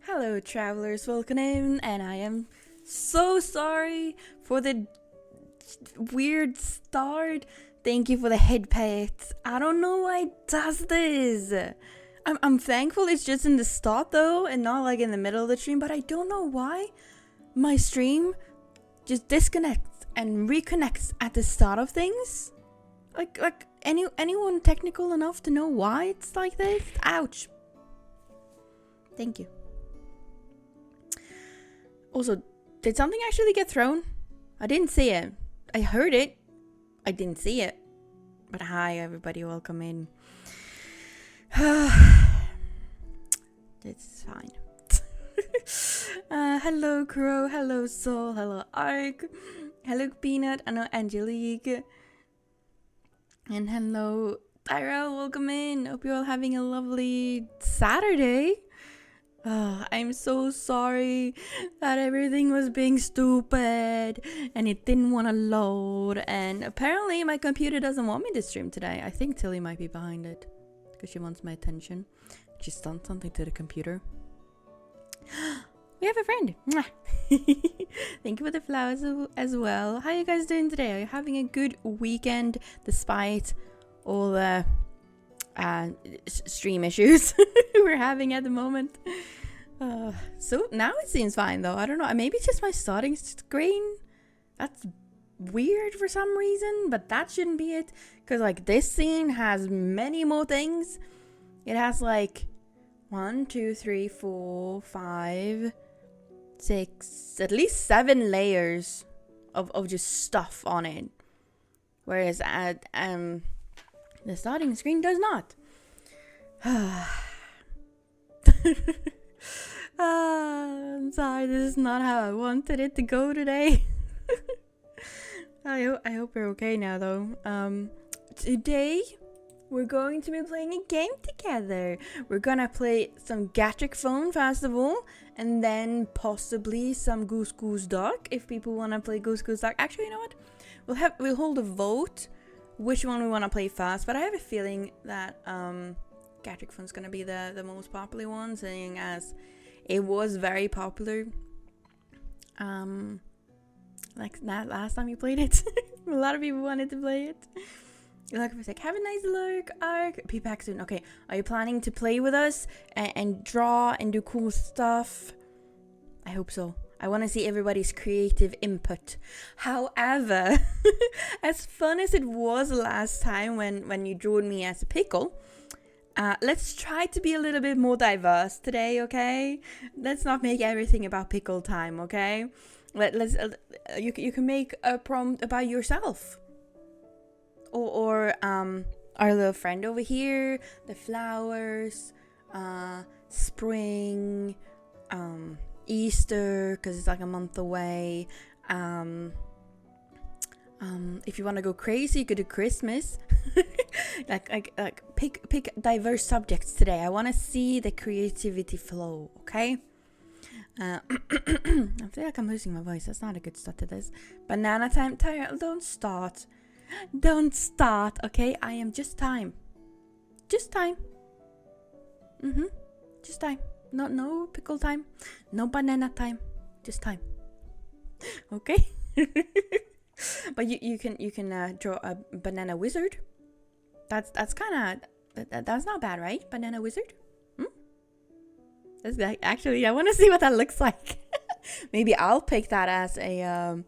Hello, travelers, welcome in, and I am so sorry for the weird start. Thank you for the head pats. I don't know why it does this. I'm thankful it's just in the start though, and not like in the middle of the stream, but I don't know why my stream just disconnects and reconnects at the start of things. Like anyone technical enough to know why it's like this? Ouch. Thank you. Also, did something actually get thrown? I didn't see it. I heard it. I didn't see it. But hi, everybody. Welcome in. It's fine. Hello, Crow. Hello, Soul. Hello, Ark. Hello, Peanut. Hello, Angelique. And hello, Tyrell. Welcome in. Hope you're all having a lovely Saturday. I'm so sorry that everything was being stupid and it didn't want to load, and apparently my computer doesn't want me to stream today. I think Tilly might be behind it because she wants my attention. She's done something to the computer. We have a friend. Thank you for the flowers as well. How are you guys doing today? Are you having a good weekend despite all the stream issues we're having at the moment? So now it seems fine though. I don't know, maybe it's just my starting screen that's weird for some reason, but that shouldn't be it, because like this scene has many more things. It has like 1 2 3 4 5 6 at least 7 layers of just stuff on it, whereas the starting screen does not. I'm sorry, this is not how I wanted it to go today. I hope you're okay now though. Today we're going to be playing a game together. We're gonna play some Gatric phone first of all, and then possibly some Goose Goose Duck if people want to play Goose Goose Duck. Actually, you know what? We'll hold a vote which one we want to play first, but I have a feeling that Gatric phone's gonna be the most popular one, seeing as it was very popular like that last time you played it. A lot of people wanted to play it. Like for a sec, have a nice look, Ark. Be back soon. Okay, are you planning to play with us and draw and do cool stuff? I hope so. I want to see everybody's creative input. However, as fun as it was last time when you drew me as a pickle, let's try to be a little bit more diverse today, okay? Let's not make everything about pickle time, okay? Let's you can make a prompt about yourself, or our little friend over here, the flowers, spring, Easter because it's like a month away. If you want to go crazy, you could do Christmas. like pick diverse subjects today. I want to see the creativity flow, okay? I feel like I'm losing my voice. That's not a good start to this. Banana time. Tyra, don't start, okay? I am just time. Just time. Just time. No pickle time, no banana time, just time. Okay. But you can draw a banana wizard. That's kind of that's not bad, right? Banana wizard. That's actually, I want to see what that looks like. Maybe I'll pick that as a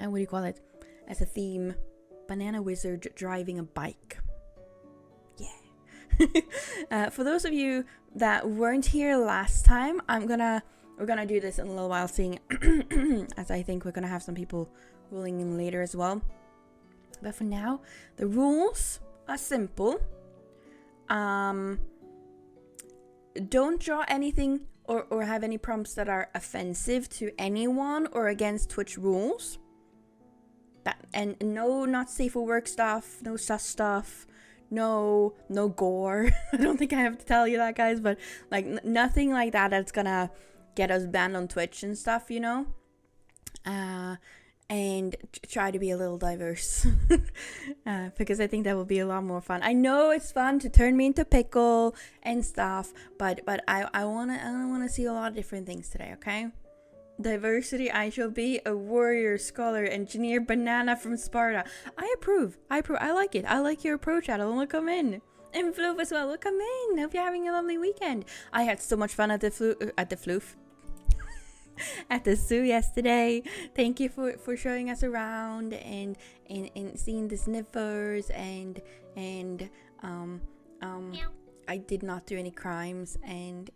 what do you call it? As a theme. Banana wizard driving a bike. Yeah. For those of you that weren't here last time, we're gonna do this in a little while, seeing as I think we're gonna have some people rolling in later as well. But for now, the rules are simple. Don't draw anything or have any prompts that are offensive to anyone or against Twitch rules. And no not safe for work stuff, no sus stuff, no gore. I don't think I have to tell you that, guys, but like nothing like that that's gonna get us banned on Twitch and stuff, you know. and try to be a little diverse. Because I think that will be a lot more fun. I know it's fun to turn me into pickle and stuff, but I wanna see a lot of different things today, okay? Diversity, I shall be a warrior, scholar, engineer, banana from Sparta. I approve. I like it. I like your approach, Adel. Welcome in. And Floof as well. Welcome in. Hope you're having a lovely weekend. I had so much fun at the Floof. At the zoo yesterday. Thank you for showing us around and seeing the sniffers and I did not do any crimes and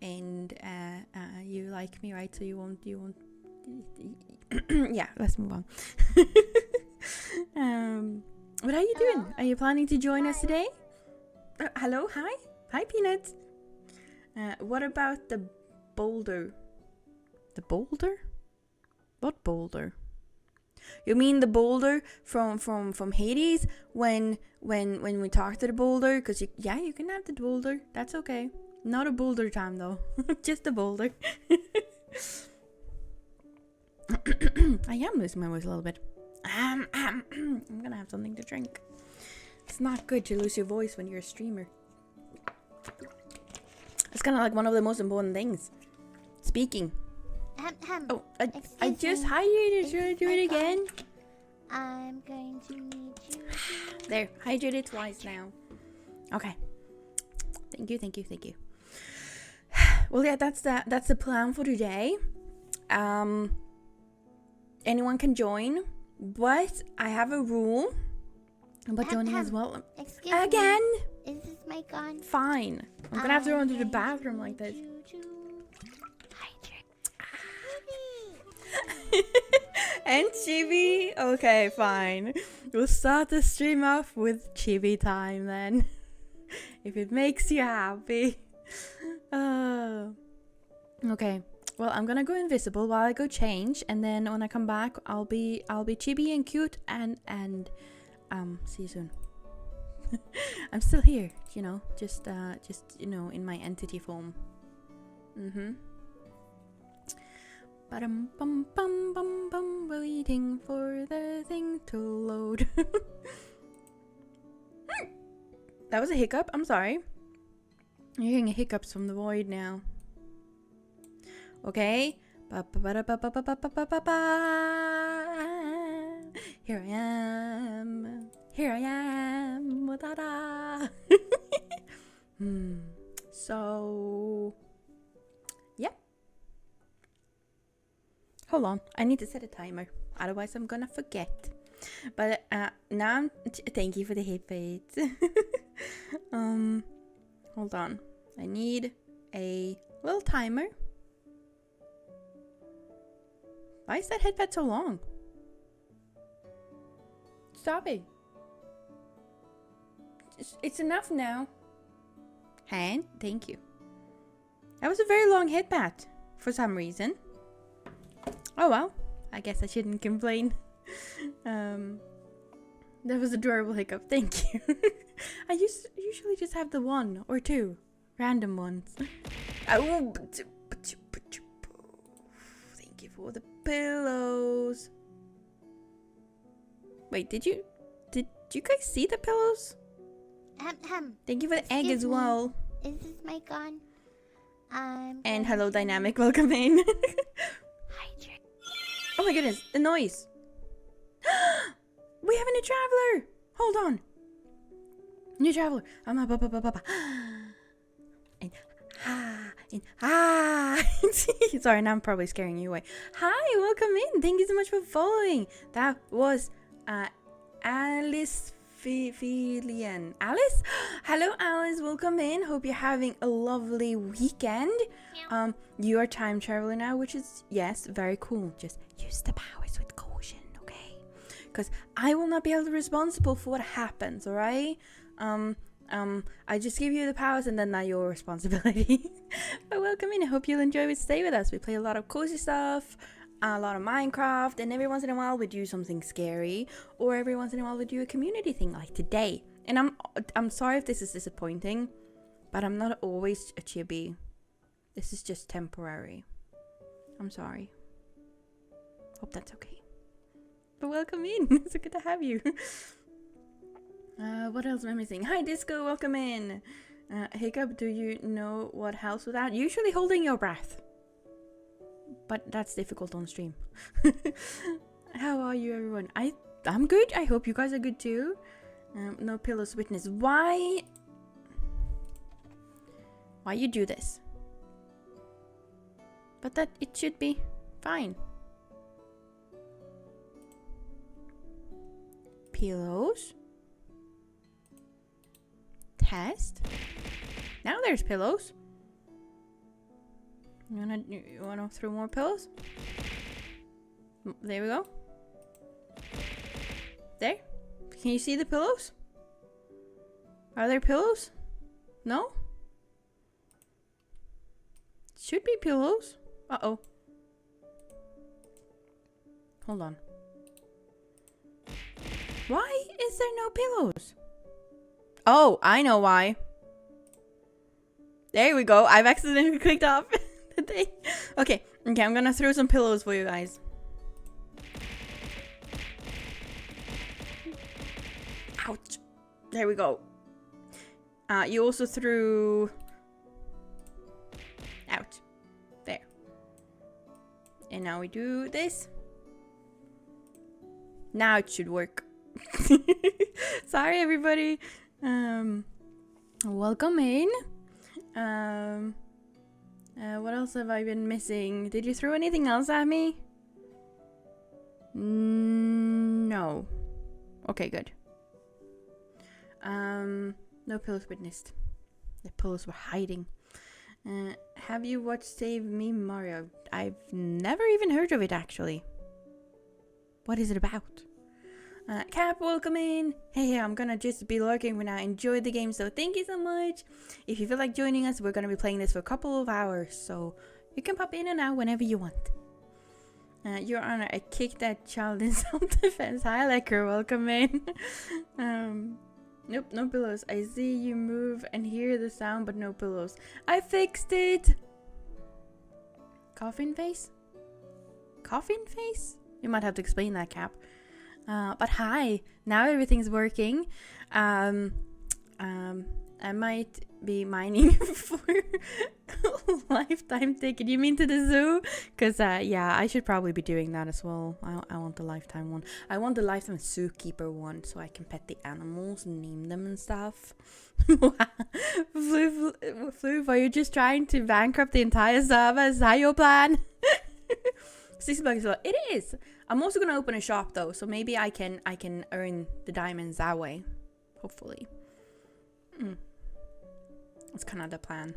you like me, right? So you won't yeah, let's move on. What are you doing? Are you planning to join us today? Hello, hi Peanuts. What about the boulder? The boulder? What boulder? You mean the boulder from Hades when we talk to the boulder? Because you can have the boulder. That's okay. Not a boulder time though. Just a boulder. I am losing my voice a little bit. I'm gonna have something to drink. It's not good to lose your voice when you're a streamer. It's kind of like one of the most important things. Speaking. Oh, I just hydrated. Should I do it again? I'm going to need you. There, hydrated twice now. Okay. Thank you. Well, yeah, that's the plan for today. Anyone can join, but I have a rule about joining as well. Excuse again? Me. Is this mic on? Fine. I'm gonna have to run to the bathroom like this. And Chibi? Okay, fine. We'll start the stream off with Chibi time then. If it makes you happy. Okay. Well, I'm gonna go invisible while I go change, and then when I come back, I'll be chibi and cute and see you soon. I'm still here, just in my entity form. Bum bum bum bum bum, waiting for the thing to load. That was a hiccup. I'm sorry. You're hearing hiccups from the void now. Okay. Here I am. Ta-da. So, yeah. Hold on. I need to set a timer. Otherwise, I'm gonna forget. But now, thank you for the hit fades. Hold on. I need a little timer. Why is that headpad so long? Stop it. It's enough now. Hand, thank you. That was a very long headpad for some reason. Oh well, I guess I shouldn't complain. That was a adorable hiccup. Thank you. I usually just have the one or two random ones. Oh, thank you for the pillows. Wait, did you guys see the pillows? Thank you for the egg as well. Is this mic on? And hello, Dynamic. Welcome in. Hi, Trick. Oh my goodness, the noise. We have a new traveler. Hold on. New traveler. I'm up. Sorry, now I'm probably scaring you away. Hi, welcome in. Thank you so much for following. That was Alice Filian. Alice? Hello, Alice. Welcome in. Hope you're having a lovely weekend. You are time traveler now, which is, yes, very cool. Just use the powers with caution, okay? Because I will not be held responsible for what happens, alright? I just give you the powers and then not your responsibility. But welcome in. I hope you'll enjoy it. Stay with us. We play a lot of cozy stuff, a lot of Minecraft, and every once in a while we do something scary, or every once in a while we do a community thing like today. And I'm sorry if this is disappointing, but I'm not always a chibi. This is just temporary. I'm sorry. Hope that's okay. but welcome in. It's so good to have you. What else am I missing? Hi, Disco, welcome in. Hiccup, do you know what helps with that? Usually holding your breath. But that's difficult on stream. How are you, everyone? I'm good. I hope you guys are good too. No pillows witness. Why you do this? But that it should be fine. Pillows. Test. Now there's pillows. You wanna throw more pillows? There we go. There. Can you see the pillows? Are there pillows? No? Should be pillows. Uh-oh. Hold on. Why is there no pillows? Oh, I know why. There we go. I've accidentally clicked off the thing. Okay, I'm gonna throw some pillows for you guys. Ouch. There we go. You also threw... Ouch. There. And now we do this. Now it should work. Sorry, everybody. Welcome in. What else have I been missing? Did you throw anything else at me? No. Okay, good. No pillows witnessed. The pillows were hiding. Have you watched Save Me Mario? I've never even heard of it, actually. What is it about? Cap, welcome in. Hey, I'm gonna just be lurking when I enjoy the game, so thank you so much. If you feel like joining us, we're gonna be playing this for a couple of hours, so you can pop in and out whenever you want. Your Honor, I kicked that child in self-defense. Hi, Lecker, welcome in. Nope, no pillows. I see you move and hear the sound, but no pillows. I fixed it! Coffin face? Coffin face? You might have to explain that, Cap. But hi, now everything's working. I might be mining for a lifetime ticket. You mean to the zoo? Because, yeah, I should probably be doing that as well. I want the lifetime one. I want the lifetime zookeeper one so I can pet the animals and name them and stuff. Floof, are you just trying to bankrupt the entire server? Is that your plan? 6 bucks. It is. I'm also gonna open a shop though, so maybe I can earn the diamonds that way. Hopefully. That's kind of the plan.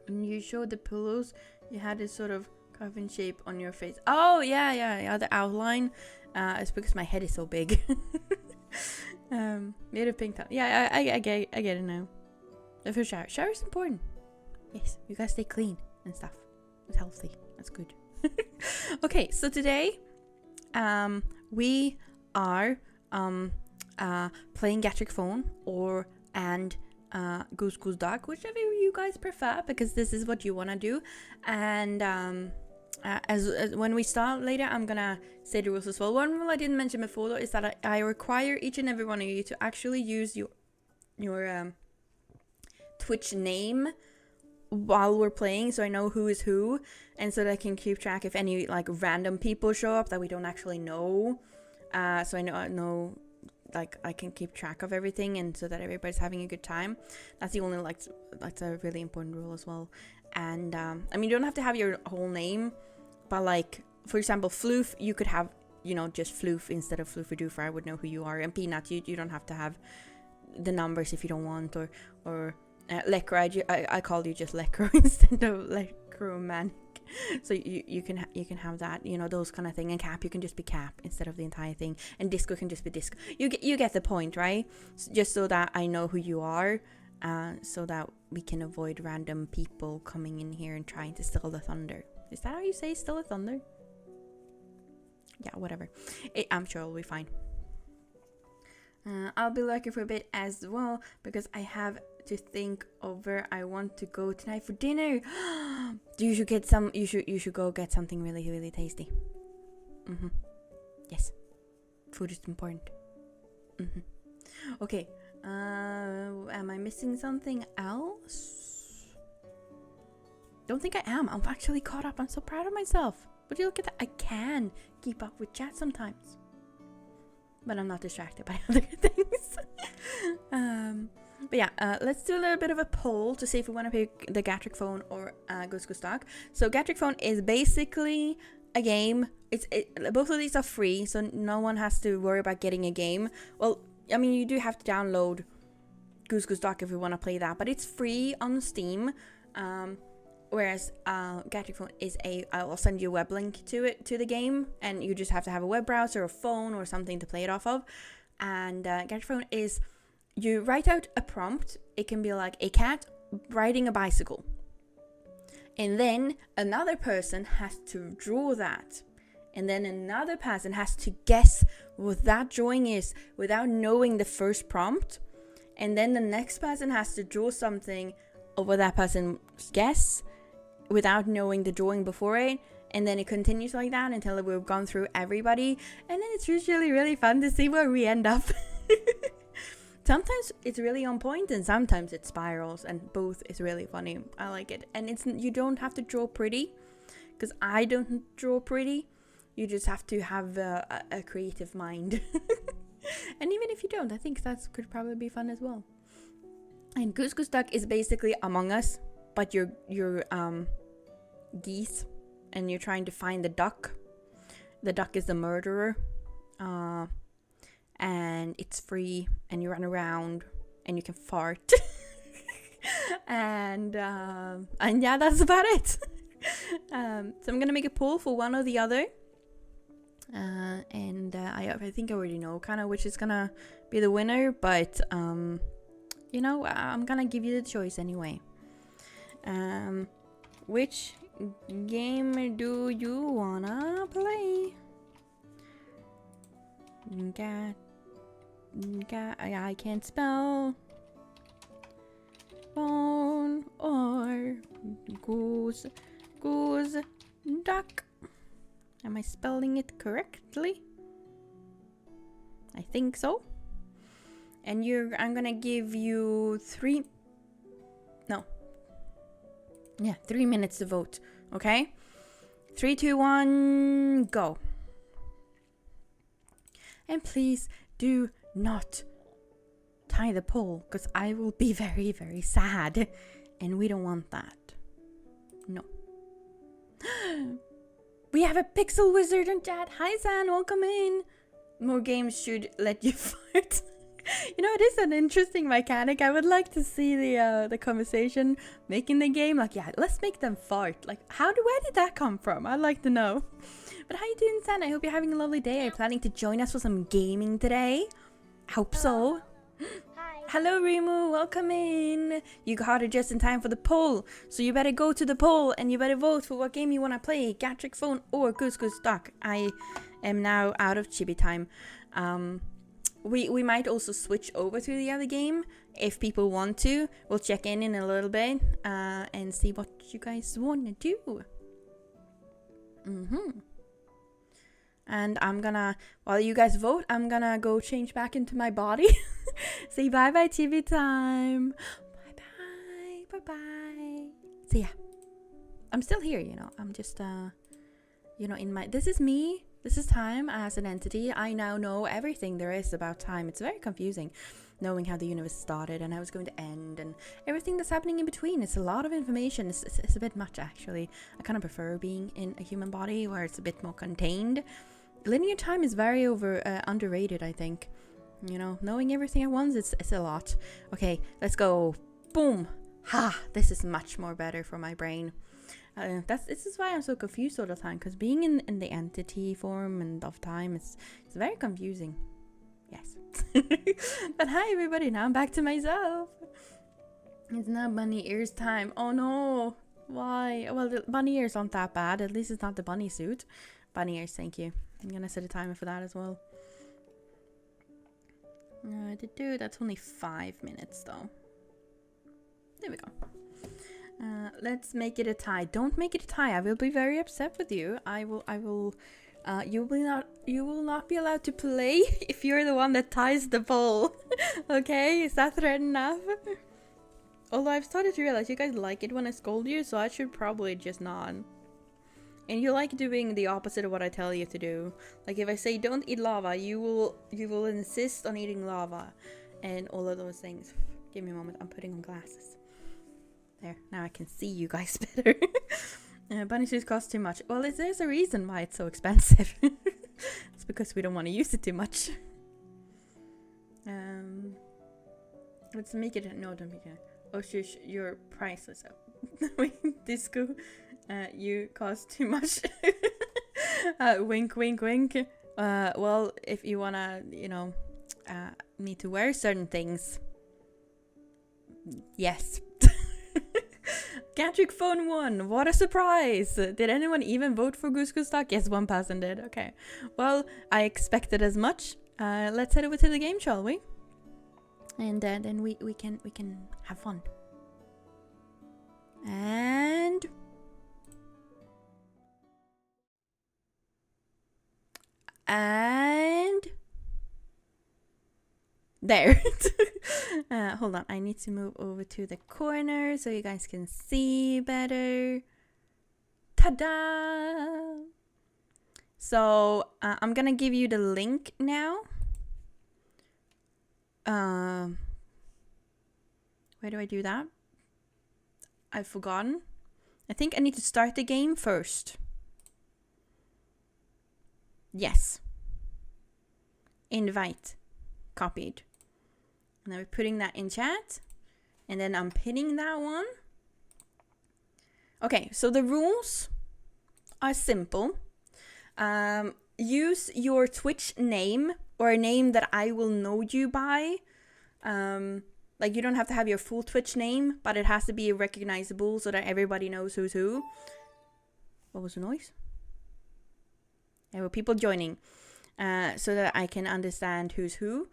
When you showed the pillows, you had this sort of coffin shape on your face. Oh yeah. The outline. It's because my head is so big. Made of pink top. Yeah, I get it now. For shower. Shower is important. Yes, you gotta stay clean and stuff. It's healthy. That's good. Okay, so today we are playing Gatric phone and Goose Goose Duck, whichever you guys prefer, because this is what you want to do. And as when we start later, I'm gonna say the rules as well. One rule I didn't mention before though is that I require each and every one of you to actually use your Twitch name while we're playing, so I know who is who, and so that I can keep track if any like random people show up that we don't actually know. So I know like I can keep track of everything, and so that everybody's having a good time. That's the only that's a really important rule as well. And I mean, you don't have to have your whole name, but like for example, Floof, you could have just Floof instead of Flooferdoofer. I would know who you are. And Peanut, you don't have to have the numbers if you don't want, or Lecro, I call you just Lecro instead of Lecromanic. So you can have that, those kind of thing. And Cap, you can just be Cap instead of the entire thing. And Disco can just be Disco. You get the point, right? Just so that I know who you are, so that we can avoid random people coming in here and trying to steal the thunder. Is that how you say steal the thunder? Yeah, whatever. I'm sure it'll be fine. I'll be lurking for a bit as well because I have to think of where I want to go tonight for dinner. You should go get something really, really tasty. Yes. Food is important. Okay. Am I missing something else? Don't think I am. I'm actually caught up. I'm so proud of myself. Would you look at that? I can keep up with chat sometimes. But I'm not distracted by other things. But yeah, let's do a little bit of a poll to see if we want to pick the Gatric phone or Goose Goose Duck. So Gatric phone is basically a game. Both of these are free, so no one has to worry about getting a game. Well, I mean, you do have to download Goose Goose Duck if you want to play that, but it's free on Steam. Whereas Gatric phone is I'll send you a web link to the game, and you just have to have a web browser, a phone, or something to play it off of. And Gatric phone is, you write out a prompt. It can be like a cat riding a bicycle, and then another person has to draw that, and then another person has to guess what that drawing is without knowing the first prompt, and then the next person has to draw something over that person's guess without knowing the drawing before it, and then it continues like that until we've gone through everybody, and then it's usually really fun to see where we end up. Sometimes it's really on point, and sometimes it spirals, and both is really funny. I like it. And you don't have to draw pretty, because I don't draw pretty. You just have to have a creative mind. And even if you don't, I think that could probably be fun as well. And Goose Goose Duck is basically Among Us, but you're geese, and you're trying to find the duck. The duck is the murderer. And it's free, and you run around, and you can fart. and yeah, that's about it. So I'm gonna make a poll for one or the other. I think I already know kind of which is gonna be the winner, but you know, I'm gonna give you the choice anyway. Which game do you wanna play? I can't spell. Phone or goose duck. Am I spelling it correctly? I think so. And I'm gonna give you 3 minutes to vote. Okay? 3, 2, 1, go. And please do not tie the poll, because I will be very, very sad, and we don't want that. No. We have a pixel wizard in chat. Hi, San, welcome in. More games should let you fart. You know, it is an interesting mechanic. I would like to see the conversation making the game. Like, yeah, let's make them fart. Like, where did that come from? I'd like to know. But how you doing, San? I hope you're having a lovely day. Are you planning to join us for some gaming today? Hope so. Hi. Hello, Rimu. Welcome in. You got it just in time for the poll. So you better go to the poll and you better vote for what game you want to play. Gatric phone or Goose Goose Duck. I am now out of chibi time. We might also switch over to the other game if people want to. We'll check in a little bit and see what you guys want to do. And I'm gonna, while you guys vote, I'm gonna go change back into my body. Say bye-bye TV time. Bye-bye. Bye-bye. So yeah, I'm still here, you know. I'm just, you know, this is me. This is time as an entity. I now know everything there is about time. It's very confusing knowing how the universe started and how it's going to end and everything that's happening in between. It's a lot of information. It's a bit much, actually. I kind of prefer being in a human body where it's a bit more contained. Linear time is very underrated, I think. You know, knowing everything at once, it's a lot. Okay, let's go. Boom. Ha! This is much more better for my brain. This is why I'm so confused all the time, because being in the entity form and of time, it's very confusing. Yes. But hi everybody, now I'm back to myself. It's now bunny ears time. Oh no. Why? Well, the bunny ears aren't that bad. At least it's not the bunny suit. Bunny ears, thank you. I'm gonna set a timer for that as well. That's only 5 minutes though. There we go. Let's make it a tie. Don't make it a tie. I will be very upset with you. I will You will not be allowed to play if you're the one that ties the ball. Okay, is that threat enough? Although I've started to realize you guys like it when I scold you, so I should probably just not. And you like doing the opposite of what I tell you to do. Like if I say don't eat lava, you will insist on eating lava, and all of those things. Give me a moment. I'm putting on glasses. There, now I can see you guys better. Bunny suits cost too much. Well, there's a reason why it's so expensive. It's because we don't want to use it too much. Let's make it. No, don't make it. Oh, shush, you're priceless. Wait, Disco, you cost too much. Wink, wink, wink. Well, if you wanna, need to wear certain things. Yes. Gatric phone won. What a surprise. Did anyone even vote for Goose Goose Duck? Yes, one person did. Okay. Well, I expected as much. Let's head over to the game, shall we? And then we can have fun. And there. Hold on, I need to move over to the corner so you guys can see better. Ta-da! So I'm gonna give you the link now. Where do I do that? I've forgotten. I think I need to start the game first. Yes. Invite. Copied. Now we're putting that in chat. And then I'm pinning that one. Okay, so the rules are simple. Use your Twitch name or a name that I will know you by. Like you don't have to have your full Twitch name, but it has to be recognizable so that everybody knows who's who. What was the noise? There were people joining, so that I can understand who's who.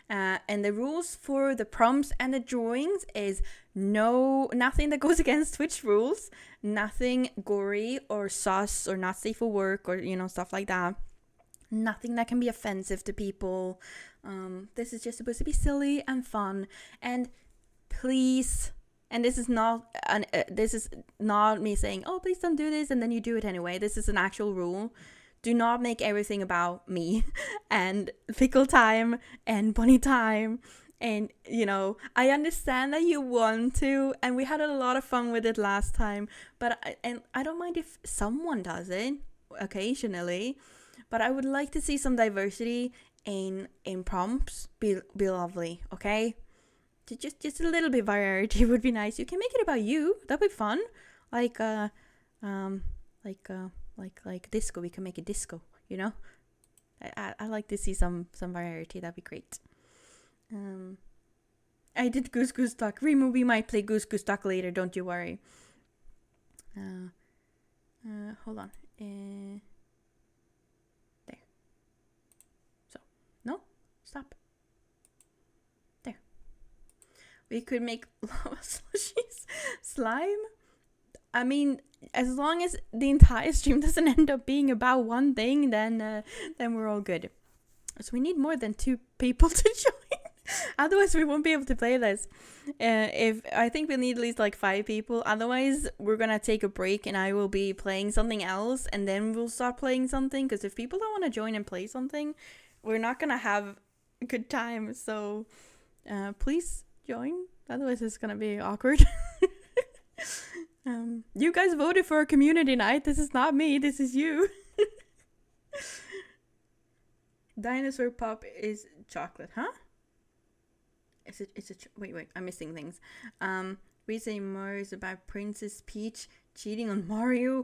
And the rules for the prompts and the drawings is nothing that goes against Twitch rules, nothing gory or sus or not safe for work or stuff like that. Nothing that can be offensive to people. This is just supposed to be silly and fun. And please, and this is not me saying, oh, please don't do this, and then you do it anyway. This is an actual rule. Do not make everything about me and pickle time and bunny time. And, I understand that you want to, and we had a lot of fun with it last time. But I don't mind if someone does it occasionally. But I would like to see some diversity in prompts. Be lovely, okay? Just a little bit variety would be nice. You can make it about you. That'd be fun. Like disco. We can make it disco. I like to see some variety. That'd be great. I did Goose Goose Duck. Remo, we might play Goose Goose Duck later. Don't you worry. Hold on. Stop. There. We could make lava slushies. Slime? I mean, as long as the entire stream doesn't end up being about one thing, then we're all good. So we need more than 2 people to join. Otherwise, we won't be able to play this. I think we'll need at least like 5 people. Otherwise, we're gonna take a break and I will be playing something else, and then we'll start playing something. Because if people don't want to join and play something, we're not gonna have a good time. So please join. Otherwise, it's gonna be awkward. You guys voted for a community night. This is not me. This is you. Dinosaur pop is chocolate, huh? Wait, I'm missing things. We say Mario is about Princess Peach cheating on Mario.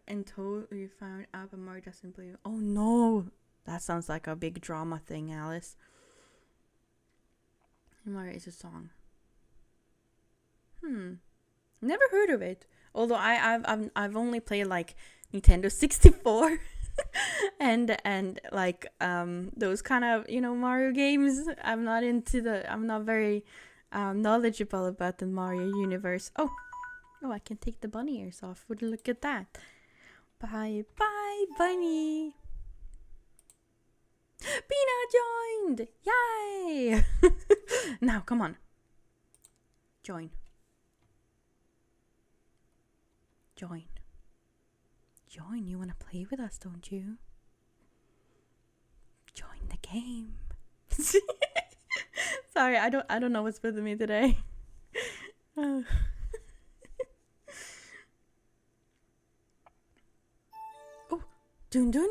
And told you found out, but Mario doesn't believe. Oh no, that sounds like a big drama thing, Alice. Mario is a song. Never heard of it. Although I've only played like Nintendo 64 and like those kind of Mario games. I'm not very knowledgeable about the Mario universe. Oh, I can take the bunny ears off. Would you look at that? Bye bye, bunny. Bina joined! Yay! Now, come on. Join. Join. Join. You want to play with us, don't you? Join the game. Sorry, I don't know what's with me today. Oh, dun dun.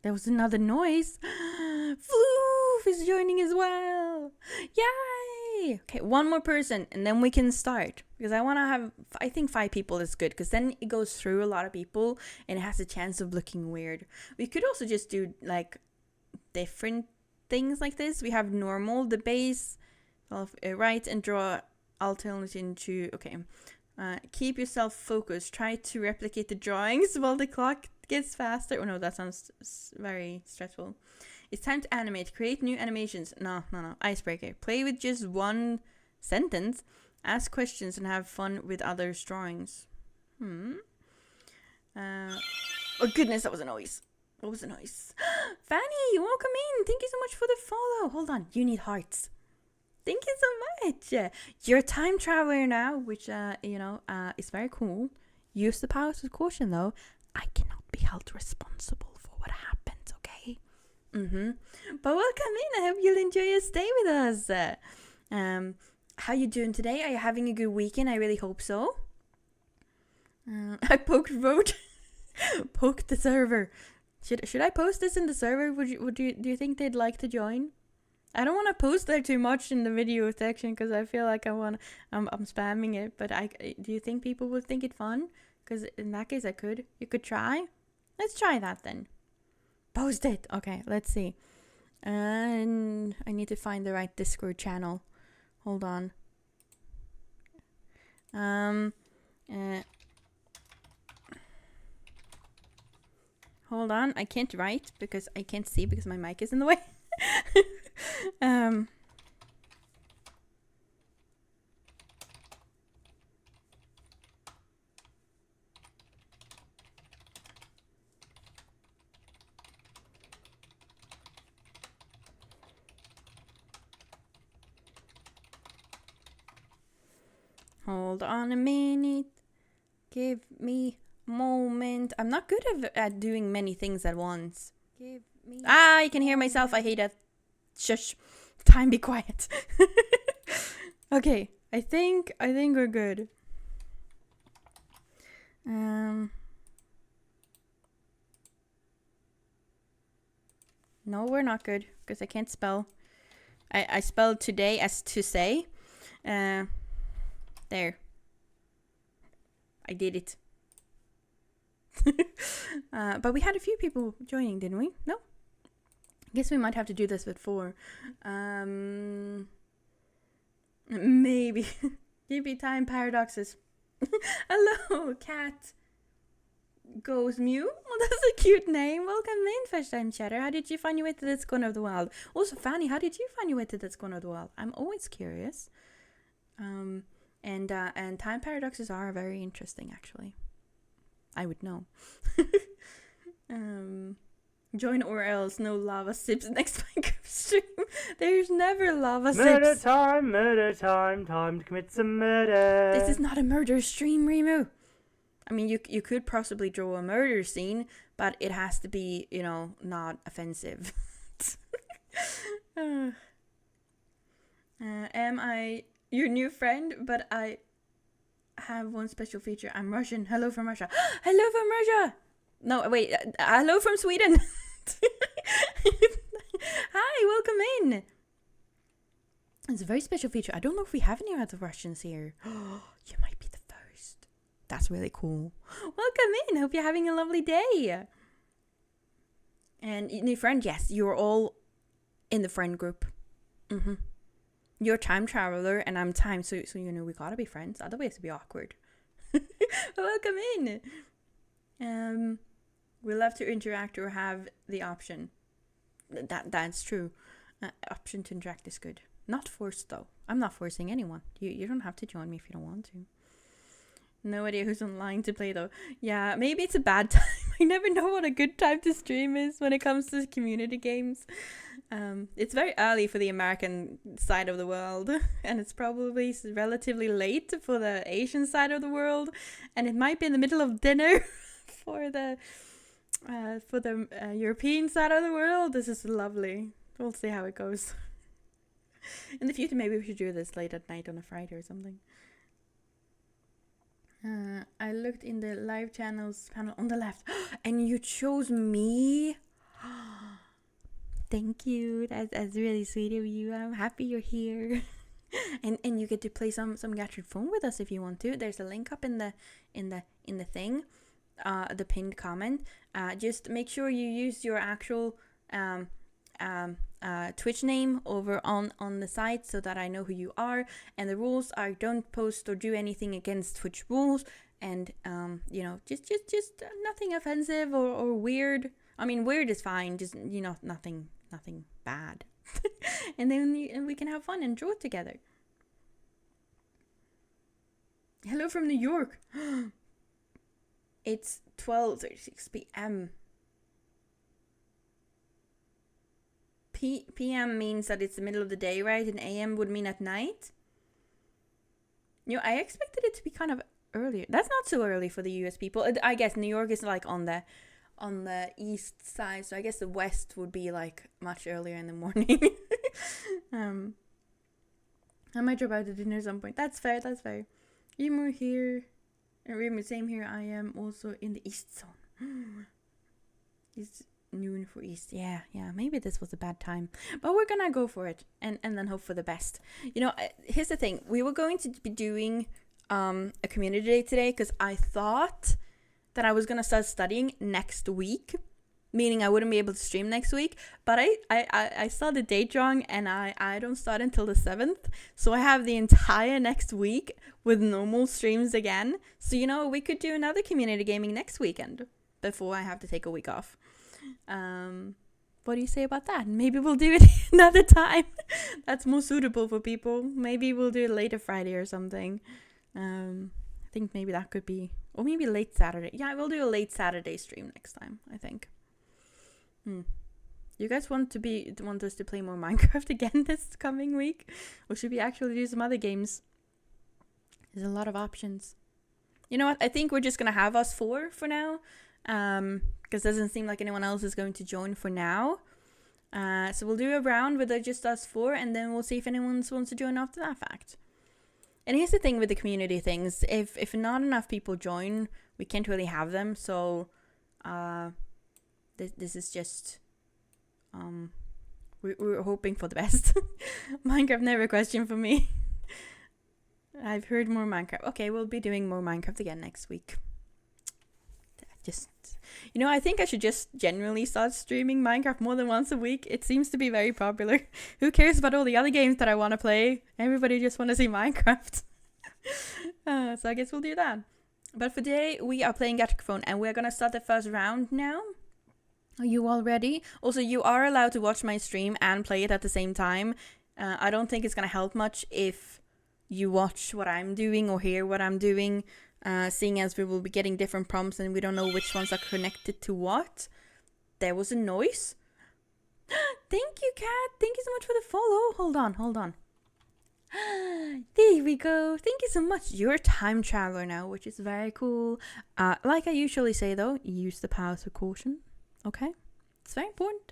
There was another noise. Floof is joining as well. Yay! Okay, one more person and then we can start. Because I want to have, I think 5 people is good. Because then it goes through a lot of people and it has a chance of looking weird. We could also just do like different things like this. We have normal, the base, right, and draw alternate into, okay. Keep yourself focused. Try to replicate the drawings while the clock gets faster. Oh no, that sounds very stressful. It's time to animate. Create new animations. No. Icebreaker. Play with just one sentence. Ask questions and have fun with others' drawings. Oh goodness, that was a noise. What was the noise? Fanny, welcome in. Thank you so much for the follow. Hold on. You need hearts. Thank you so much. You're a time traveler now, which, is very cool. Use the powers with caution, though. I cannot be held responsible for what happens, okay? But welcome in. I hope you'll enjoy your stay with us. How you doing today? Are you having a good weekend? I really hope so. I poked the server. Should I post this in the server? Do you think they'd like to join? I don't want to post there too much in the video section because I feel like I'm spamming it. But do you think people would think it fun? Because in that case, you could try. Let's try that then. Post it. Okay, let's see. And I need to find the right Discord channel. Hold on. Hold on. I can't write because I can't see because my mic is in the way. Hold on a minute. Give me a moment. I'm not good at doing many things at once. Give me I can hear myself. I hate that. Shush. Time, be quiet. Okay, I think we're good. No, we're not good because I can't spell. I spelled today as to say. There. I did it. But we had a few people joining, didn't we? No? I guess we might have to do this with 4. Maybe. Maybe time paradoxes. Hello, cat. Goes Mew. Oh, that's a cute name. Welcome in, First Time Chatter. How did you find your way to this corner of the world? Also, Fanny, how did you find your way to this corner of the world? I'm always curious. And time paradoxes are very interesting, actually. I would know. Join or else, no lava sips next Minecraft stream. There's never lava sips. Murder time to commit some murder. This is not a murder stream, Remu. I mean, you could possibly draw a murder scene, but it has to be, not offensive. Am I your new friend? But I have one special feature. I'm Russian. Hello from Russia. Hello from Russia. No, wait. Hello from Sweden. Hi, welcome in. It's a very special feature. I don't know if we have any other Russians here. You might be the first. That's really cool. Welcome in. Hope you're having a lovely day. And new friend, yes, you're all in the friend group. You're time traveler and I'm time, so we gotta be friends. Otherwise it'd be awkward. Welcome in. We love to interact or have the option. That's true. Option to interact is good. Not forced though. I'm not forcing anyone. You don't have to join me if you don't want to. No idea who's online to play though. Yeah, maybe it's a bad time. I I never know what a good time to stream is when it comes to community games. It's very early for the American side of the world, and it's probably relatively late for the Asian side of the world, and it might be in the middle of dinner for the European side of the world. This is lovely. We'll see how it goes. In the future, maybe we should do this late at night on a Friday or something. I looked in the live channels panel on the left, and you chose me. Thank you. That's really sweet of you. I'm happy you're here. and you get to play some Gatric phone with us if you want to. There's a link up in the thing, the pinned comment. Just make sure you use your actual Twitch name over on the site so that I know who you are. And the rules are don't post or do anything against Twitch rules, and just nothing offensive or weird. I mean, weird is fine, just nothing bad. And then we can have fun and draw together. Hello from New York. It's 12:36 p.m. PM means that it's the middle of the day, right? And AM would mean at night. I expected it to be kind of earlier. That's not so early for the US people. I guess New York is like on the east side, so I guess the west would be like much earlier in the morning. I might drop out to dinner at some point. That's fair. Emu here. Same here. I am also in the east zone. It's noon for east. Yeah. Maybe this was a bad time, but we're gonna go for it and then hope for the best. Here's the thing. We were going to be doing a community day today because I thought that I was gonna start studying next week, meaning I wouldn't be able to stream next week. But I saw the date wrong, and I don't start until the 7th, so I have the entire next week with normal streams again. So we could do another community gaming next weekend before I have to take a week off. What do you say about that? Maybe we'll do it another time. That's more suitable for people. Maybe we'll do it later Friday or something. I think maybe that could be, or maybe late Saturday. Yeah, we'll do a late Saturday stream next time, I think. You guys want us to play more Minecraft again this coming week? Or should we actually do some other games? There's a lot of options. You know what? I think we're just going to have us four for now. Because it doesn't seem like anyone else is going to join for now. So we'll do a round with just us four, and then we'll see if anyone wants to join after that fact. And here's the thing with the community things. If not enough people join, we can't really have them. So this is just we're hoping for the best. Minecraft never a question for me. I've heard more Minecraft. Okay, we'll be doing more Minecraft again next week. I think I should just generally start streaming Minecraft more than once a week. It seems to be very popular. Who cares about all the other games that I want to play? Everybody just want to see Minecraft. So I guess we'll do that. But for today, we are playing Gatric phone, and we're going to start the first round now. Are you all ready? Also, you are allowed to watch my stream and play it at the same time. I don't think it's going to help much if you watch what I'm doing or hear what I'm doing. Seeing as we will be getting different prompts and we don't know which ones are connected to what. There was a noise. Thank you, Kat. Thank you so much for the follow. Hold on. There we go. Thank you so much. You're a time traveler now, which is very cool. Like I usually say though, use the powers with caution. Okay? It's very important.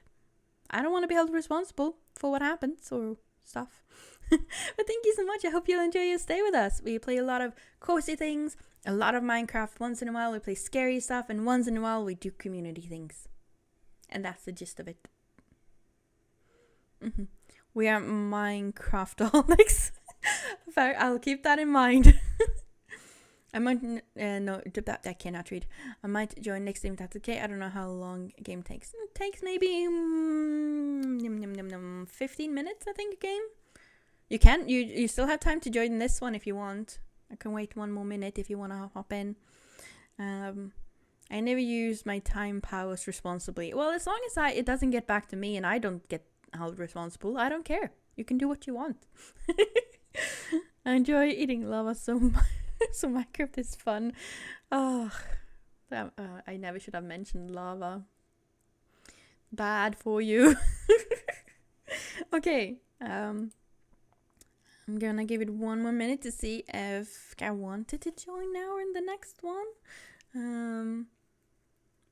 I don't want to be held responsible for what happens or stuff. But thank you so much. I hope you'll enjoy your stay with us. We play a lot of cozy things, a lot of Minecraft. Once in a while we play scary stuff, and once in a while we do community things. And that's the gist of it. We are Minecraftaholics. I'll keep that in mind. I might no, that I cannot read. I might join next game if that's okay. I don't know how long a game takes. It takes maybe 15 minutes, I think, a game. You can. You still have time to join this one if you want. I can wait one more minute if you want to hop in. I never use my time powers responsibly. Well, as long as it doesn't get back to me and I don't get held responsible, I don't care. You can do what you want. I enjoy eating lava so much. So Minecraft is fun. Oh, I never should have mentioned lava. Bad for you. Okay. I'm gonna give it one more minute to see if I wanted to join now or in the next one.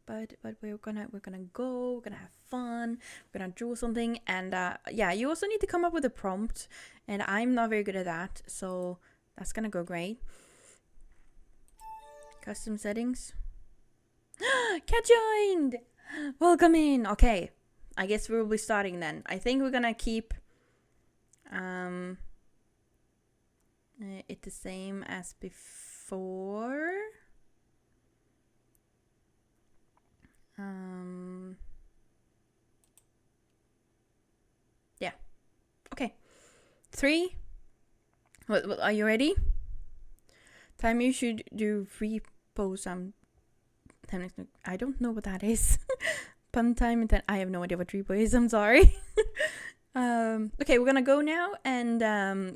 But we're gonna go. We're gonna have fun. We're gonna draw something, and yeah, you also need to come up with a prompt, and I'm not very good at that, so that's gonna go great. Custom settings. Cat joined. Welcome in. Okay, I guess we'll be starting then. I think we're gonna keep it the same as before. Yeah. Okay. 3. What, are you ready? Time you should do repo some. I don't know what that is. Pun time and then I have no idea what repo is. I'm sorry. Okay, we're gonna go now, and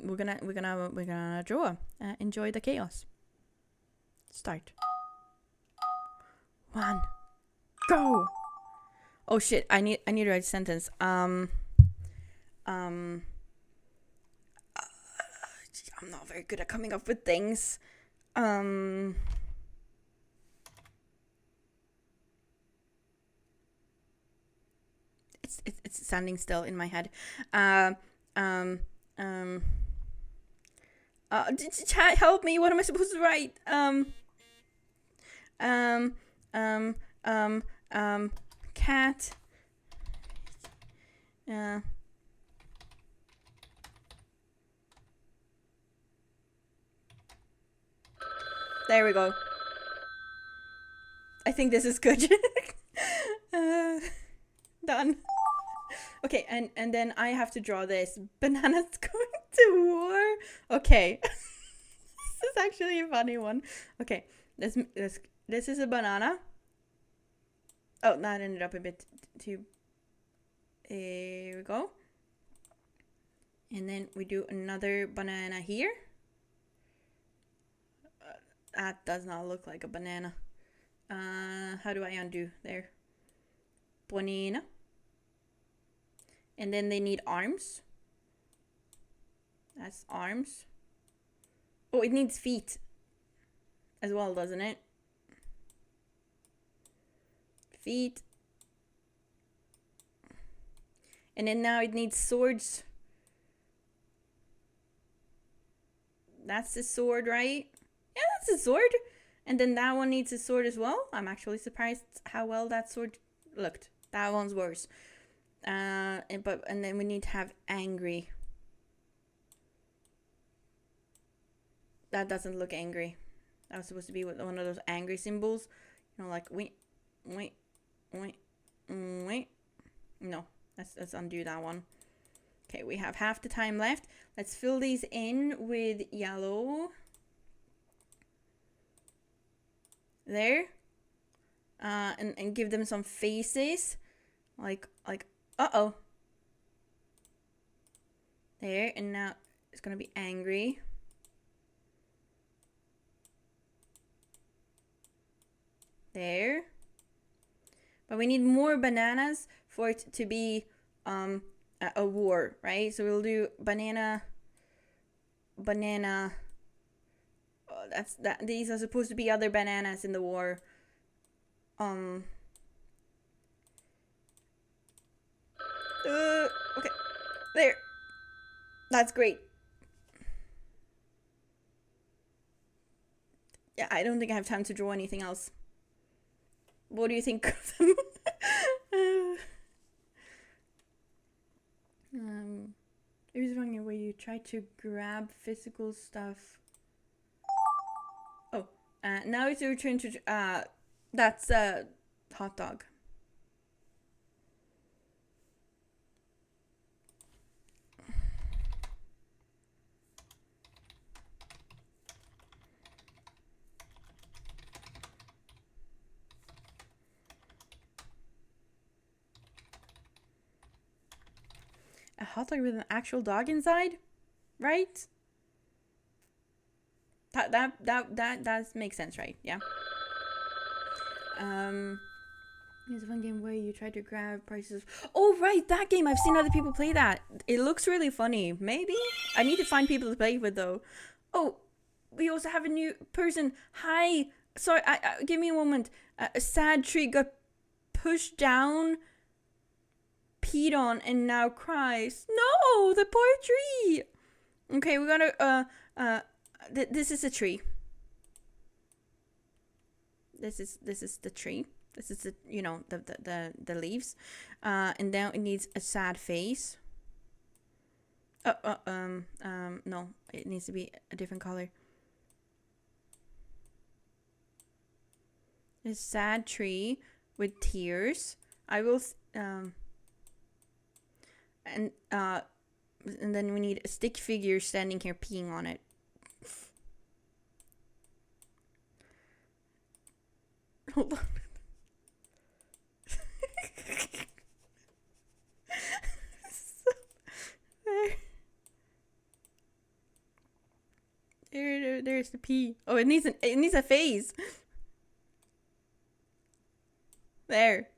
we're gonna draw. Enjoy the chaos. Start. 1. Go. Oh shit! I need to write a sentence. I'm not very good at coming up with things. It's standing still in my head. Chat, help me! What am I supposed to write? Cat. There we go. I think this is good. Done. Okay, and then I have to draw this. Banana's going to war. Okay. This is actually a funny one. Okay, this is a banana. Oh, that ended up a bit too. Here we go. And then we do another banana here. That does not look like a banana. How do I undo there? Banana. And then they need arms. That's arms. Oh, it needs feet as well, doesn't it? Feet. And then now it needs swords. That's the sword, right? Yeah, that's a sword. And then that one needs a sword as well. I'm actually surprised how well that sword looked. That one's worse. And then we need to have angry. That doesn't look angry. That was supposed to be one of those angry symbols. You know, like wait. No, let's undo that one. Okay, we have half the time left. Let's fill these in with yellow. There. And give them some faces. Like uh-oh. There, and now it's gonna be angry. There. But we need more bananas for it to be a war, right? So we'll do banana. Oh, these are supposed to be other bananas in the war. Okay. There. That's great. Yeah, I don't think I have time to draw anything else. What do you think of them? It was wrong where you try to grab physical stuff. Oh, now it's your turn to. That's a hot dog. A hot dog with an actual dog inside, right? That makes sense, right? Yeah. It's a fun game where you try to grab prizes. Oh, right, that game. I've seen other people play that. It looks really funny. Maybe? I need to find people to play with, though. Oh, we also have a new person. Hi. Sorry, give me a moment. A sad tree got pushed down, peed on, and now cries. No, the poor tree. Okay, we're gonna, this is a tree. This is the tree. This is the, you know, the leaves. And now it needs a sad face. No, it needs to be a different color. A sad tree with tears. I will, and then we need a stick figure standing here peeing on it. Hold on. There's the pee. Oh, it needs a face. There.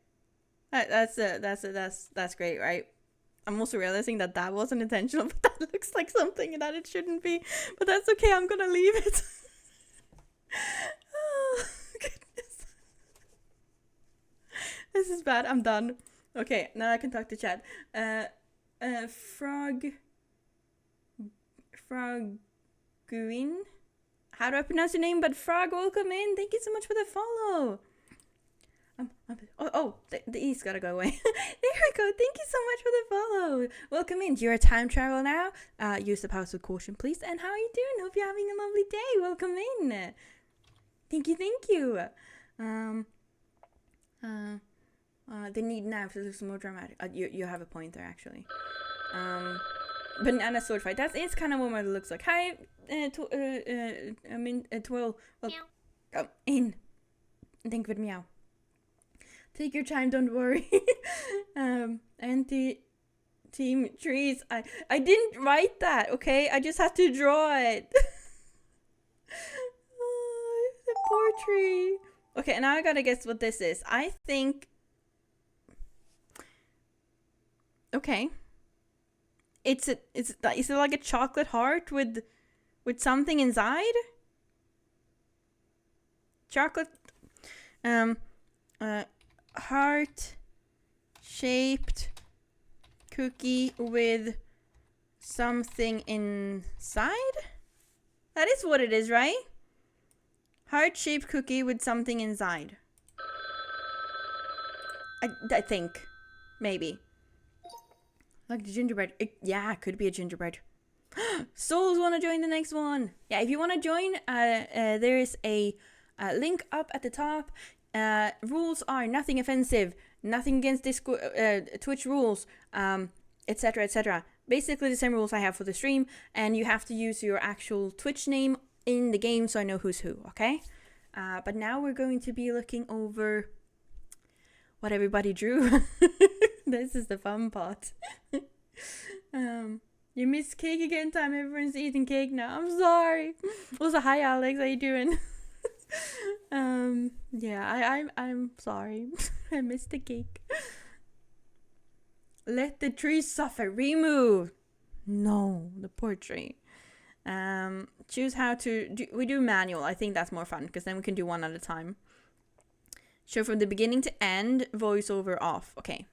That's great, right? I'm also realizing that wasn't intentional, but that looks like something that it shouldn't be. But that's okay. I'm gonna leave it. Oh, goodness. This is bad. I'm done. Okay, now I can talk to chat. Froguin. How do I pronounce your name? But Frog, welcome in. Thank you so much for the follow. The E's gotta go away. There we go. Thank you so much for the follow. Welcome in. You're a time traveler now. Use the powers with caution, please. And how are you doing? Hope you're having a lovely day. Welcome in. Thank you. The need now to look more dramatic. You have a point there, actually. Banana sword fight. It's kind of what it looks like. Hi, Twill. Well, come in. Think with meow. Take your time, don't worry. Anti-team trees. I didn't write that, okay? I just had to draw it. Oh, the poor tree. Okay, now I gotta guess what this is. I think... Okay. Is it like a chocolate heart with something inside? Chocolate... heart-shaped cookie with something inside? That is what it is, right? Heart-shaped cookie with something inside. I think. Maybe. Like the gingerbread. Yeah, it could be a gingerbread. Souls want to join the next one. Yeah, if you want to join, there is a link up at the top. Rules are nothing offensive, nothing against Twitch rules, etc, etc. Basically the same rules I have for the stream, and you have to use your actual Twitch name in the game so I know who's who, okay? But now we're going to be looking over what everybody drew. This is the fun part. You missed cake again, time. Everyone's eating cake now. I'm sorry. Also, hi Alex, how you doing? Yeah, I'm sorry. I missed the cake. Let the tree suffer. Remove. No, the poor tree. Choose how to do. We do manual. I think that's more fun because then we can do one at a time. Show from the beginning to end. Voiceover off. Okay,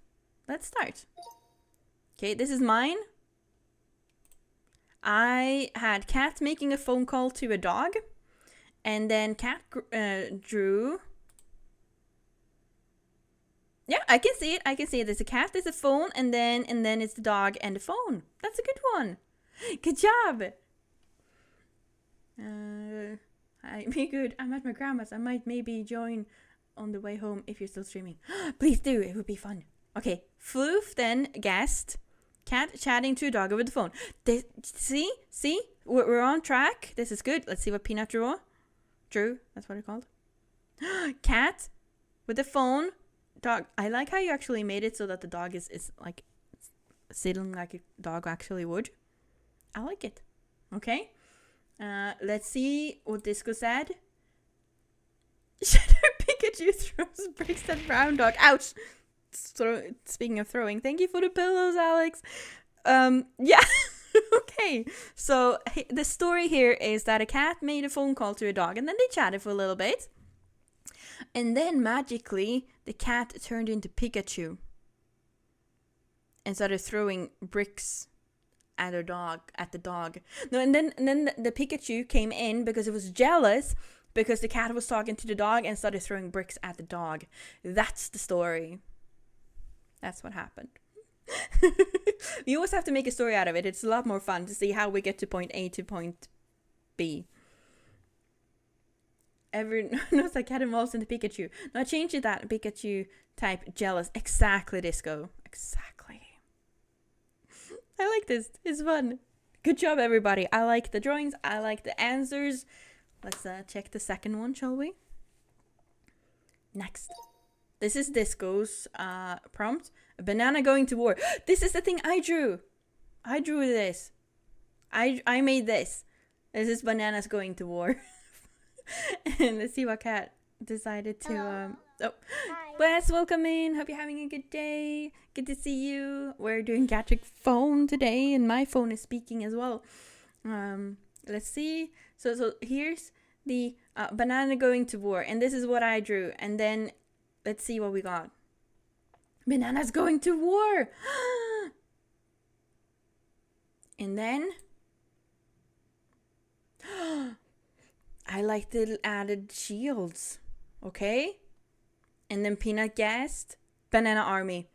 let's start. Okay, this is mine. I had Cat making a phone call to a dog. And then Cat drew... Yeah, I can see it. There's a cat, there's a phone, and then it's the dog and the phone. That's a good one. Good job. Be good. I'm at my grandma's. I might maybe join on the way home if you're still streaming. Please do. It would be fun. Okay. Floof then guessed. Cat chatting to a dog over the phone. See? We're on track. This is good. Let's see what Peanut drew. That's what it's called. Cat with the phone. Dog. I like how you actually made it so that the dog is like sitting like a dog actually would. I like it. Okay. Let's see what Disco said. Shadow Pikachu Pikachu throws bricks at brown dog. Ouch! Speaking of throwing, thank you for the pillows, Alex. Yeah. Okay. So the story here is that a cat made a phone call to a dog, and then they chatted for a little bit. And then magically, the cat turned into Pikachu and started throwing bricks at the dog. No, and then the Pikachu came in because it was jealous because the cat was talking to the dog and started throwing bricks at the dog. That's the story. That's what happened. You always have to make a story out of it. It's a lot more fun to see how we get to point A to point B. Everyone knows that cat evolves into Pikachu. Now change it that Pikachu type jealous. Exactly, Disco. Exactly. I like this. It's fun. Good job, everybody. I like the drawings. I like the answers. Let's check the second one, shall we? Next. This is Disco's prompt. A banana going to war. This is the thing I drew. I drew this. I made this. This is bananas going to war. And let's see what cat decided to oh, Wes, welcome in. Hope you're having a good day. Good to see you. We're doing Gatric phone today, and my phone is speaking as well. Let's see. So here's the banana going to war, and this is what I drew. And then let's see what we got. Bananas going to war. And then I like the added shields. Okay? And then Peanut guessed banana army.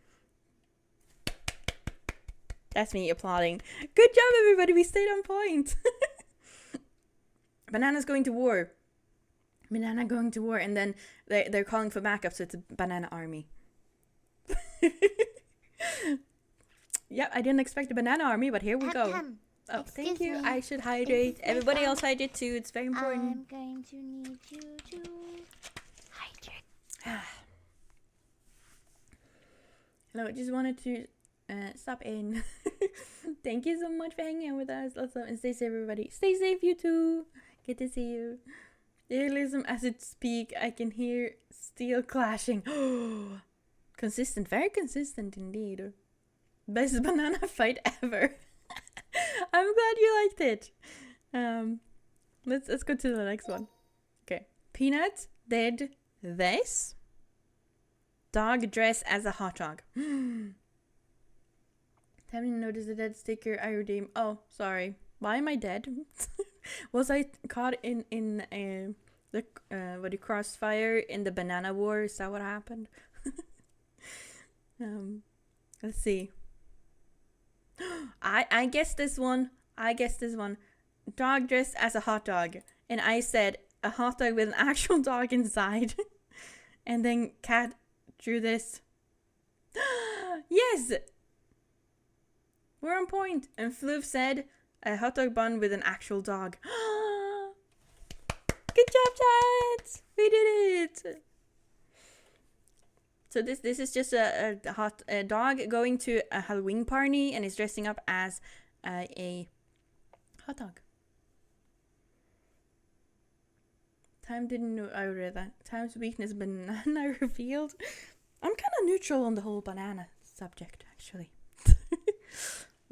That's me applauding. Good job, everybody. We stayed on point. Banana's going to war. Banana going to war. And then they're calling for backup, so it's a banana army. Yep, I didn't expect a banana army, but here we go. Oh, thank you. I should hydrate. Everybody else hydrate too. It's very important. I'm going to need you to hydrate. Hello, just wanted to stop in. Thank you so much for hanging out with us. Lots of love and stay safe, everybody. Stay safe, you too. Good to see you. Realism as it speak, I can hear steel clashing. Consistent, very consistent indeed. Best banana fight ever. I'm glad you liked it. Let's go to the next one. Okay. Peanut did this. Dog dress as a hot dog. Time to notice the dead sticker I redeemed. Oh, sorry. Why am I dead? Was I caught in the crossfire in the banana war? Is that what happened? Let's see. I guessed this one. Dog dressed as a hot dog. And I said a hot dog with an actual dog inside. And then Cat drew this. Yes! We're on point. And Floof said a hot dog bun with an actual dog. Good job, chat! We did it! So this is just a dog going to a Halloween party and is dressing up as a hot dog. Time didn't know I read that. Time's weakness banana revealed. I'm kind of neutral on the whole banana subject, actually.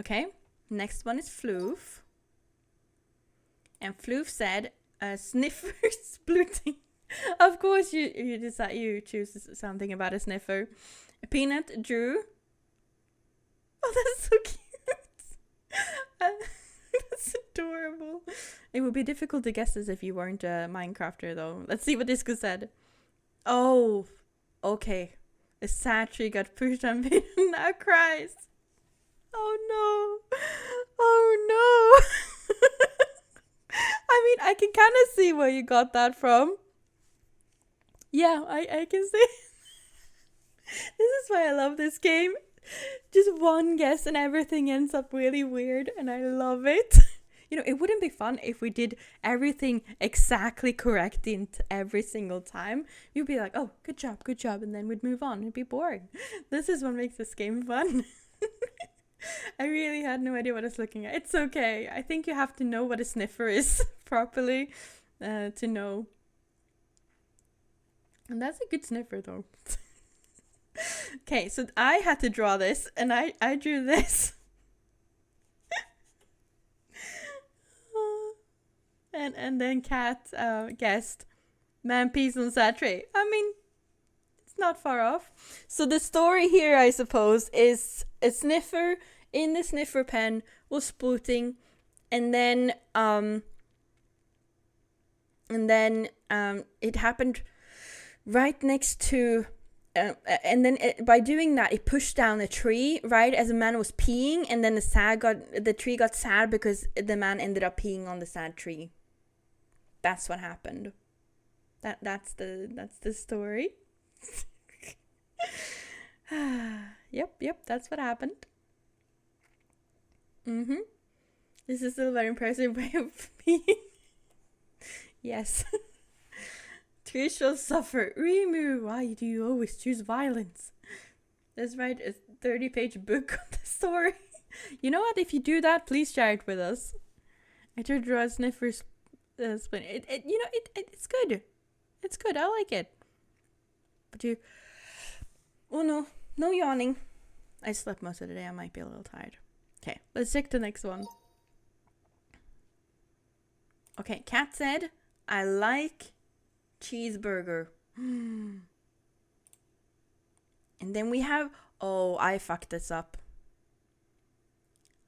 Okay, next one is Floof. And Floof said, sniffer's blooting. Of course you decide you choose something about a sniffer. Peanut drew. Oh, that's so cute. That's adorable. It would be difficult to guess this if you weren't a Minecrafter, though. Let's see what Disco said. Oh, okay. A sad tree got pushed on Peanut now cries. Oh no. Oh no. I mean, I can kind of see where you got that from. Yeah, I can see. This is why I love this game. Just one guess and everything ends up really weird, and I love it. You know, it wouldn't be fun if we did everything exactly correct every single time. You'd be like, oh, good job, and then we'd move on. It'd be boring. This is what makes this game fun. I really had no idea what I was looking at. It's okay. I think you have to know what a sniffer is properly to know. And that's a good sniffer, though. Okay, so I had to draw this, and I drew this. and then Kat guessed man pees on sad tree. I mean, it's not far off. So the story here, I suppose, is a sniffer in the sniffer pen was spooting, and then it happened right next to. And then by doing that, it pushed down a tree right as a man was peeing, and then the tree got sad because the man ended up peeing on the sad tree. That's what happened. That's the story. Yep, that's what happened. This is still a very impressive way of peeing. Yes. Trees shall suffer. Remove. Why do you always choose violence? Let's write a 30-page book on the story. You know what? If you do that, please share it with us. I tried to draw a sniffer's spin. It's good. It's good. I like it. But you... Oh no. No yawning. I slept most of the day. I might be a little tired. Okay, let's check the next one. Okay, Kat said, I like... cheeseburger. And then we have... Oh, I fucked this up.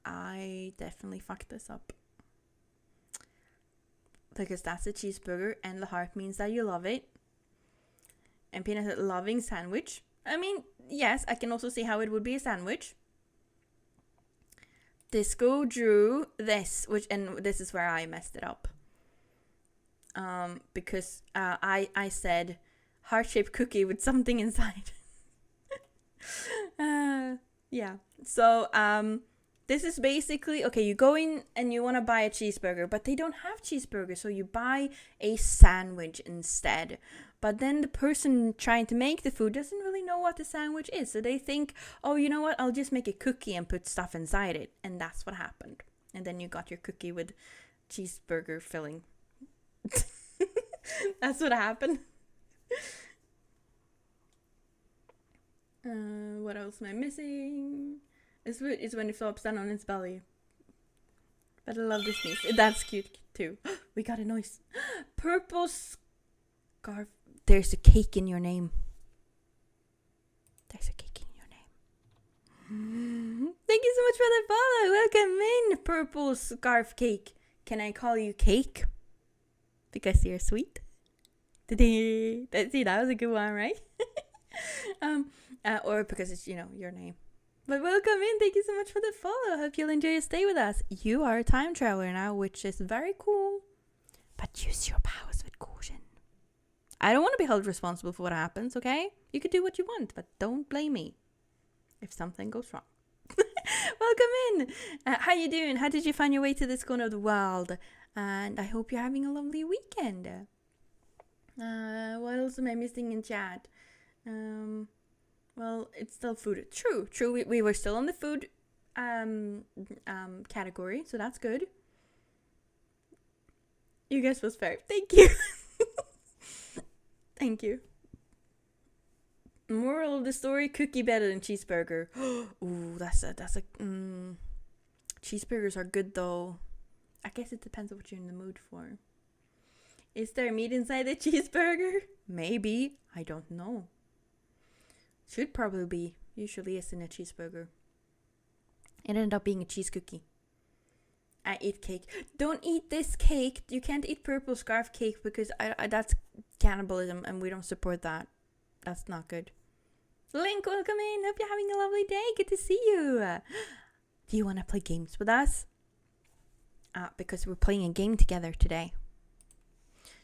I definitely fucked this up. Because that's a cheeseburger, and the heart means that you love it. And Peanut said, loving sandwich. I mean, yes, I can also see how it would be a sandwich. Disco drew this, and this is where I messed it up. Because I said heart-shaped cookie with something inside. Yeah. So this is basically, okay, you go in and you want to buy a cheeseburger, but they don't have cheeseburger, so you buy a sandwich instead. But then the person trying to make the food doesn't really know what the sandwich is, so they think, oh, you know what, I'll just make a cookie and put stuff inside it. And that's what happened. And then you got your cookie with cheeseburger filling. That's what happened. What else am I missing? It's when it flops down on its belly. But I love this sneeze. That's cute too. We got a noise. Purple scarf. There's a cake in your name. There's a cake in your name. Thank you so much for the follow. Welcome in, Purple Scarf Cake. Can I call you Cake? Because you're sweet. See, that was a good one, right? Or because it's, your name. But welcome in. Thank you so much for the follow. Hope you'll enjoy your stay with us. You are a time traveler now, which is very cool. But use your powers with caution. I don't want to be held responsible for what happens, okay? You can do what you want, but don't blame me if something goes wrong. Welcome in. How you doing? How did you find your way to this corner of the world? And I hope you're having a lovely weekend. What else am I missing in chat? Well, it's still food. True. We were still on the food category, so that's good. You guys was fair. Thank you. Thank you. Moral of the story: cookie better than cheeseburger. Ooh, that's a. Cheeseburgers are good though. I guess it depends on what you're in the mood for. Is there meat inside the cheeseburger? Maybe. I don't know. Should probably be. Usually is in a cheeseburger. It ended up being a cheese cookie. I eat cake. Don't eat this cake. You can't eat purple scarf cake because that's cannibalism and we don't support that. That's not good. Link, welcome in. Hope you're having a lovely day. Good to see you. Do you want to play games with us? Because we're playing a game together today.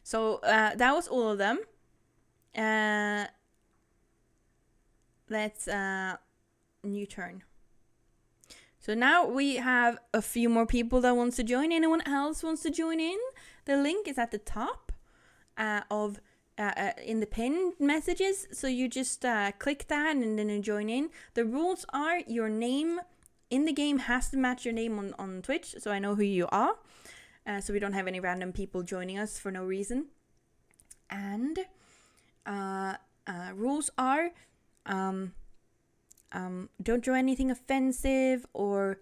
So that was all of them. Let's new turn. So now we have a few more people that wants to join. Anyone else wants to join in? The link is at the top of in the pinned messages. So you just click that and then you join in. The rules are your name in the game has to match your name on Twitch, so I know who you are. So we don't have any random people joining us for no reason. And Rules are don't draw anything offensive or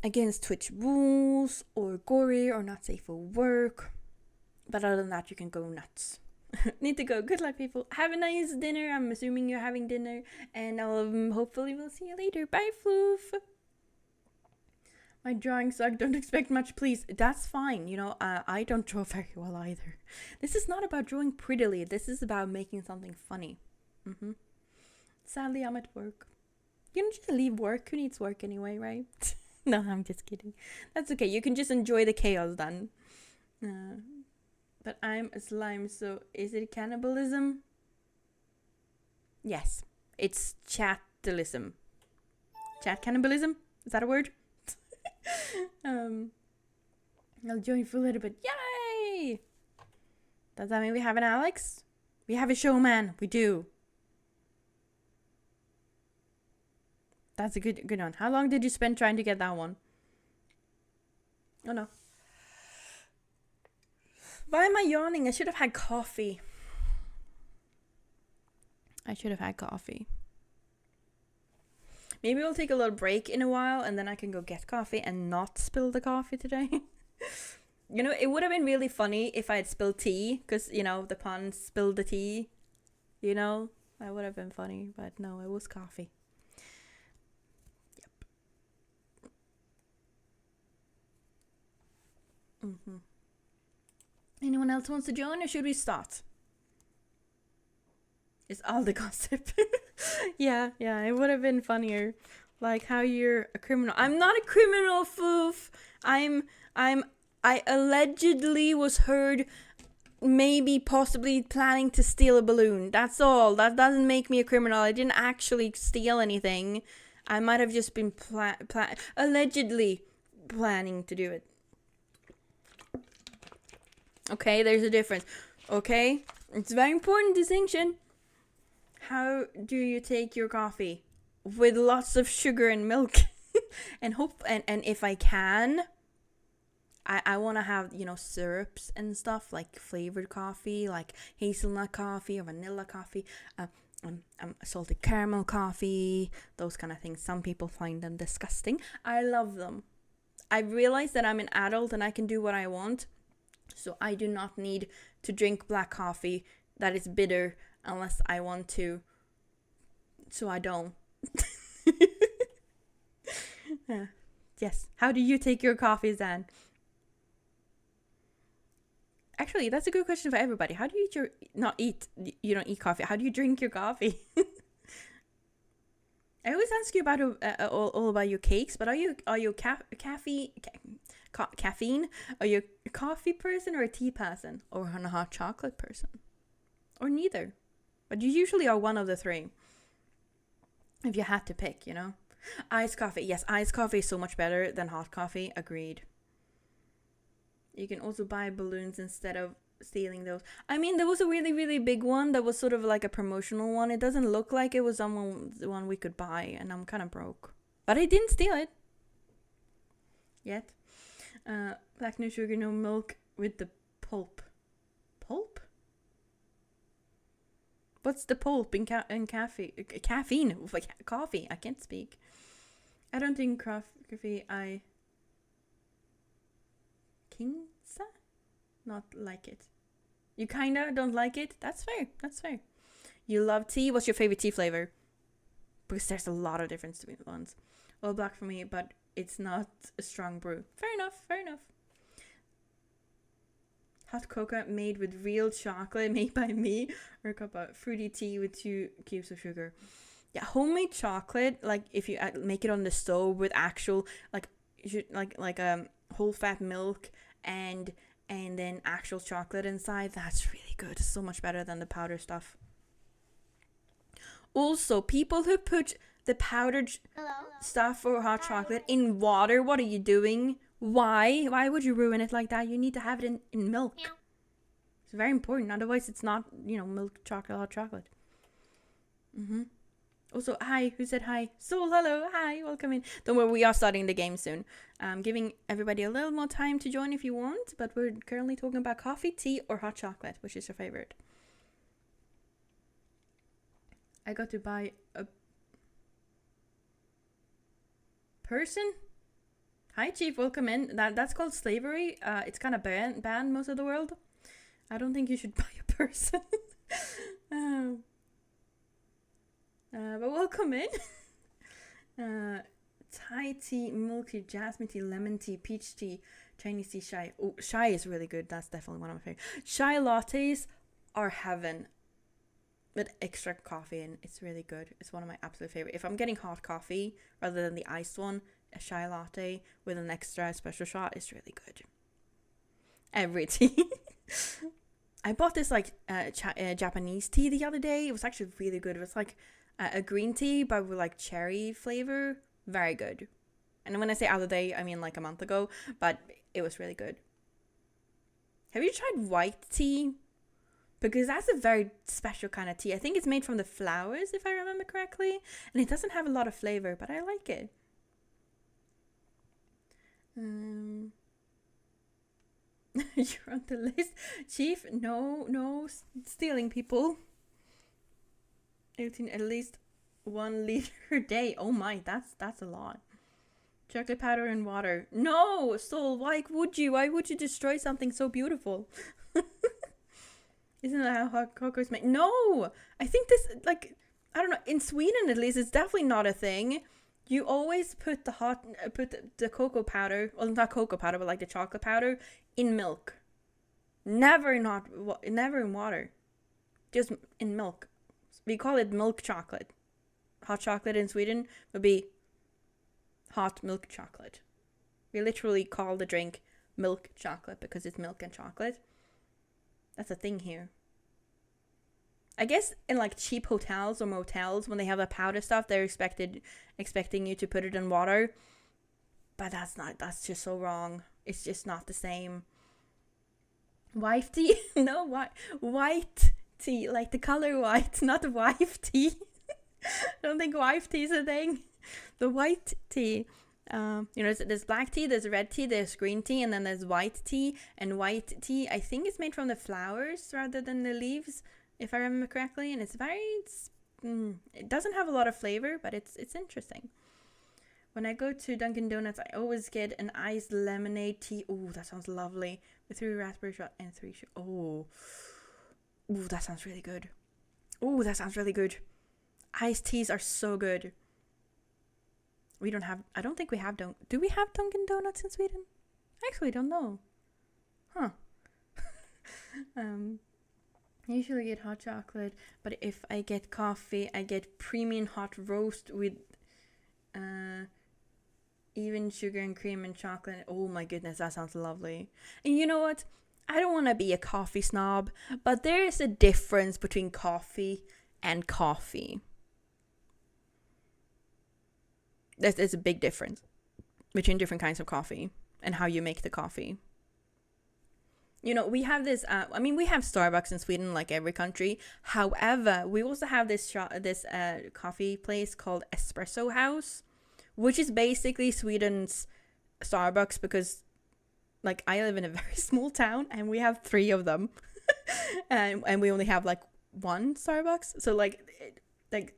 against Twitch rules or gory or not safe for work. But other than that, you can go nuts. Need to go. Good luck, people. Have a nice dinner. I'm assuming you're having dinner. And hopefully we'll see you later. Bye, Floof. My drawing suck. Don't expect much, please. That's fine. You know, I don't draw very well either. This is not about drawing prettily. This is about making something funny. Sadly, I'm at work. You can just leave work. Who needs work anyway, right? No, I'm just kidding. That's okay. You can just enjoy the chaos then. But I'm a slime, so is it cannibalism? Yes. It's chatalism. Chat cannibalism? Is that a word? I'll join for a little bit. Yay! Does that mean we have an Alex? We have a showman. We do. That's a good one. How long did you spend trying to get that one? Oh no. Why am I yawning? I should have had coffee. Maybe we'll take a little break in a while and then I can go get coffee and not spill the coffee today. You know, it would have been really funny if I had spilled tea, because, you know, the pun spilled the tea. You know, that would have been funny, but no, it was coffee. Yep. Anyone else wants to join, or should we start? It's all the gossip. Yeah, it would have been funnier. Like how you're a criminal. I'm not a criminal, Foof. I allegedly was heard maybe possibly planning to steal a balloon. That's all. That doesn't make me a criminal. I didn't actually steal anything. I might have just been allegedly planning to do it. Okay, there's a difference. Okay? It's a very important distinction. How do you take your coffee? With lots of sugar and milk. and if I can, I want to have, you know, syrups and stuff, like flavored coffee, like hazelnut coffee or vanilla coffee, salted caramel coffee, those kind of things. Some people find them disgusting. I love them. I realize that I'm an adult and I can do what I want. So I do not need to drink black coffee that is bitter unless I want to. So I don't. Yes. How do you take your coffee, Zan? Actually, that's a good question for everybody. How do you eat your... You don't eat coffee. How do you drink your coffee? I always ask you about all about your cakes, but are you caffeine? Are you a coffee person or a tea person? Or a hot chocolate person? Or neither? But you usually are one of the three. If you had to pick, you know? Iced coffee. Yes, iced coffee is so much better than hot coffee. Agreed. You can also buy balloons instead of stealing those. I mean, there was a really, really big one that was sort of like a promotional one. It doesn't look like it was the one we could buy, and I'm kind of broke. But I didn't steal it. Yet. Black no sugar, no milk with the pulp. Pulp? What's the pulp in caffeine? Coffee. I can't speak. I don't drink coffee. Kinsa? Not like it. You kinda don't like it? That's fair. You love tea? What's your favorite tea flavor? Because there's a lot of difference between the ones. Well, black for me, but it's not a strong brew. Fair enough. Hot cocoa made with real chocolate made by me, or a cup of fruity tea with 2 cubes of sugar. Yeah, homemade chocolate, like if you make it on the stove with actual like whole fat milk and then actual chocolate inside, that's really good. It's so much better than the powder stuff. Also, people who put the powdered stuff for hot chocolate in water, what are you doing? Why would you ruin it like that? You need to have it in milk. Yeah. It's very important. Otherwise, it's not, milk chocolate, hot chocolate. Also, hi. Who said hi? Soul, hello. Hi. Welcome in. Don't worry, we are starting the game soon. I'm giving everybody a little more time to join if you want. But we're currently talking about coffee, tea, or hot chocolate. Which is your favorite? I got to buy a person. Hi, Chief. Welcome in. That's called slavery. It's kind of banned most of the world. I don't think you should buy a person. But welcome in. Thai tea, milk tea, jasmine tea, lemon tea, peach tea, Chinese tea, chai. Oh, chai is really good. That's definitely one of my favorite. Chai lattes are heaven with extra coffee in. It's really good. It's one of my absolute favorite. If I'm getting hot coffee rather than the iced one, a chai latte with an extra special shot is really good. Every tea. I bought this like Japanese tea the other day. It was actually really good. It was like a green tea but with like cherry flavor. Very good. And when I say other day, I mean like a month ago, but it was really good. Have you tried white tea? Because that's a very special kind of tea. I think it's made from the flowers, if I remember correctly. And it doesn't have a lot of flavor, but I like it. You're on the list. Chief, no stealing, people. 18, at least 1 liter a day. Oh my, that's a lot. Chocolate powder and water. No, Soul, why would you? Why would you destroy something so beautiful? Isn't that how hot cocoa is made? No! I think this, like, I don't know, in Sweden at least, it's definitely not a thing. You always put the cocoa powder, well, not cocoa powder, but like the chocolate powder, in milk. Never in water. Just in milk. We call it milk chocolate. Hot chocolate in Sweden would be hot milk chocolate. We literally call the drink milk chocolate because it's milk and chocolate. That's a thing here. I guess in like cheap hotels or motels, when they have that powder stuff, they're expecting you to put it in water. But that's just so wrong. It's just not the same. White tea? No, white tea. Like the color white, not the wife tea. I don't think wife tea is a thing. The white tea. There's black tea, there's red tea, there's green tea, and then there's white tea. And white tea, I think it's made from the flowers rather than the leaves, if I remember correctly. And it's it doesn't have a lot of flavor, but it's interesting. When I go to Dunkin' Donuts, I always get an iced lemonade tea. Oh, that sounds lovely. With 3 raspberry shot and 3 sugar. Oh, that sounds really good. Oh, that sounds really good. Iced teas are so good. I don't think we have, do we have Dunkin' Donuts in Sweden? I actually don't know. Huh. I usually get hot chocolate, but if I get coffee, I get premium hot roast with even sugar and cream and chocolate. Oh my goodness, that sounds lovely. And you know what? I don't want to be a coffee snob, but there is a difference between coffee and coffee. There's a big difference between different kinds of coffee and how you make the coffee. You know, we have this, we have Starbucks in Sweden like every country. However, we also have this coffee place called Espresso House, which is basically Sweden's Starbucks because, like, I live in a very small town and we have 3 of them. and we only have, like, 1 Starbucks. So, like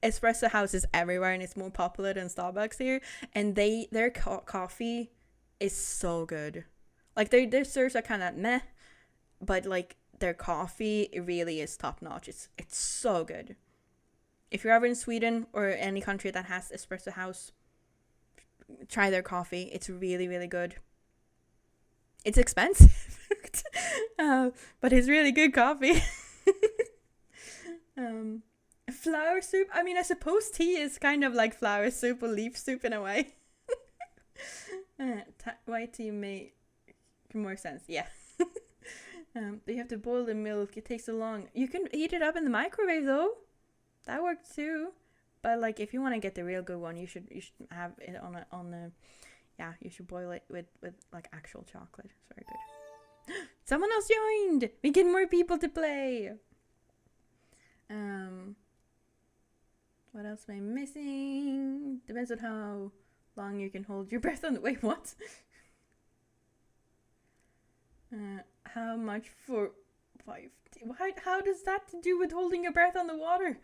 Espresso House is everywhere and it's more popular than Starbucks here. And their coffee is so good. Like, their serves are kind of meh. But, like, their coffee, it really is top notch. It's so good. If you're ever in Sweden or any country that has Espresso House, try their coffee. It's really, really good. It's expensive. But it's really good coffee. Flour soup. I mean, I suppose tea is kind of like flour soup or leaf soup in a way. White tea make more sense. Yeah. You have to boil the milk. It takes so long. You can heat it up in the microwave though. That works too. But like, if you want to get the real good one, you should have it you should boil it with like actual chocolate. It's very good. Someone else joined. We get more people to play. What else am I missing? Depends on how long you can hold your breath on the. Wait, what? How much for 5? How does that to do with holding your breath on the water?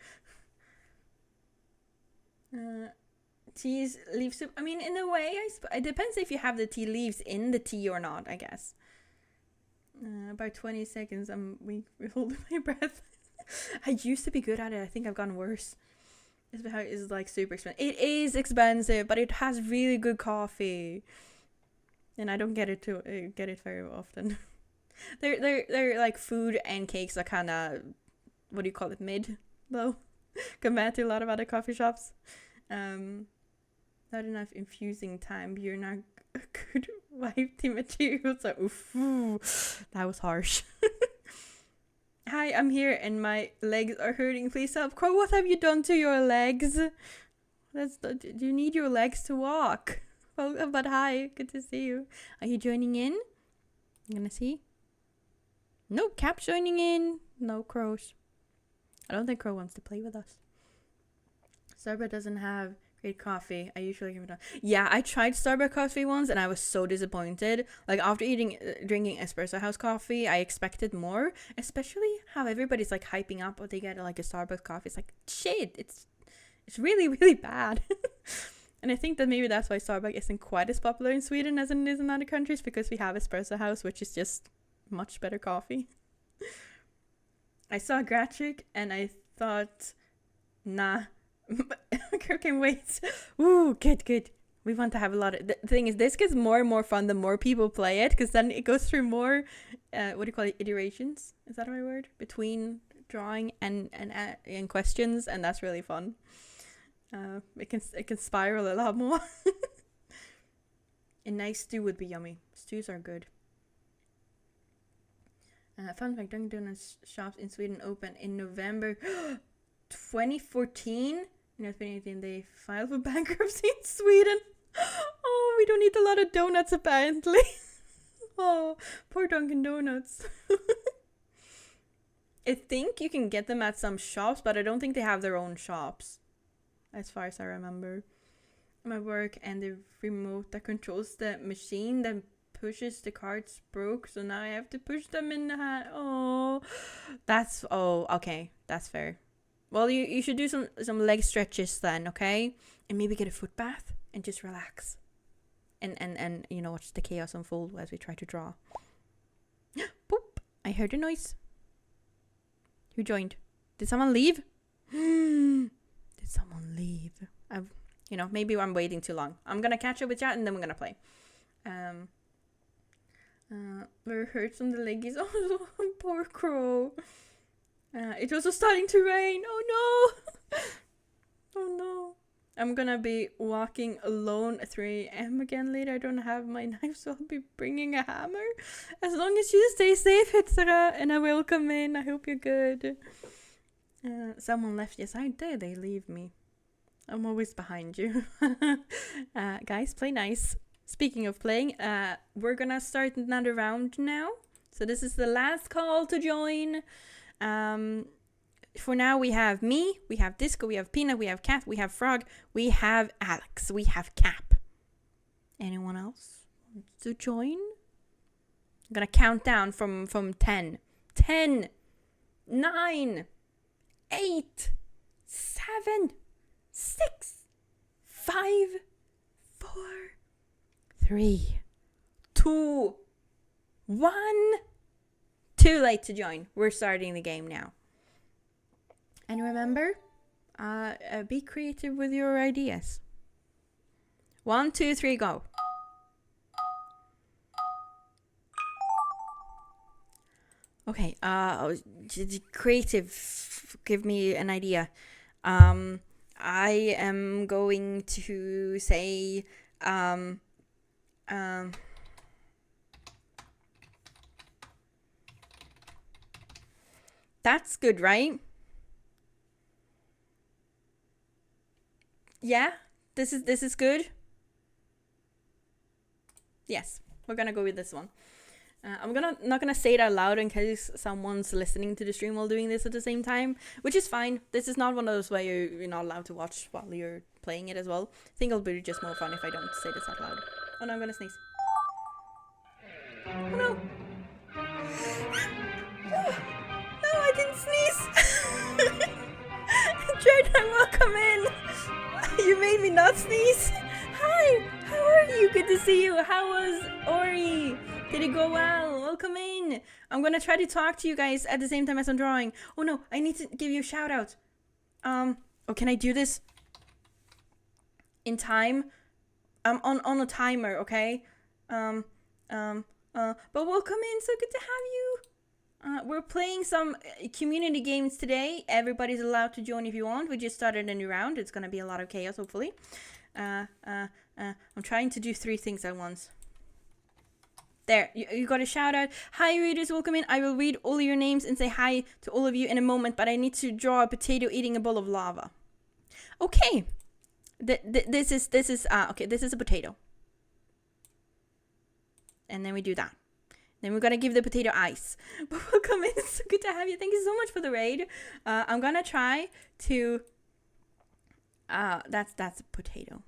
Teas, leaf soup. I mean, in a way, it depends if you have the tea leaves in the tea or not, I guess. About 20 seconds, we holding my breath. I used to be good at it. I think I've gotten worse. It's like super expensive. It is expensive, but it has really good coffee, and I don't get it very often. they're like food and cakes are kind of, what do you call it, mid though, compared to a lot of other coffee shops. Not enough infusing time. You're not a good wife, Timothy. So oof, that was harsh. Hi, I'm here and my legs are hurting. Please help. Crow, what have you done to your legs? Do you need your legs to walk? Oh, but hi, good to see you. Are you joining in? I'm gonna see. No, Cap's joining in. No crows. I don't think Crow wants to play with us. Starbucks doesn't have great coffee. I usually give it a... Yeah, I tried Starbucks coffee once and I was so disappointed. Like after drinking Espresso House coffee, I expected more. Especially how everybody's like hyping up what they get like a Starbucks coffee. It's like, shit, it's really, really bad. And I think that maybe that's why Starbucks isn't quite as popular in Sweden as it is in other countries, because we have Espresso House, which is just much better coffee. I saw Gatric and I thought, nah. Okay, wait. Ooh, good. We want to have a lot of... The thing is, this gets more and more fun the more people play it, because then it goes through more, what do you call it, iterations? Is that the right word? Between drawing and questions, and that's really fun. It can spiral a lot more. A nice stew would be yummy. Stews are good. Fun fact, Dunkin' Donuts shops in Sweden opened in November 2014. In 2018, they filed for bankruptcy in Sweden. Oh, we don't eat a lot of donuts, apparently. Oh, poor Dunkin' Donuts. I think you can get them at some shops, but I don't think they have their own shops, as far as I remember. My work and the remote that controls the machine that pushes the carts broke, so now I have to push them in the hand. Oh, okay, that's fair. Well, you should do some leg stretches then, okay? And maybe get a foot bath and just relax. And you know, watch the chaos unfold as we try to draw. Boop! I heard a noise. Who joined? Did someone leave? Did someone leave? Maybe I'm waiting too long. I'm gonna catch up with chat and then we're gonna play. Where hurts on the leggies. Oh, poor Crow. It's also starting to rain. Oh no! Oh no. I'm gonna be walking alone at 3 a.m. again later. I don't have my knife, so I'll be bringing a hammer. As long as you stay safe, Hitzara, and I will come in. I hope you're good. Someone left. Yes, I did. They leave me. I'm always behind you. Guys, play nice. Speaking of playing, we're gonna start another round now. So this is the last call to join. For now, we have me, we have Disco, we have Peanut, we have Cat, we have Frog, we have Alex, we have Cap. Anyone else wants to join? I'm gonna count down from 10. 10, 9, 8, 7, 6, 5, 4, 3, 2, 1. Too late to join. We're starting the game now. And remember, be creative with your ideas. 1, 2, 3, go. Okay, creative, give me an idea. I am going to say, that's good, right? Yeah, this is good. Yes, we're gonna go with this one. I'm not gonna say it out loud in case someone's listening to the stream while doing this at the same time, which is fine. This is not one of those where you're not allowed to watch while you're playing it as well. I think it'll be just more fun if I don't say this out loud. Oh no, I'm gonna sneeze. Oh no! No, I didn't sneeze! Jordan, welcome in! not sneeze. Hi, how are you? Good to see you. How was Ori? Did it go well? Welcome in. I'm gonna try to talk to you guys at the same time as I'm drawing. Oh no, I need to give you a shout out. Oh, can I do this in time? I'm on a timer, okay? But welcome in. So good to have you. We're playing some community games today. Everybody's allowed to join if you want. We just started a new round. It's gonna be a lot of chaos, hopefully. I'm trying to do 3 things at once. There, you got a shout out. Hi readers, welcome in. I will read all your names and say hi to all of you in a moment, but I need to draw a potato eating a bowl of lava. Okay. This is a potato. And then we do that. Then we're gonna give the potato ice. But welcome in. It's so good to have you. Thank you so much for the raid. I'm gonna try to that's a potato.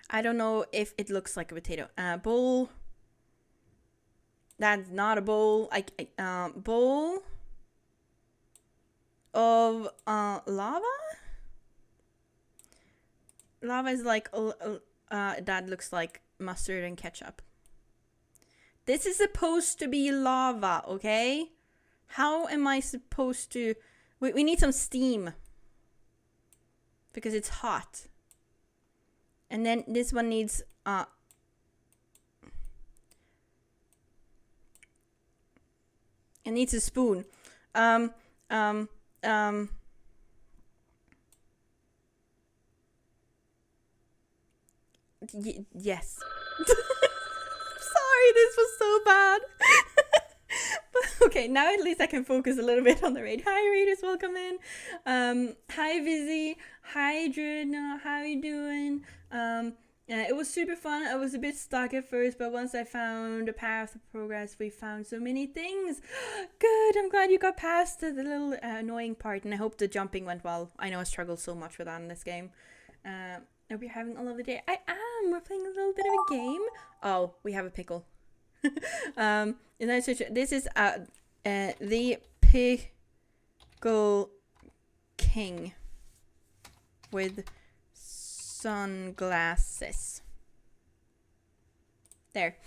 I don't know if it looks like a potato. Bowl. That's not a bowl. Bowl of lava. Lava is like that looks like mustard and ketchup. This is supposed to be lava, okay? How am I supposed to... We need some steam. Because it's hot. And then this one needs... it needs a spoon. Yes. Sorry, this was so bad. But okay, now at least I can focus a little bit on the raid. Hi readers, welcome in. Hi Vizzy, hi Drina, how you doing? It was super fun. I was a bit stuck at first, but once I found a path of progress, we found so many things. Good, I'm glad you got past the little annoying part, and I hope the jumping went well. I know I struggled so much with that in this game. I hope you're having a lovely day. I am. We're playing a little bit of a game. Oh, we have a pickle. This is the Pickle King with sunglasses. There.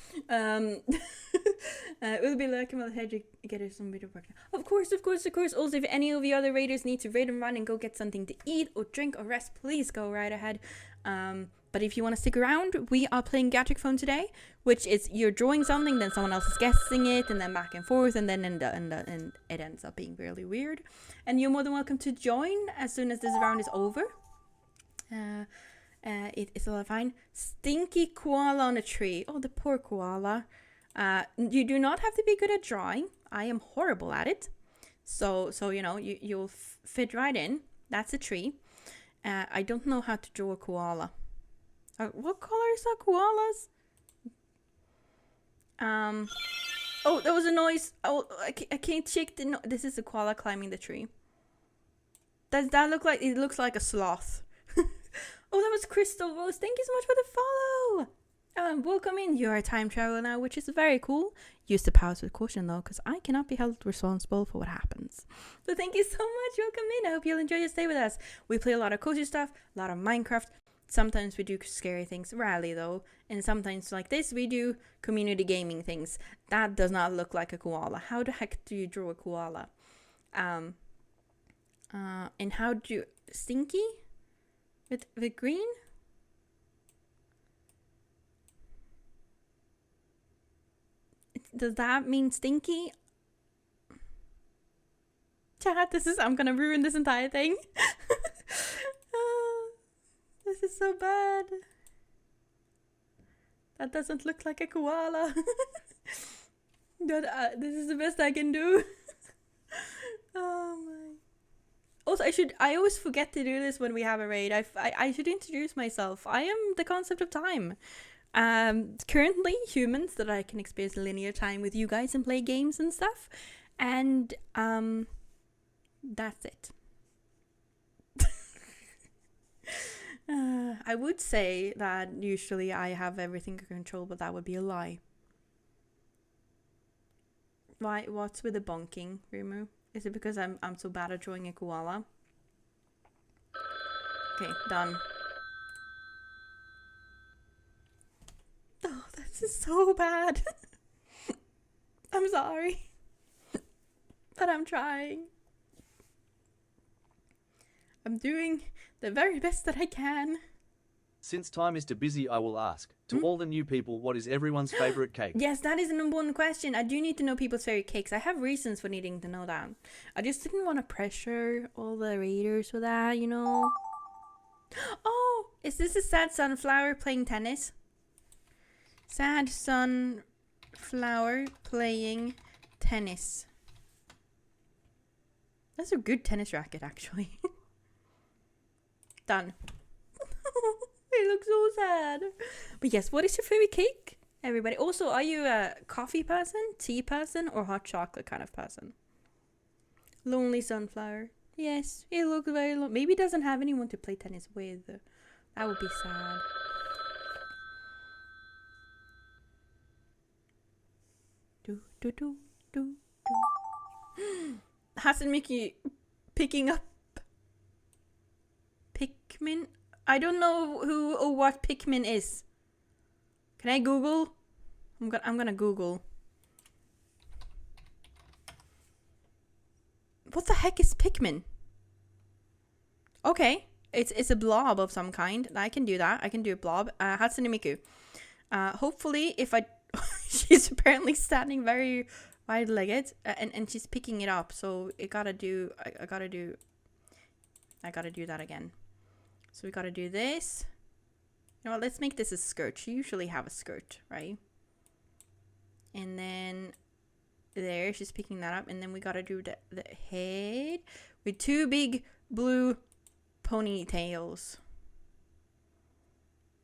We'll be lurking while ahead to get us some bit of work. Of course. Also, if any of the other raiders need to raid and run and go get something to eat or drink or rest, please go right ahead. But if you want to stick around, we are playing Gatric phone today, which is you're drawing something, then someone else is guessing it, and then back and forth, and then and it ends up being really weird. And you're more than welcome to join as soon as this round is over. It's a lot of fun. Stinky koala on a tree. Oh, the poor koala. You do not have to be good at drawing. I am horrible at it. So you know, you'll fit right in. That's a tree. I don't know how to draw a koala. What colors are koalas? Oh, there was a noise. Oh, I can't check the this is a koala climbing the tree. Does that look like... It looks like a sloth. Oh, that was Crystal Rose. Thank you so much for the follow. Welcome in. You're a time traveler now, which is very cool. Use the powers with caution, though, because I cannot be held responsible for what happens. So thank you so much. Welcome in. I hope you'll enjoy your stay with us. We play a lot of cozy stuff, a lot of Minecraft. Sometimes we do scary things, rarely though. And sometimes like this, we do community gaming things. That does not look like a koala. How the heck do you draw a koala? And how do you... Stinky? With green? Does that mean stinky? Chat, I'm gonna ruin this entire thing. This is so bad. That doesn't look like a koala. But this is the best I can do. Oh my. Also, I always forget to do this when we have a raid. I should introduce myself. I am the concept of time. Currently human, so that I can experience linear time with you guys and play games and stuff. And that's it. I would say that usually I have everything under control, but that would be a lie. Why? What's with the bonking, Rimu? Is it because I'm so bad at drawing a koala? Okay, done. Oh, this is so bad. I'm sorry. But I'm trying. I'm doing the very best that I can. Since time is too busy, I will ask. To all the new people, what is everyone's favorite cake? Yes, that is the number one question. I do need to know people's favorite cakes. I have reasons for needing to know that. I just didn't want to pressure all the readers with that, you know. Oh, is this a sad sunflower playing tennis? Sad sunflower playing tennis. That's a good tennis racket, actually. Done. It looks so sad. But yes, what is your favorite cake? Everybody. Also, are you a coffee person, tea person, or hot chocolate kind of person? Lonely sunflower. Yes, it looks very maybe it doesn't have anyone to play tennis with. That would be sad. Do. Hasn't Mickey picking up Pikmin? I don't know who or what Pikmin is. Can I Google? I'm gonna Google. What the heck is Pikmin? Okay, it's a blob of some kind. I can do that. I can do a blob. Hatsune Miku. Hopefully, if I, she's apparently standing very wide-legged, and she's picking it up. So I gotta do that again. So we gotta do this. You know what, let's make this a skirt. She usually have a skirt, right? And then there, she's picking that up. And then we gotta do the head with two big blue ponytails.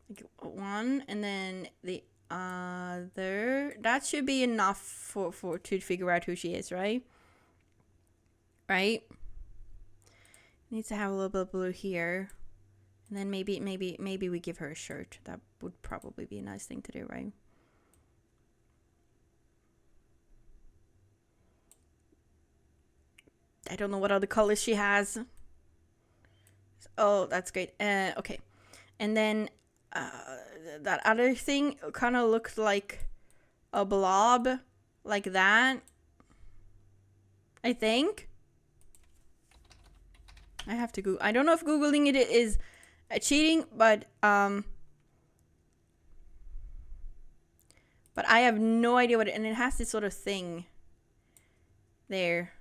Like one, and then the other. That should be enough for to figure out who she is, right? Right? Needs to have a little bit of blue here. And then maybe we give her a shirt. That would probably be a nice thing to do, right? I don't know what other colors she has. Oh, that's great. Okay. And then that other thing kind of looks like a blob, like that. I think. I have to Google. I don't know if Googling it is cheating, but I have no idea what it, and it has this sort of thing there.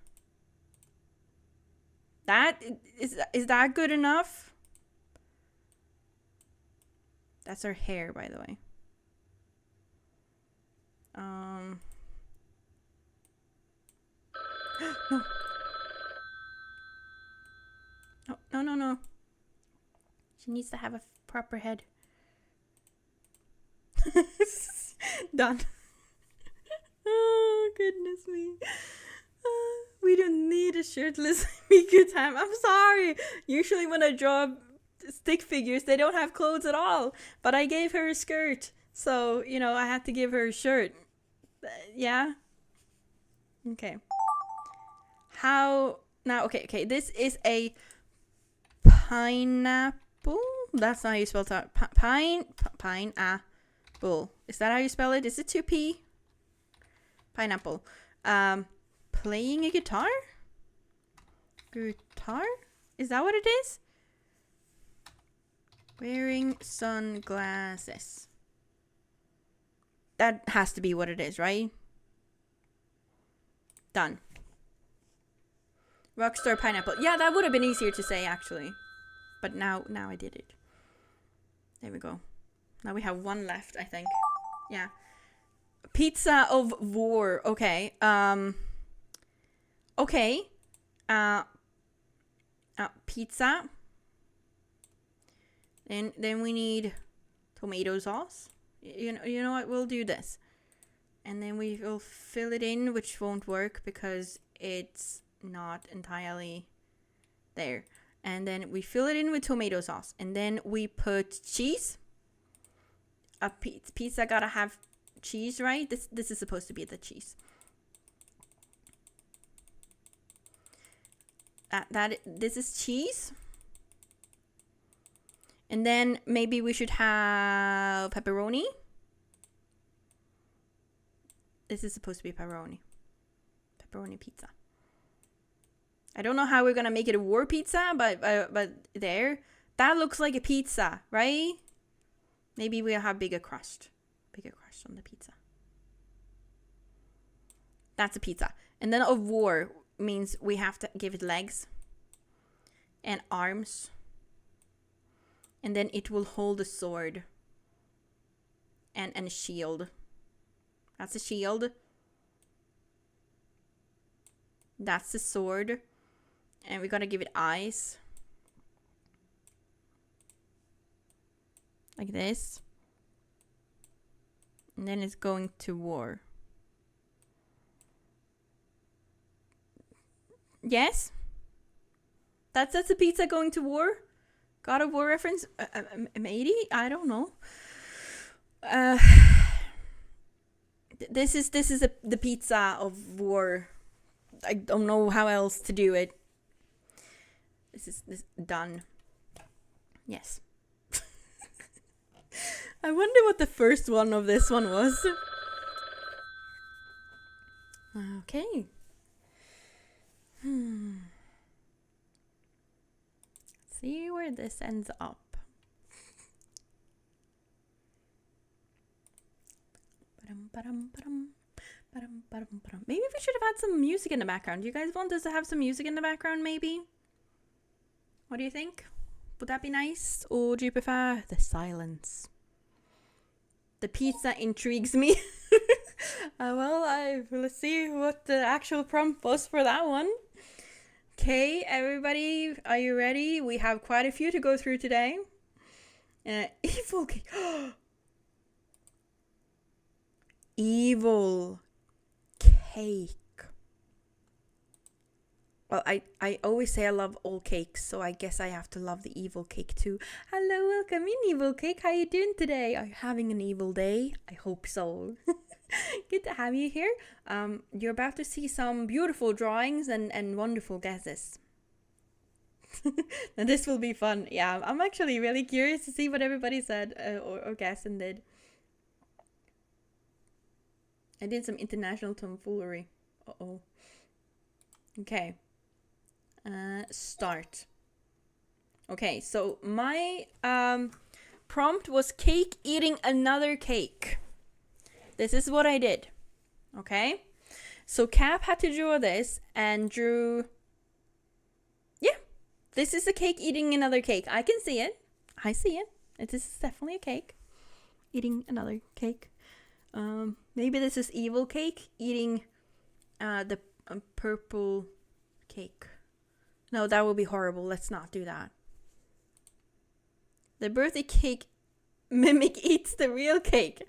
That is that good enough? That's her hair, by the way. No. She needs to have a proper head. Done. Oh, goodness me. We don't need a shirtless Miku time. I'm sorry. Usually when I draw stick figures, they don't have clothes at all. But I gave her a skirt. So, you know, I had to give her a shirt. Yeah? Okay. How... Now, okay. This is a pineapple. That's not how you spell it. Pineapple. Is that how you spell it? Is it 2P? Pineapple. Playing a guitar? Guitar? Is that what it is? Wearing sunglasses. That has to be what it is, right? Done. Rockstar pineapple. Yeah, that would have been easier to say, actually. But now I did it. There we go. Now we have one left, I think. Yeah. Pizza of War. Okay. Okay. Pizza. Then we need tomato sauce. You know what? We'll do this. And then we will fill it in, which won't work because it's not entirely there. And then we fill it in with tomato sauce. And then we put cheese. A pizza gotta have cheese, right? This is supposed to be the cheese. This is cheese. And then maybe we should have pepperoni. This is supposed to be pepperoni. Pepperoni pizza. I don't know how we're gonna make it a war pizza, but there. That looks like a pizza, right? Maybe we'll have bigger crust. Bigger crust on the pizza. That's a pizza. And then of war means we have to give it legs and arms. And then it will hold a sword and a shield. That's a shield. That's the sword. And we gotta give it eyes. Like this. And then it's going to war. Yes? That's a pizza going to war? God of War reference? Maybe? I don't know. This is the pizza of war. I don't know how else to do it. This is done. Yes. I wonder what the first one of this one was. Okay. See where this ends up. Maybe we should have had some music in the background. Do you guys want us to have some music in the background, maybe? What do you think? Would that be nice? Or do you prefer the silence? The pizza intrigues me. Well, let's see what the actual prompt was for that one. Okay, everybody, are you ready? We have quite a few to go through today. Evil cake. Evil cake. Well, I always say I love all cakes, so I guess I have to love the evil cake too. Hello, welcome in, evil cake. How you doing today? Are you having an evil day? I hope so. Good to have you here. You're about to see some beautiful drawings and wonderful guesses. And this will be fun. Yeah, I'm actually really curious to see what everybody said or guessed and did. I did some international tomfoolery. Uh-oh. Okay. Start. Okay, so my prompt was cake eating another cake. This is what I did. Okay? So Cap had to draw this and drew... Yeah, this is a cake eating another cake. I can see it. I see it. This is definitely a cake. Eating another cake. Maybe this is evil cake eating the purple cake. No, that would be horrible. Let's not do that. The birthday cake mimic eats the real cake.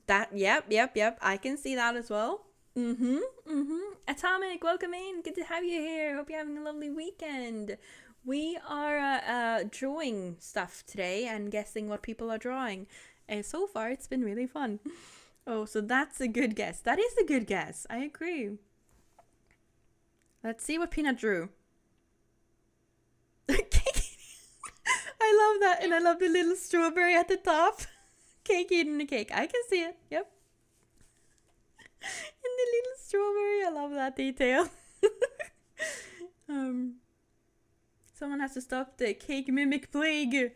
That, yep. I can see that as well. Atomic, welcome in. Good to have you here. Hope you're having a lovely weekend. We are drawing stuff today and guessing what people are drawing. So far, it's been really fun. Oh, so that's a good guess. That is a good guess. I agree. Let's see what Peanut drew. I love that. And I love the little strawberry at the top. Cake eating the cake. I can see it. Yep. And the little strawberry. I love that detail. Someone has to stop the cake mimic plague.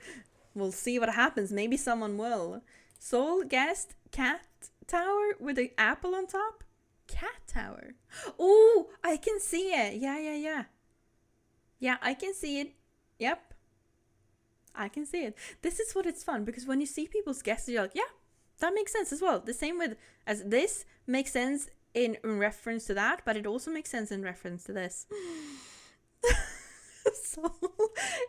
We'll see what happens. Maybe someone will. Soul guessed cat tower with an apple on top. Cat tower. Oh, I can see it. Yeah. Yeah, I can see it. Yep. I can see it. This is what it's fun, because when you see people's guesses, you're like, yeah, that makes sense as well. The same with as this makes sense in reference to that, but it also makes sense in reference to this. So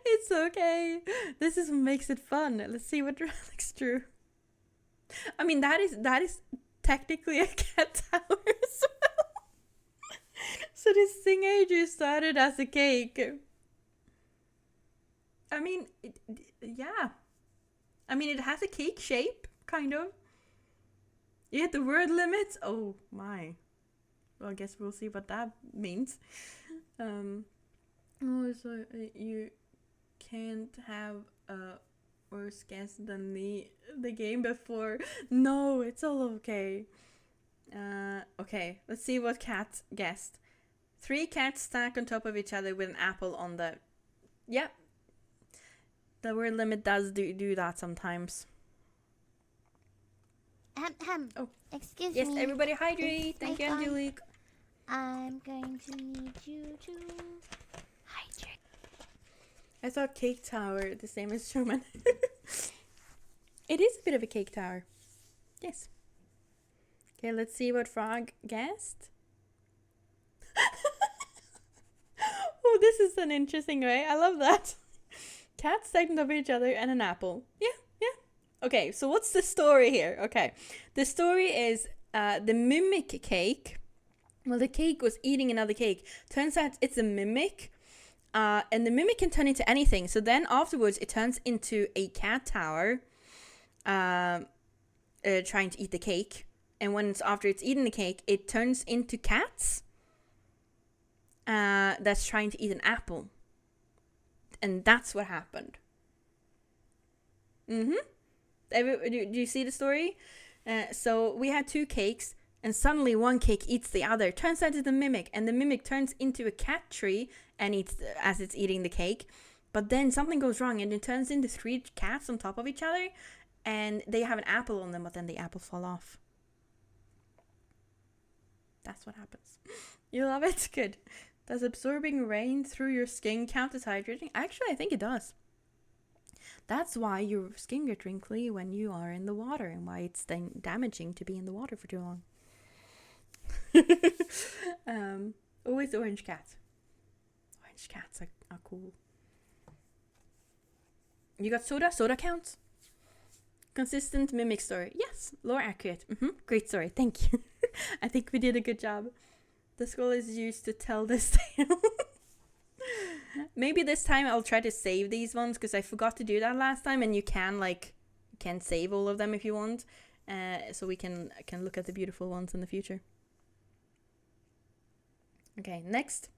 it's okay. This is what makes it fun. Let's see what Alex drew. I mean, that is technically a cat tower as well. So this thing ages started as a cake. I mean, yeah. I mean, it has a cake shape, kind of. You hit the word limits. Oh my. Well, I guess we'll see what that means. Oh, so you can't have a worse guess than the game before. No, it's all okay. Okay, let's see what cat guessed. 3 cats stacked on top of each other with an apple on the... Yeah. The word limit does do that sometimes. Oh. Excuse Yes, me. everybody hydrate. It's Thank you, my phone. Angelique. I'm going to need you to hydrate. I thought cake tower, the same as Truman. It is a bit of a cake tower. Yes. Okay, let's see what Frog guessed. Oh, this is an interesting way. I love that. Cats stacked on top of each other and an apple. Yeah. Okay, so what's the story here? Okay, the story is the mimic cake. Well, the cake was eating another cake. Turns out it's a mimic. And the mimic can turn into anything. So then afterwards, it turns into a cat tower trying to eat the cake. And after it's eaten the cake, it turns into cats that's trying to eat an apple. And that's what happened. Do you see the story? So we had 2 cakes. And suddenly one cake eats the other. Turns out it's the mimic. And the mimic turns into a cat tree and eats as it's eating the cake. But then something goes wrong and it turns into 3 cats on top of each other. And they have an apple on them, but then the apple fall off. That's what happens. You love it? Good. Does absorbing rain through your skin count as hydrating? Actually, I think it does. That's why your skin gets wrinkly when you are in the water and why it's then damaging to be in the water for too long. Always orange cat. Orange cats are cool. You got soda? Soda counts? Consistent mimic story. Yes, lore accurate. Great story. Thank you. I think we did a good job. The skull is used to tell this tale. Maybe this time I'll try to save these ones because I forgot to do that last time, and you can save all of them if you want, so we can look at the beautiful ones in the future. Okay, next.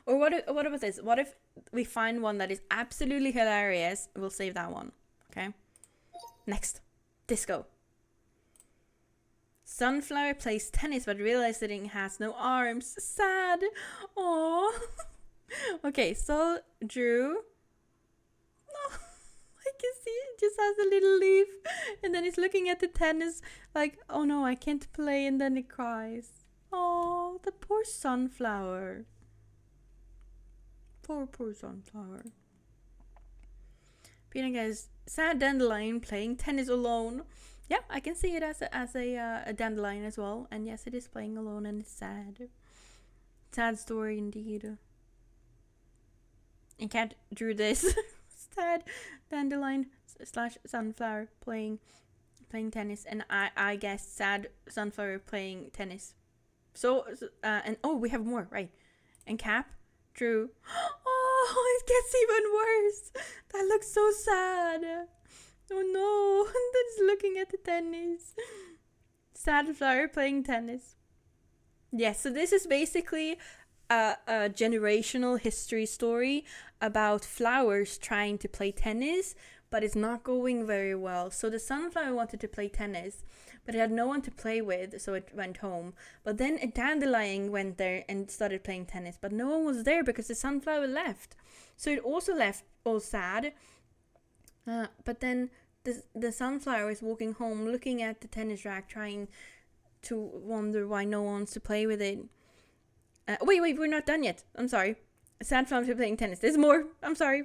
Or what about this? What if we find one that is absolutely hilarious? We'll save that one. Okay. Next, disco. Sunflower plays tennis but realizes that it has no arms. Sad. Aww. Okay, so Drew. Oh, I can see it just has a little leaf. And then it's looking at the tennis like, oh no, I can't play. And then it cries. Oh, the poor sunflower. Poor sunflower. Peter guys, sad dandelion playing tennis alone. Yeah, I can see it as a dandelion as well. And yes, it is playing alone and it's sad. Sad story indeed. And Cat drew this sad dandelion / sunflower playing tennis, and I guess sad sunflower playing tennis. So and oh, we have more, right? And Cap drew. Oh, it gets even worse. That looks so sad. Oh no, that's looking at the tennis. Sad flower playing tennis. Yes, so this is basically a generational history story about flowers trying to play tennis, but it's not going very well. So the sunflower wanted to play tennis, but it had no one to play with, so it went home. But then a dandelion went there and started playing tennis, but no one was there because the sunflower left. So it also left all sad. But then the sunflower is walking home, looking at the tennis rack, trying to wonder why no one wants to play with it. Wait, we're not done yet. I'm sorry. Sad flower playing tennis. There's more. I'm sorry.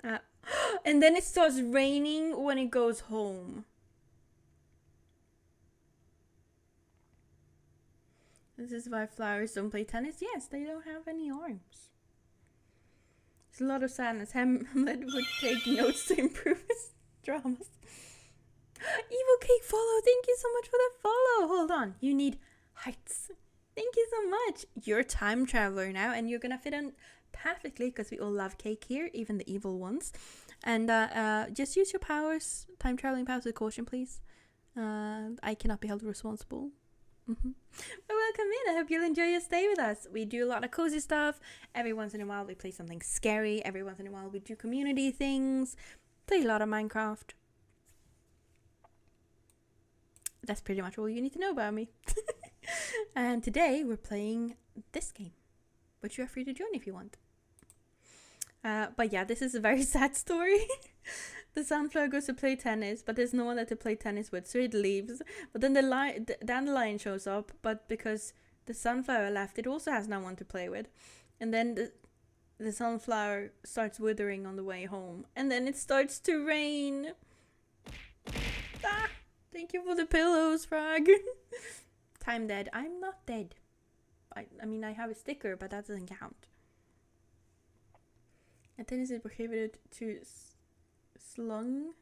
And then it starts raining when it goes home. This is why flowers don't play tennis. Yes, they don't have any arms. There's a lot of sadness. Hamlet would take notes to improve his dramas. Evil Cake follow. Thank you so much for the follow. Hold on. You need heights. Thank you so much. You're a time traveler now, and you're gonna fit in perfectly because we all love cake here, even the evil ones. And just use your powers, time traveling powers with caution, please. I cannot be held responsible. But welcome in. I hope you'll enjoy your stay with us. We do a lot of cozy stuff. Every once in a while we play something scary. Every once in a while we do community things. Play a lot of Minecraft. That's pretty much all you need to know about me. And today we're playing this game, which you are free to join if you want. But yeah, this is a very sad story. The sunflower goes to play tennis, but there's no one to play tennis with, so it leaves. But then the dandelion shows up, but because the sunflower left, it also has no one to play with. And then the sunflower starts withering on the way home, and then it starts to rain. Ah, thank you for the pillows, Frog. I'm dead. I'm not dead. I mean, I have a sticker, but that doesn't count. And then is it prohibited to sunflowers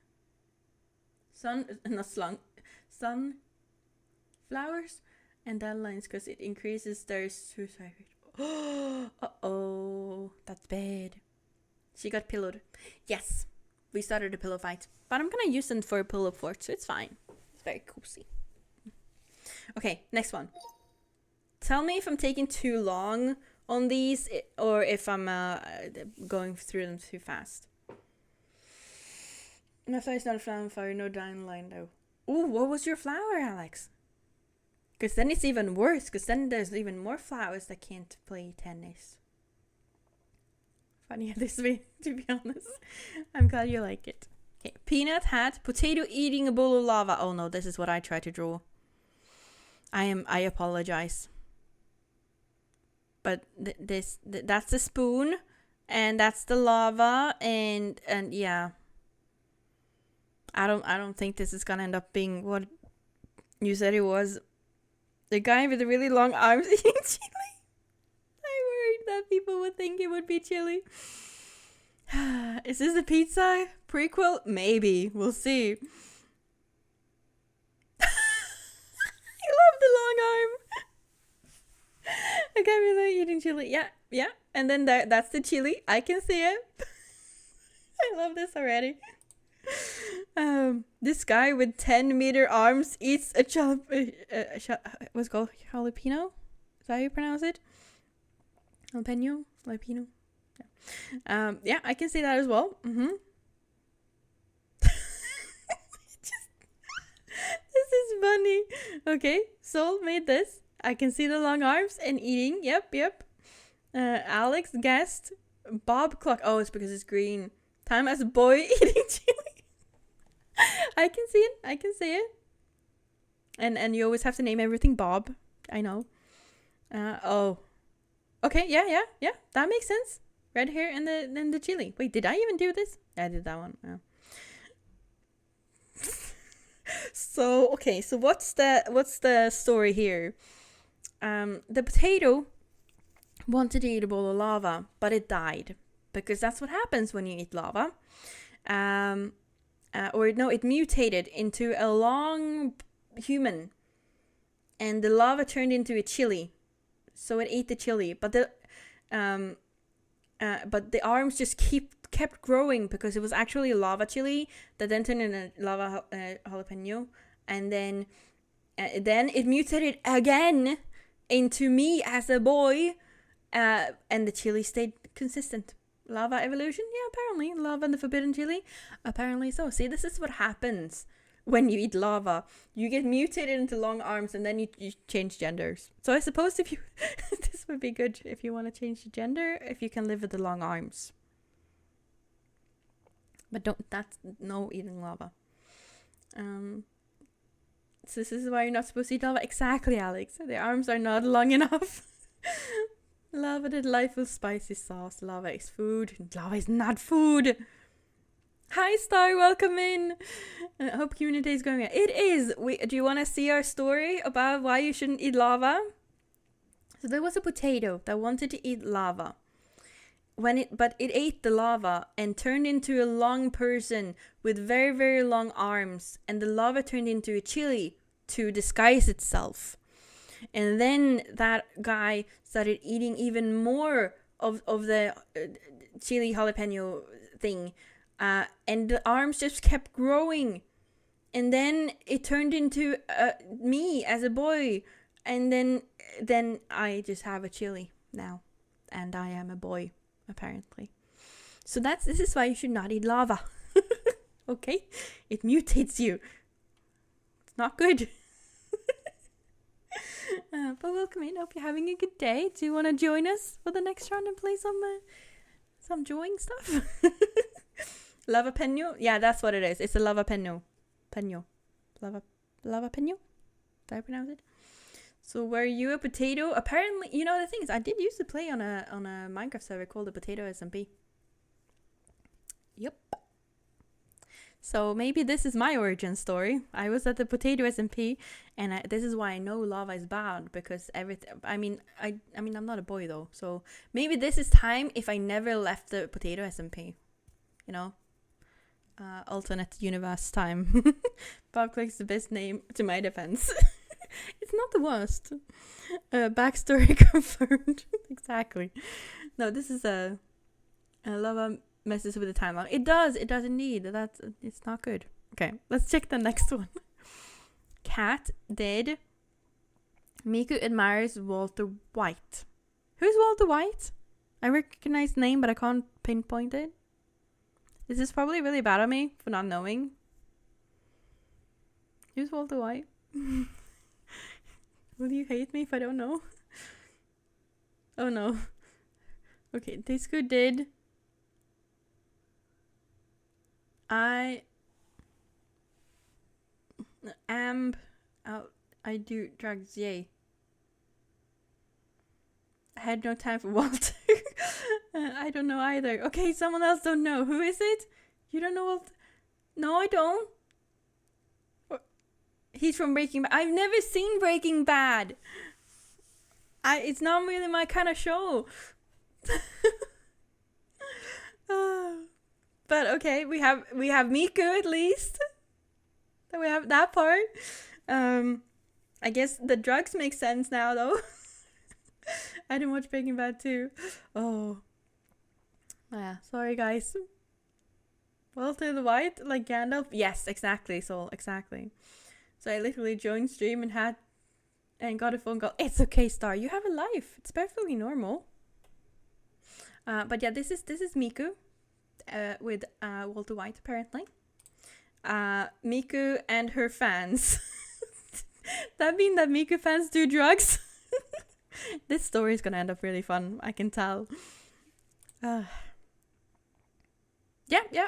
and dandelions because it increases their suicide rate. Uh-oh, that's bad. She got pillowed. Yes, we started a pillow fight, but I'm gonna use them for a pillow fort, so it's fine. It's very cozy. Okay, next one. Tell me if I'm taking too long on these or if I'm going through them too fast. My flower is not a flower fire, no dandelion though. Ooh, what was your flower, Alex? Because then it's even worse, because then there's even more flowers that can't play tennis. Funny this way, to be honest. I'm glad you like it. Okay, peanut hat, potato eating a bowl of lava. Oh no, this is what I tried to draw. I apologize. But that's the spoon, and that's the lava, and yeah. I don't think this is gonna end up being what you said it was. The guy with the really long arms eating chili. I worried that people would think it would be chili. Is this a pizza prequel? Maybe. We'll see. I love the long arm. I can't really eating chili. Yeah. And then that's the chili. I can see it. I love this already. This guy with 10-meter arms eats a what's it called? Jalapeno? Is that how you pronounce it? Jalapeno? Jalapeno? Yeah. Yeah, I can see that as well. This is funny. Okay, Soul made this. I can see the long arms and eating. Yep. Alex guessed Bob clock. Oh, it's because it's green. Time as a boy eating chili. I can see it. And you always have to name everything Bob. I know. Oh. Okay, yeah. That makes sense. Red hair and the chili. Wait, did I even do this? I did that one. Oh. So what's the story here? The potato wanted to eat a bowl of lava, but it died because that's what happens when you eat lava. It mutated into a long human, and the lava turned into a chili, so it ate the chili. But the arms just kept growing because it was actually a lava chili that then turned into lava jalapeno, and then it mutated again into me as a boy, and the chili stayed consistent. Lava evolution? Yeah, apparently. Lava and the forbidden chili? Apparently so. See, this is what happens when you eat lava. You get mutated into long arms and then you change genders. So I suppose if you... this would be good if you want to change the gender, if you can live with the long arms. But that's no eating lava. So this is why you're not supposed to eat lava. Exactly, Alex. The arms are not long enough. Lava did life with spicy sauce. Lava is food. Lava is not food. Hi, Star. Welcome in. I hope community is going well. It is. Do you want to see our story about why you shouldn't eat lava? So there was a potato that wanted to eat lava. But it ate the lava and turned into a long person with very, very long arms. And the lava turned into a chili to disguise itself. And then that guy started eating even more of the chili jalapeno thing. And the arms just kept growing. And then it turned into me as a boy. And then I just have a chili now. And I am a boy, apparently. So this is why you should not eat lava. Okay? It mutates you. It's not good. But welcome in. Hope you're having a good day. Do you want to join us for the next round and play some drawing stuff? Lava Penyo? Yeah, that's what it is. It's a Lava Penyo. Lava Penyo? Did I pronounce it? So were you a potato? Apparently, you know the thing is, I did used to play on a Minecraft server called the Potato SMP. Yep. So maybe this is my origin story. I was at the Potato SMP, and this is why I know lava is bad, because everything. I mean, I'm not a boy though, so maybe this is time if I never left the Potato SMP. You know, alternate universe time. Bobclick's the best name to my defense. It's not the worst. Backstory confirmed. Exactly. No, this is a lava messes with the timeline. It does indeed. It's not good. Okay, let's check the next one. Cat dead. Miku admires Walter White. Who's Walter White? I recognize the name, but I can't pinpoint it. This is probably really bad of me for not knowing. Who's Walter White? Will you hate me if I don't know? Oh no. Okay, Disco did. I am out. I do drugs, yay. I had no time for Walter. I don't know either. Okay, someone else don't know. Who is it? You don't know Walter? No, I don't. He's from Breaking Bad. I've never seen Breaking Bad. It's not really my kind of show. But okay, we have Miku at least. So we have that part. I guess the drugs make sense now though. I didn't watch Breaking Bad too. Oh. Yeah, sorry guys. Walter the White, like Gandalf? Yes, exactly. So I literally joined stream and got a phone call. It's okay, Star. You have a life. It's perfectly normal. But yeah, this is Miku. With Walter White apparently. Miku and her fans. That mean that Miku fans do drugs? This story is gonna end up really fun. I can tell. Yeah.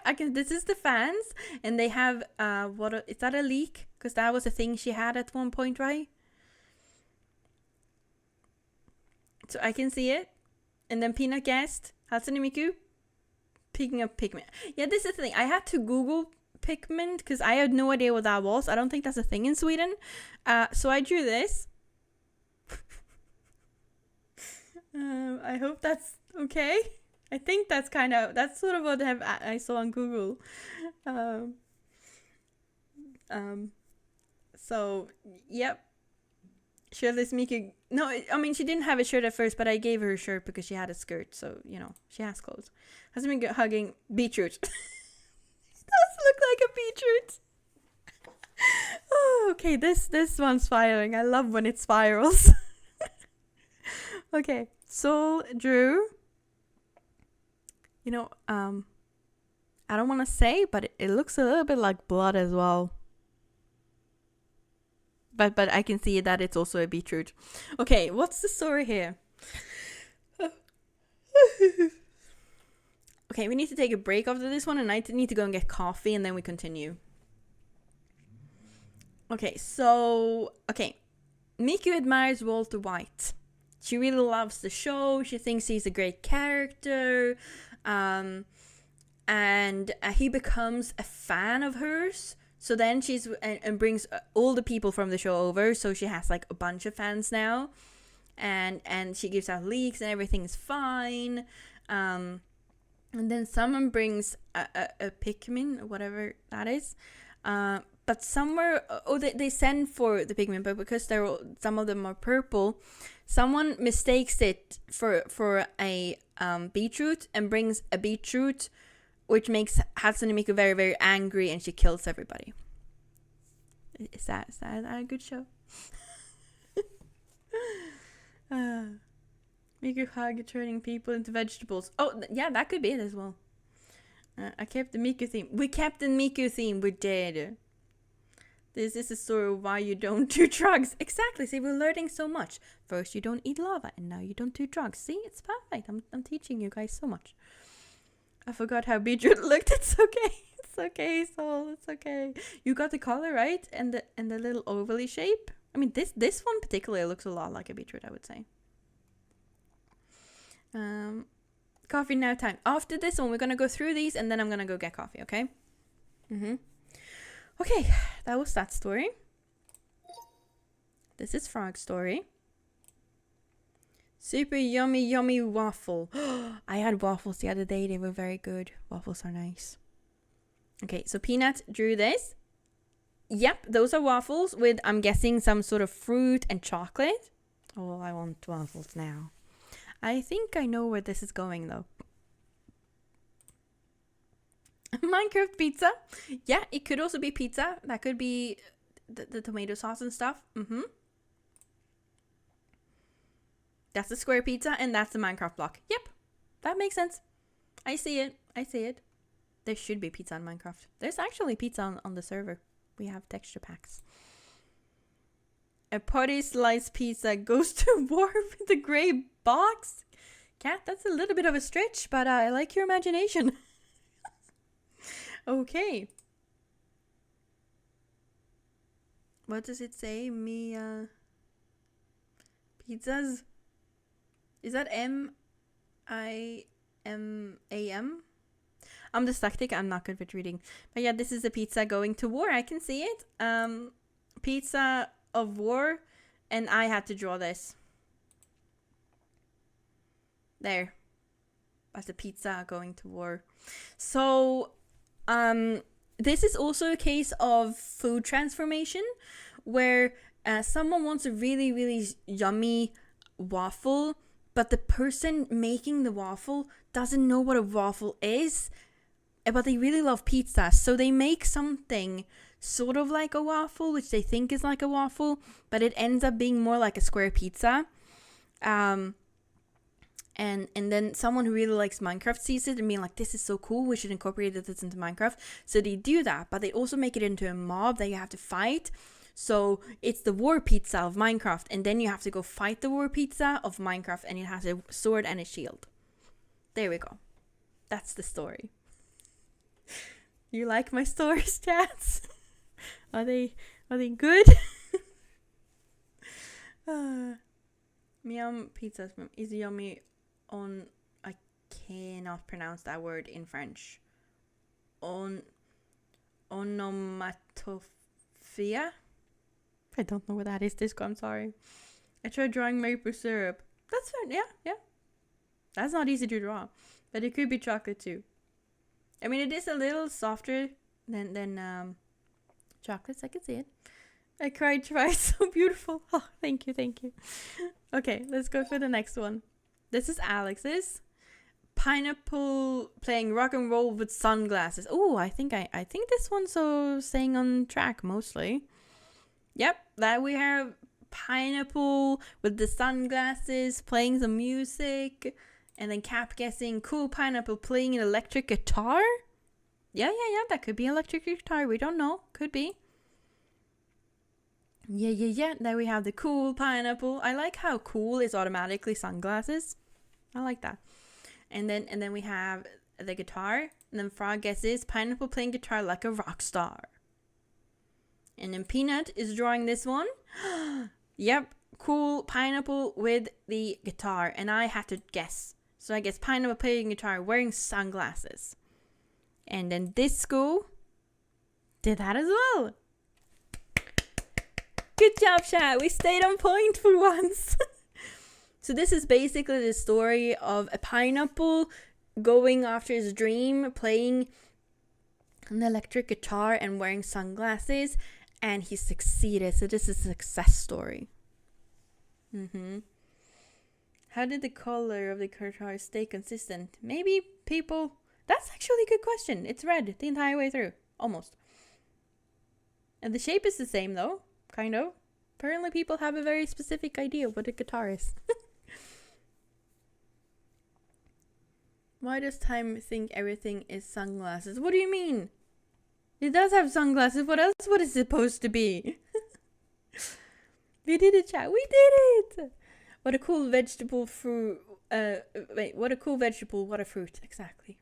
I can. This is the fans, and they have is that a leak? Because that was a thing she had at one point, right? So I can see it, and then Peanut guessed Hatsune Miku picking up pigment. Yeah, this is the thing. I had to Google pigment because I had no idea what that was. I don't think that's a thing in Sweden. So I drew this. I hope that's okay. I think that's sort of what I saw on Google. So yep. Shirtless Miku. No, I mean she didn't have a shirt at first, but I gave her a shirt because she had a skirt, so you know she has clothes. Hasn't been hugging beetroot. Does look like a beetroot. Oh, okay. This one's spiraling. I love when it spirals. Okay, Soul drew. You know, I don't want to say, but it looks a little bit like blood as well. But I can see that it's also a beetroot. Okay, what's the story here? Okay, we need to take a break after this one, and I need to go and get coffee, and then we continue. Okay, Miku admires Walter White. She really loves the show. She thinks he's a great character. And he becomes a fan of hers. So then and brings all the people from the show over. So she has like a bunch of fans now. And she gives out leaks and everything's fine. And then someone brings a Pikmin, whatever that is. But somewhere, they send for the Pikmin, but because some of them are purple, someone mistakes it for a beetroot and brings a beetroot, which makes Hatsune Miku very, very angry, and she kills everybody. Is that a good show? Miku hug turning people into vegetables. Oh, yeah, that could be it as well. I kept the Miku theme. We kept the Miku theme. We did. This is the story of why you don't do drugs. Exactly. See, we're learning so much. First, you don't eat lava, and now you don't do drugs. See, it's perfect. I'm teaching you guys so much. I forgot how beetroot looked. It's okay. It's okay, Soul. It's okay. You got the color right, and the little ovally shape. I mean, this one particularly looks a lot like a beetroot, I would say. Coffee now time. After this one, we're gonna go through these, and then I'm gonna go get coffee. Okay. Okay, that was that story. This is Frog's story. Super yummy, yummy waffle. I had waffles the other day. They were very good. Waffles are nice. Okay, so Peanut drew this. Yep, those are waffles with, I'm guessing, some sort of fruit and chocolate. Oh, I want waffles now. I think I know where this is going, though. Minecraft pizza. Yeah, it could also be pizza. That could be the tomato sauce and stuff. That's the square pizza, and that's the Minecraft block. Yep, that makes sense. I see it. I see it. There should be pizza in Minecraft. There's actually pizza on the server. We have texture packs. A potty slice pizza goes to war with the gray box. Cat, that's a little bit of a stretch, but I like your imagination. Okay. What does it say? Pizzas? Is that M-I-M-A-M? I'm dyslexic. I'm not good with reading. But yeah, this is a pizza going to war. I can see it. Pizza of war. And I had to draw this. There. That's a pizza going to war. So, this is also a case of food transformation where someone wants a really, really yummy waffle, but the person making the waffle doesn't know what a waffle is, but they really love pizza. So they make something sort of like a waffle, which they think is like a waffle, but it ends up being more like a square pizza. And then someone who really likes Minecraft sees it and being like, this is so cool, we should incorporate this into Minecraft. So they do that, but they also make it into a mob that you have to fight. So it's the war pizza of Minecraft, and then you have to go fight the war pizza of Minecraft, and it has a sword and a shield. There we go. That's the story. You like my stories, chats? Are they good? Miam pizza is yummy on, I cannot pronounce that word in French. Onomatopoeia? I don't know what that is, Disco, I'm sorry. I tried drawing maple syrup. That's fine, yeah. That's not easy to draw. But it could be chocolate too. I mean, it is a little softer than chocolates, I can see it. I cried twice, so beautiful. Oh, thank you. Okay, let's go for the next one. This is Alex's. Pineapple playing rock and roll with sunglasses. Oh, I think this one's so staying on track mostly. Yep, that we have Pineapple with the sunglasses playing some music, and then Cap guessing cool Pineapple playing an electric guitar. Yeah, that could be electric guitar. We don't know. Could be. Yeah. There we have the cool Pineapple. I like how cool is automatically sunglasses. I like that. And then we have the guitar. And then Frog guesses Pineapple playing guitar like a rock star. And then Peanut is drawing this one. Yep, cool Pineapple with the guitar. And I had to guess. So I guess Pineapple playing guitar wearing sunglasses. And then Disco did that as well. Good job, chat. We stayed on point for once. So this is basically the story of a pineapple going after his dream, playing an electric guitar and wearing sunglasses, and he succeeded. So this is a success story. How did the color of the guitar stay consistent? Maybe people... That's actually a good question. It's red the entire way through. Almost. And the shape is the same though. Kind of. Apparently people have a very specific idea of what a guitar is. Why does Time think everything is sunglasses? What do you mean? It does have sunglasses. What else would it supposed to be? We did it, chat. We did it! What a cool vegetable fruit. Wait, what a cool vegetable. What a fruit. Exactly.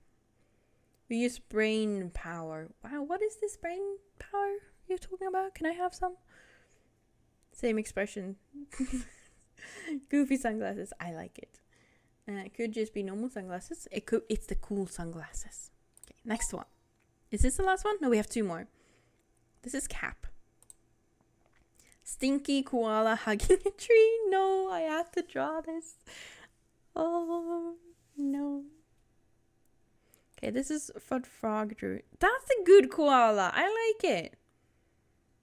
We use brain power. Wow, what is this brain power you're talking about? Can I have some? Same expression. Goofy sunglasses. I like it. It could just be normal sunglasses. It's the cool sunglasses. Okay, next one. Is this the last one? No, we have two more. This is Cap. Stinky koala hugging a tree. No, I have to draw this. Oh, no. Okay, this is what Frog drew. That's a good koala. I like it.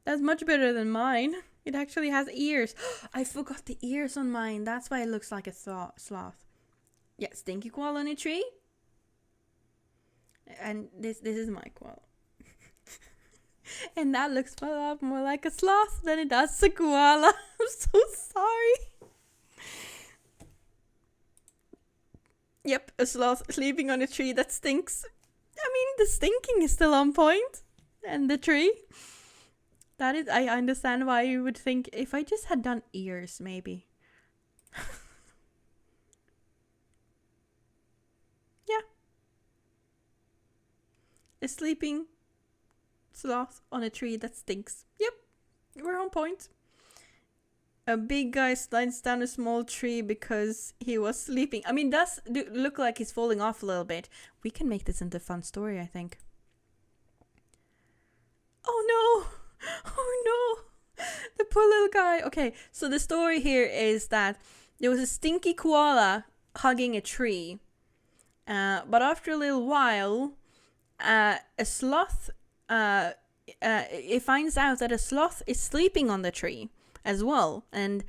That's much better than mine. It actually has ears. I forgot the ears on mine. That's why it looks like a sloth. Yeah, stinky koala in a tree. And this is my koala. And that looks a lot more like a sloth than it does a koala. I'm so sorry. Yep, a sloth sleeping on a tree that stinks. I mean, the stinking is still on point. And the tree. That is, I understand why you would think, if I just had done ears, maybe. Yeah. A sleeping sloth on a tree that stinks. Yep, we're on point. A big guy slides down a small tree because he was sleeping. I mean, does look like he's falling off a little bit. We can make this into a fun story, I think. Oh no! Oh no! The poor little guy. Okay, so the story here is that there was a stinky koala hugging a tree. But after a little while, a sloth, it finds out that a sloth is sleeping on the tree as well. And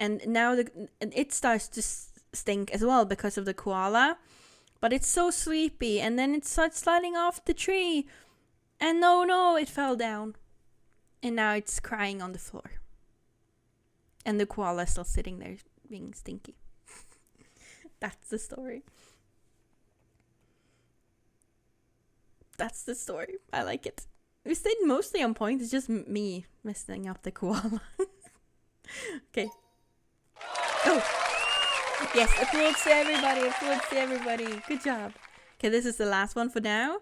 now it starts to stink as well because of the koala. But it's so sleepy, and then it starts sliding off the tree. And no, it fell down. And now it's crying on the floor. And the koala is still sitting there being stinky. That's the story. That's the story. I like it. We stayed mostly on point. It's just me messing up the koala. Okay. Oh! Yes, applause to everybody. Applause to everybody. Good job. Okay, this is the last one for now.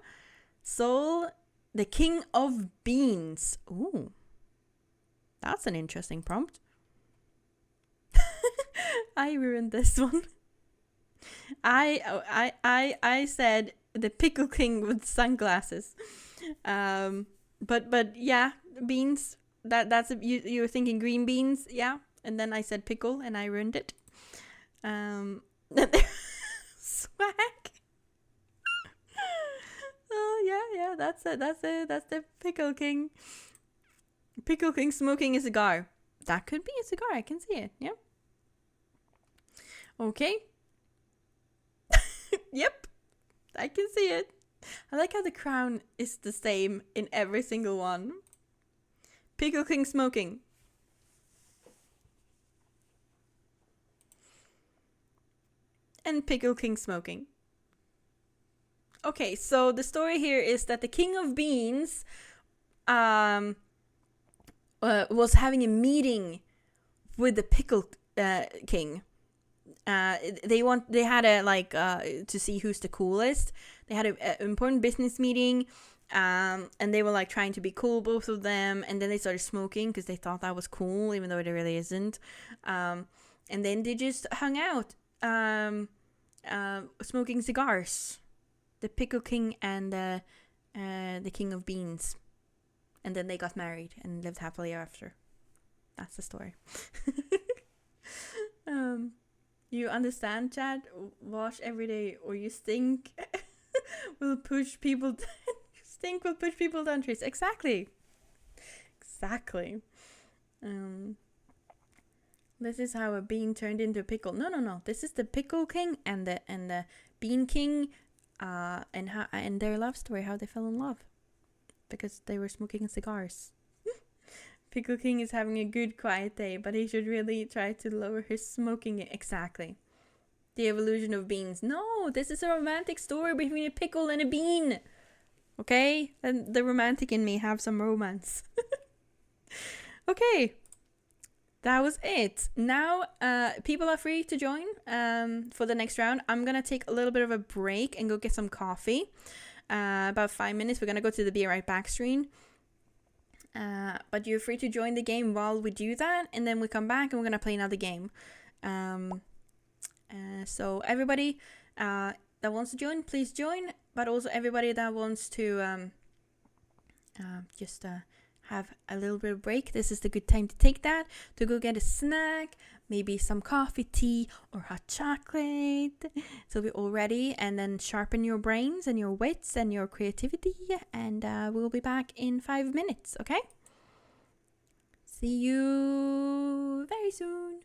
Soul, the king of beans. Ooh. That's an interesting prompt. I ruined this one. I said the pickle king with sunglasses. But yeah, beans. That's you were thinking green beans, yeah. And then I said pickle, and I ruined it. Swag. Oh yeah. That's it. That's the pickle king. Pickle king smoking a cigar. That could be a cigar. I can see it. Yeah. Okay. Yep. I can see it. I like how the crown is the same in every single one. Pickle king smoking. And Pickle King smoking. Okay, so the story here is that the king of beans was having a meeting with the Pickle King. They had a to see who's the coolest. They had an important business meeting, and they were like trying to be cool, both of them. And then they started smoking because they thought that was cool, even though it really isn't. And then they just hung out, smoking cigars. The Pickle King and the King of Beans, and then they got married and lived happily after. That's the story. You understand, Chad? Wash every day, or you stink. Will push people. Stink will push people down trees. Exactly. This is how a bean turned into a pickle. No. This is the Pickle King and the Bean King, and their love story, how they fell in love, because they were smoking cigars. Pickle King is having a good quiet day, but he should really try to lower his smoking. Exactly. The evolution of beans. No, this is a romantic story between a pickle and a bean. Okay? And the romantic in me have some romance. Okay. That was it. Now, people are free to join for the next round. I'm going to take a little bit of a break and go get some coffee. About 5 minutes. We're going to go to the Be Right Back screen. But you're free to join the game while we do that. And then we come back and we're going to play another game. So everybody that wants to join, please join. But also everybody that wants to just have a little bit of break, this is the good time to take that, to go get a snack, maybe some coffee, tea, or hot chocolate. So we're all ready, and then sharpen your brains and your wits and your creativity, and we'll be back in 5 minutes, okay? See you very soon.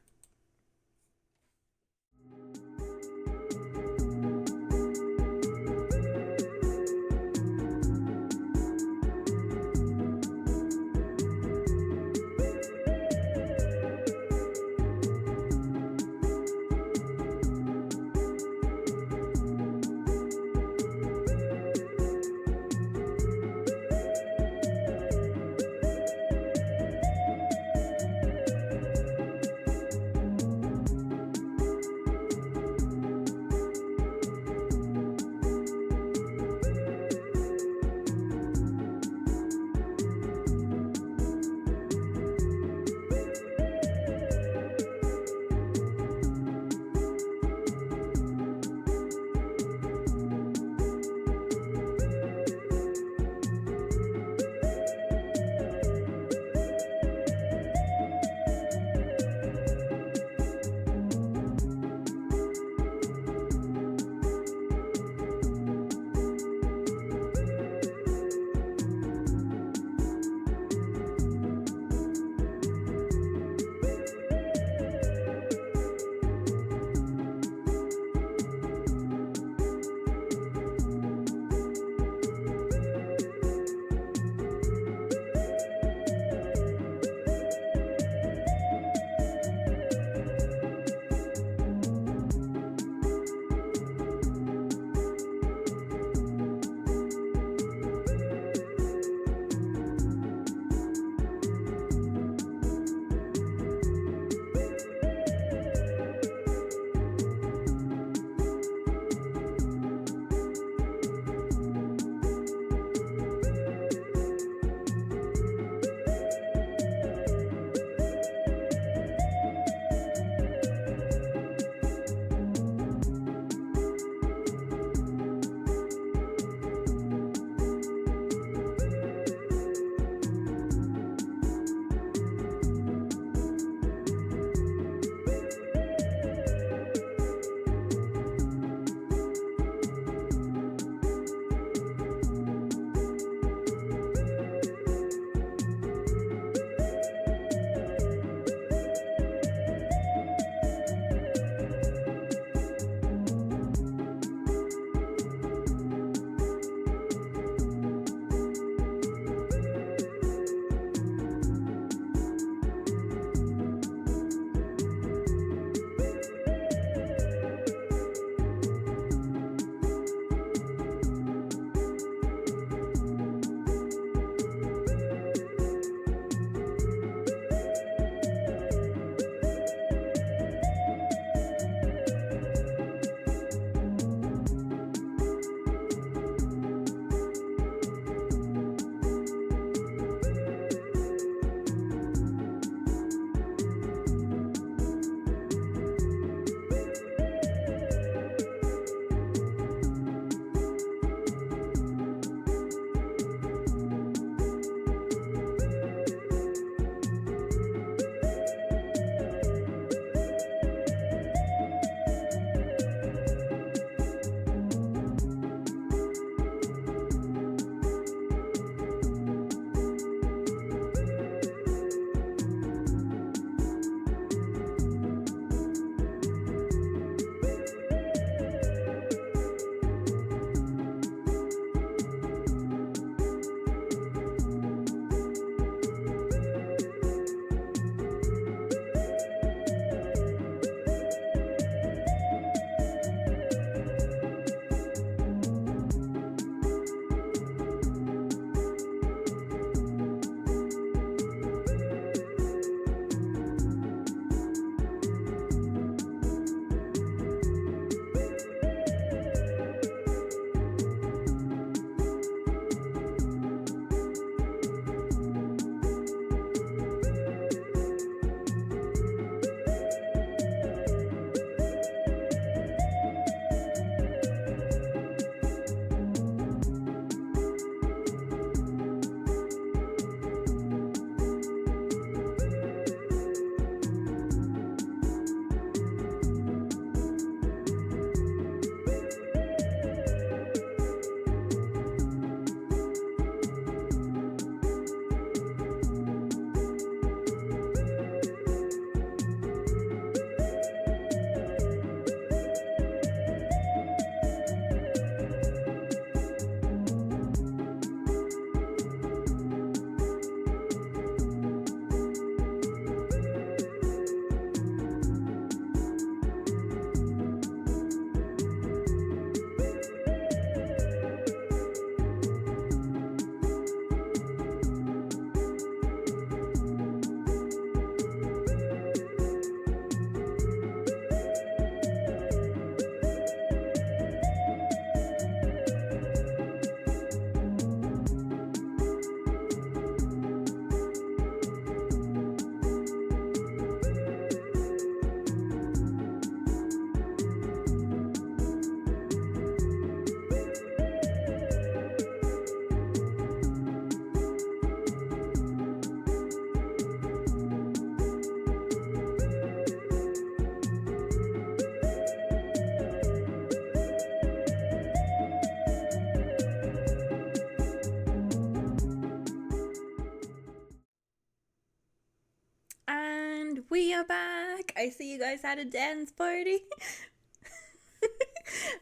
We are back. I see you guys had a dance party.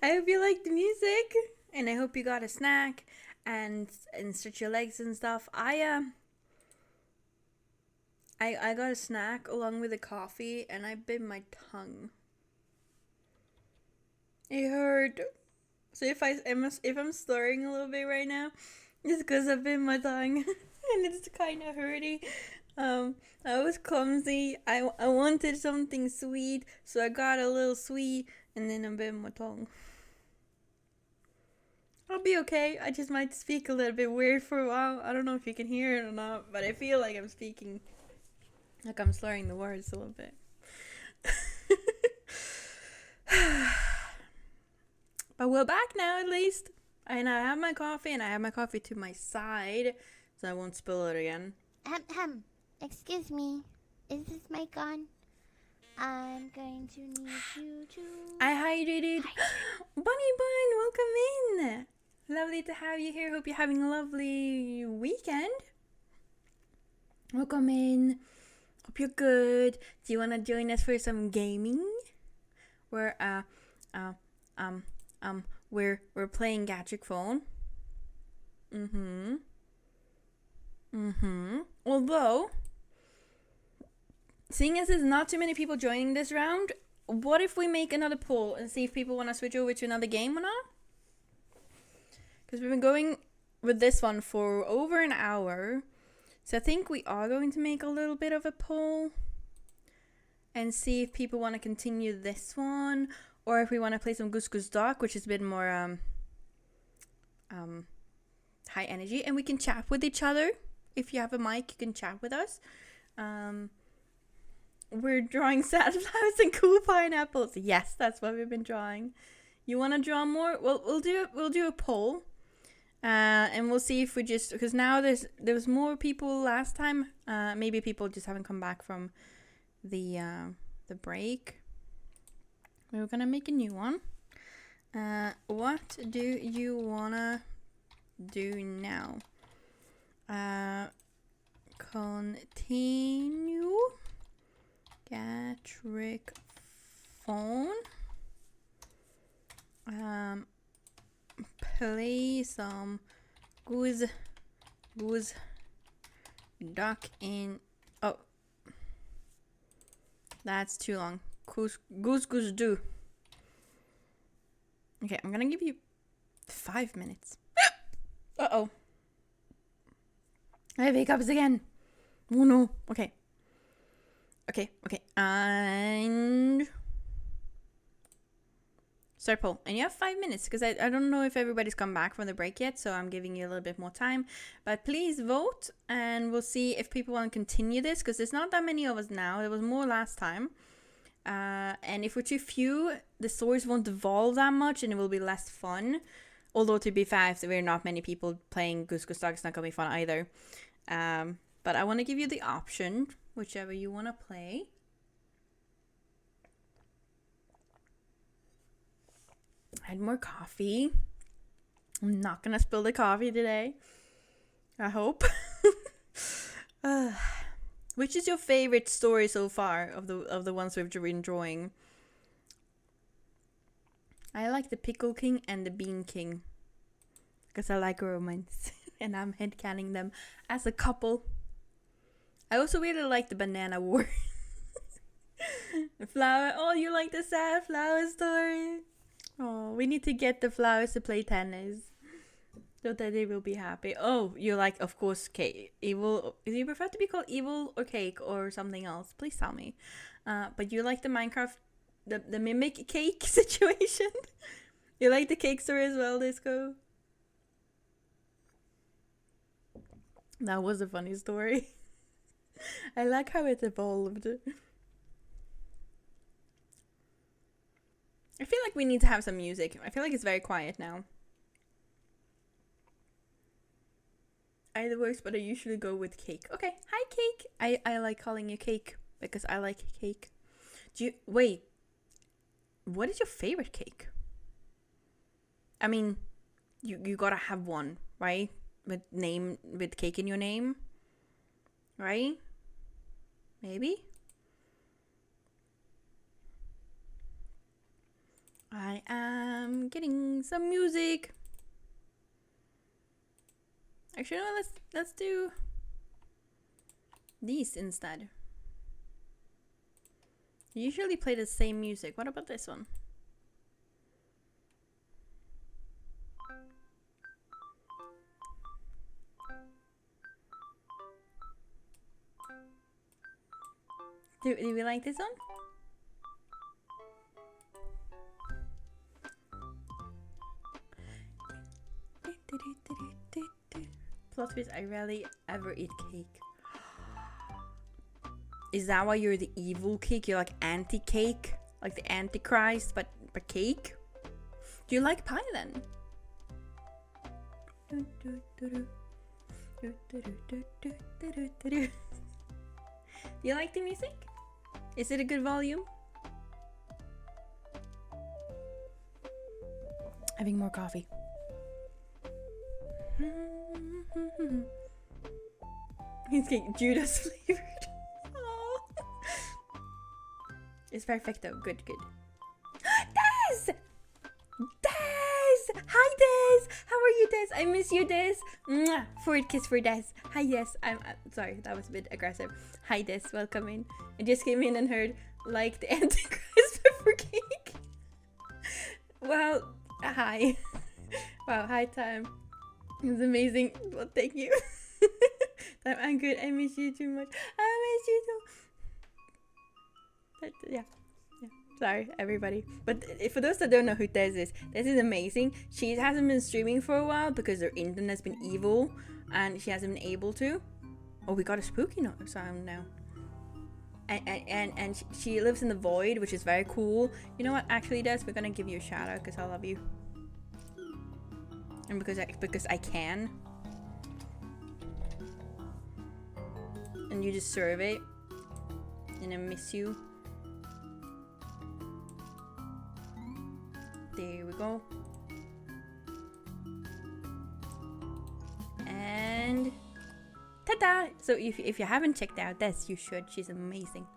I hope you like the music, and I hope you got a snack and stretch your legs and stuff. I got a snack along with a coffee, and I bit my tongue. It hurt. So if I'm slurring a little bit right now, it's because I bit my tongue, and it's kind of hurty. I was clumsy. I wanted something sweet, so I got a little sweet, and then I bit my tongue. I'll be okay. I just might speak a little bit weird for a while. I don't know if you can hear it or not, but I feel like I'm speaking, like I'm slurring the words a little bit. But we're back now, at least. And I have my coffee, and I have my coffee to my side, so I won't spill it again. Excuse me. Is this mic on? I'm going to need you to... I hydrated. Bunny Bun, welcome in. Lovely to have you here. Hope you're having a lovely weekend. Welcome in. Hope you're good. Do you want to join us for some gaming? We're we're playing Gatric phone. Although, seeing as there's not too many people joining this round, what if we make another poll and see if people want to switch over to another game or not? Because we've been going with this one for over an hour. So I think we are going to make a little bit of a poll and see if people want to continue this one, or if we want to play some Goose Goose Duck, which is a bit more high energy, and we can chat with each other. If you have a mic, you can chat with us. We're drawing sad flowers and cool pineapples. Yes, that's what we've been drawing. You want to draw more? Well, we'll do a poll, and we'll see if we just, because now there was more people last time. Maybe people just haven't come back from the break. We were gonna make a new one. What do you wanna do now? Continue Gatric phone. Play some Goose Duck in. Oh, that's too long. Goose do. Okay, I'm gonna give you 5 minutes. Uh-oh. I have hiccups again. Oh no. Okay. And start poll. And you have 5 minutes, because I don't know if everybody's come back from the break yet, so I'm giving you a little bit more time. But please vote, and we'll see if people want to continue this, because there's not that many of us now. There was more last time. And if we're too few, the stories won't evolve that much, and it will be less fun. Although, to be fair, if there are not many people playing Goose Goose Duck, it's not going to be fun either. But I want to give you the option, whichever you want to play. I had more coffee. I'm not going to spill the coffee today. I hope. Which is your favorite story so far of the ones we've been drawing? I like the Pickle King and the Bean King, because I like romance and I'm headcanning them as a couple. I also really like the Banana War. The flower. Oh, you like the sad flower story? Oh, we need to get the flowers to play tennis, so that they will be happy. Oh, you like, of course, cake. Evil. Do you prefer to be called evil or cake or something else? Please tell me. But you like the Minecraft, the mimic cake situation? You like the cake story as well, Disco? That was a funny story. I like how it evolved. I feel like we need to have some music. I feel like it's very quiet now. Either works, but I usually go with cake. Okay, hi Cake. I like calling you Cake because I like cake. Wait, what is your favorite cake? I mean, you gotta have one, right? With cake in your name, right? Maybe? I am getting some music. Actually, no, let's do these instead. You usually play the same music. What about this one? Do we like this one? Plot twist, I rarely ever eat cake. Is that why you're the evil cake? You're like anti-cake? Like the Antichrist, but cake? Do you like pie then? Do you like the music? Is it a good volume? Having more coffee. He's getting Judas flavored. Oh. It's perfecto. Good. Des! Des! Hi, Des! How are you, Des? I miss you, Des. Mwah! Forward kiss for Des. Hi, Des. I'm sorry, that was a bit aggressive. Hi, Des. Welcome in. I just came in and heard, like, the Antichrist pepper cake. Well, hi. Wow, hi, Time. It was amazing. Well, thank you. I'm good. I miss you too much. I miss you too. But, yeah. Sorry, everybody. But for those that don't know who Des is amazing. She hasn't been streaming for a while because her internet's been evil and she hasn't been able to. Oh, we got a spooky sound now. And she lives in the void, which is very cool. You know what? Actually, Des, we're gonna give you a shout out because I love you. And because I can. And you deserve it. And I miss you. There we go. And ta-da! So if you haven't checked out this, you should. She's amazing.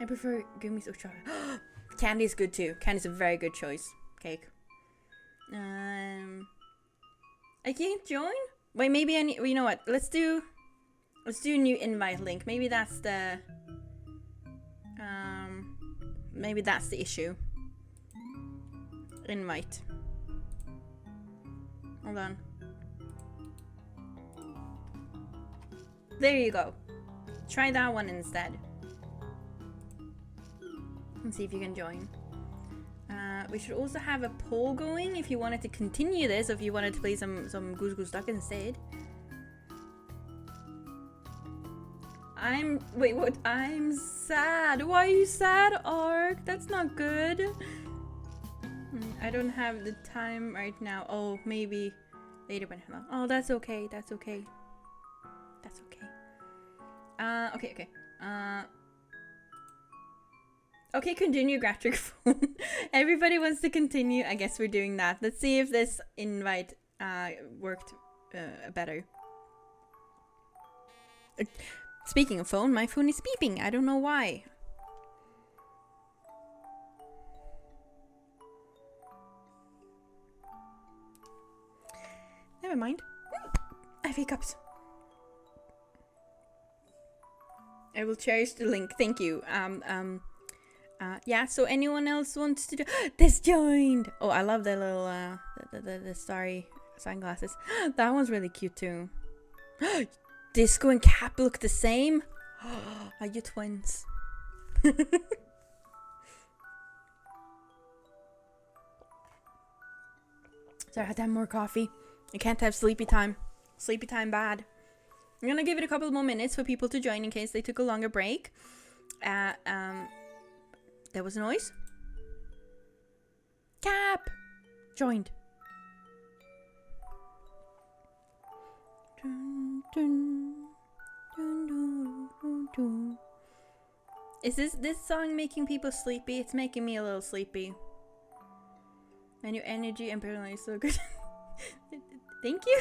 I prefer gummies or chocolate. Candy is good too. Candy's a very good choice. Cake. I can't join? Wait, maybe I need, you know what? Let's do a new invite link. Maybe that's the issue. Invite. Hold on. There you go. Try that one instead. And see if you can join. We should also have a poll going if you wanted to continue this, or if you wanted to play some Goose Goose Duck instead. Wait, what? I'm sad. Why are you sad, Ark? That's not good. I don't have the time right now. Oh, maybe later when I'm. Oh, that's okay. That's okay. That's okay. Okay. Okay, continue Gatric phone. Everybody wants to continue. I guess we're doing that. Let's see if this invite worked better. Speaking of phone, my phone is beeping. I don't know why. Never mind. I have hiccups. I will cherish the link. Thank you. Yeah, so anyone else wants to do this joined. Oh, I love the little the starry sunglasses. That one's really cute too. Disco and Cap look the same. Are you twins? Sorry, I had to have more coffee. I can't have sleepy time. Sleepy time bad. I'm gonna give it a couple more minutes for people to join in case they took a longer break. There was a noise. Cap! Joined. Is this song making people sleepy? It's making me a little sleepy. And your energy and personality is so good. Thank you.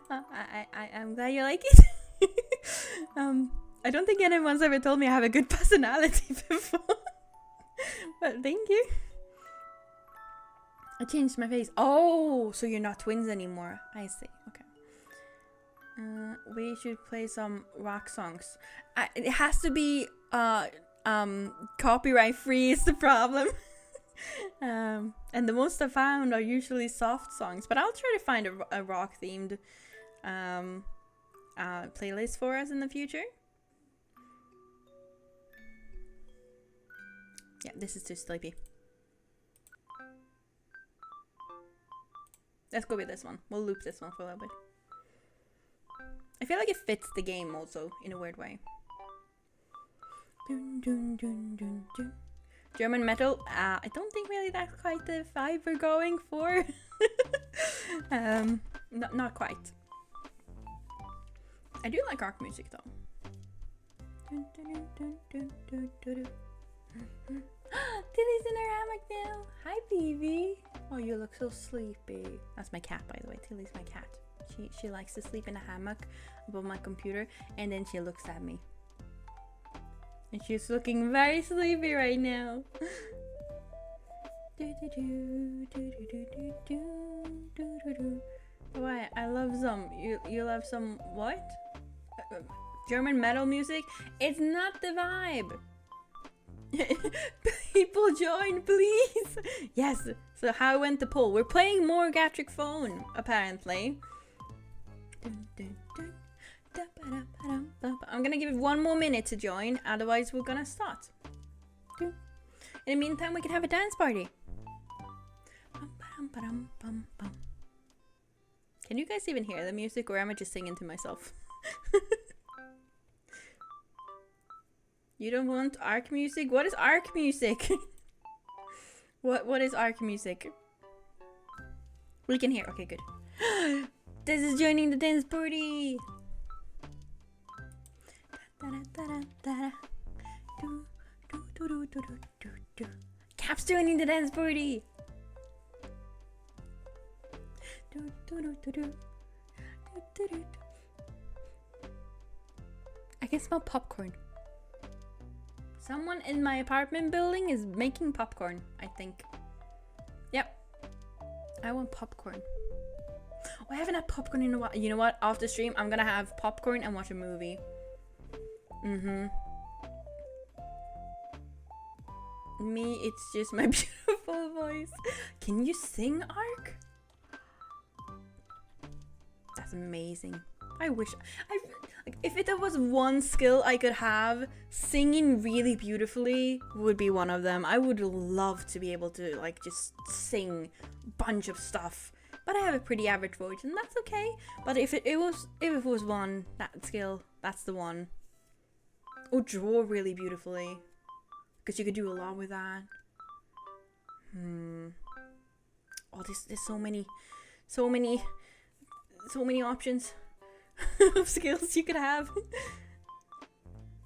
I'm glad you like it. I don't think anyone's ever told me I have a good personality before. Thank you. I changed my face. Oh, so you're not twins anymore. I see. Okay. We should play some rock songs. It has to be copyright free is the problem. And the most I found are usually soft songs, but I'll try to find a rock themed playlist for us in the future. Yeah, this is too sleepy. Let's go with this one. We'll loop this one for a little bit. I feel like it fits the game also in a weird way. Dun, dun, dun, dun, dun. German metal. I don't think really that's quite the vibe we're going for. Not quite. I do like rock music though. Dun, dun, dun, dun, dun, dun, dun, dun. Tilly's in her hammock now. Hi, baby. Oh, you look so sleepy. That's my cat, by the way. Tilly's my cat. She likes to sleep in a hammock above my computer, and then she looks at me. And she's looking very sleepy right now. Why? I love some. You love some what? German metal music? It's not the vibe. People join, please. Yes. So how went the poll? We're playing more Gatric phone, apparently. I'm gonna give it 1 more minute to join, otherwise we're gonna start. In the meantime, we can have a dance party. Can you guys even hear the music, or am I just singing to myself? You don't want ARC music? What is ARC music? What is ARC music? We can hear. Okay, good. This is joining the dance party. Cap's joining the dance party. I can smell popcorn. Someone in my apartment building is making popcorn, I think. Yep. I want popcorn. Oh, I haven't had popcorn in a while. You know what? After stream, I'm gonna have popcorn and watch a movie. Me, it's just my beautiful voice. Can you sing, Ark? That's amazing. I wish like, if there was one skill I could have, singing really beautifully would be one of them. I would love to be able to like just sing a bunch of stuff. But I have a pretty average voice, and that's okay. But if it was one, that skill, that's the one. Or draw really beautifully, because you could do a lot with that. Oh, there's so many options of skills you could have.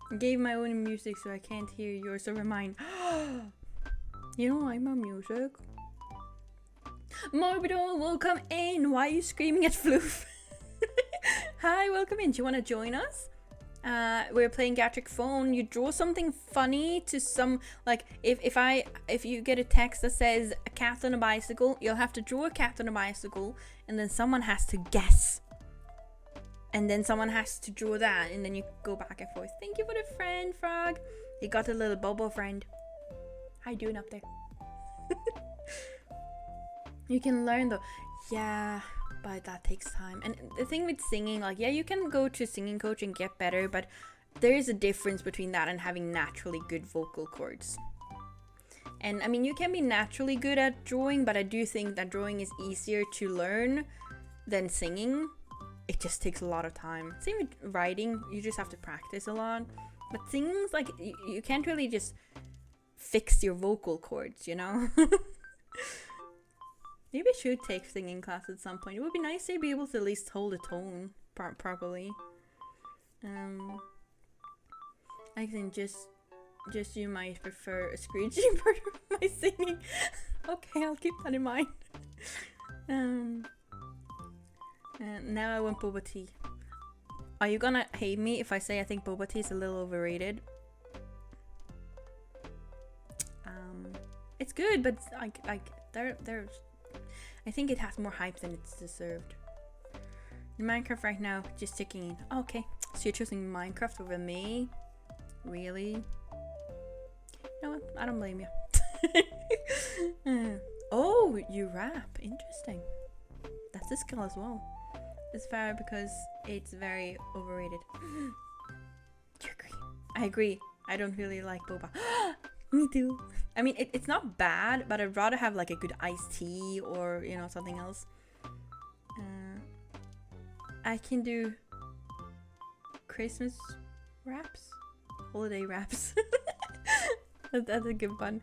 I gave my own music, so I can't hear yours or mine. You don't like my music? Morbido, welcome in. Why are you screaming at Floof? Hi, welcome in. Do you want to join us? We're playing Gatric phone. You draw something funny to some, like if you get a text that says a cat on a bicycle, you'll have to draw a cat on a bicycle, and then someone has to guess, and then someone has to draw that, and then you go back and forth. Thank you for the friend, Frog. You got a little Bobo friend. How you doing up there? You can learn though. Yeah, but that takes time. And the thing with singing, like, yeah, you can go to singing coach and get better, but there is a difference between that and having naturally good vocal cords. And I mean, you can be naturally good at drawing, but I do think that drawing is easier to learn than singing. It just takes a lot of time. Same with writing, you just have to practice a lot. But singing's like, you can't really just fix your vocal cords, you know? Maybe I should take singing class at some point. It would be nice to be able to at least hold a tone properly. I think just you might prefer a screeching part of my singing. Okay, I'll keep that in mind. Now I want boba tea. Are you gonna hate me if I say I think boba tea is a little overrated? it's good, but it's like there's I think it has more hype than it's deserved. In Minecraft right now, just ticking in. Oh, okay, so you're choosing Minecraft over me? Really? You know what? I don't blame you. Oh, you rap. Interesting. That's a skill as well. It's fair because it's very overrated. You agree? I agree. I don't really like boba. Me too. I mean, it's not bad, but I'd rather have like a good iced tea or, you know, something else. I can do Christmas raps, holiday raps. That's a good one.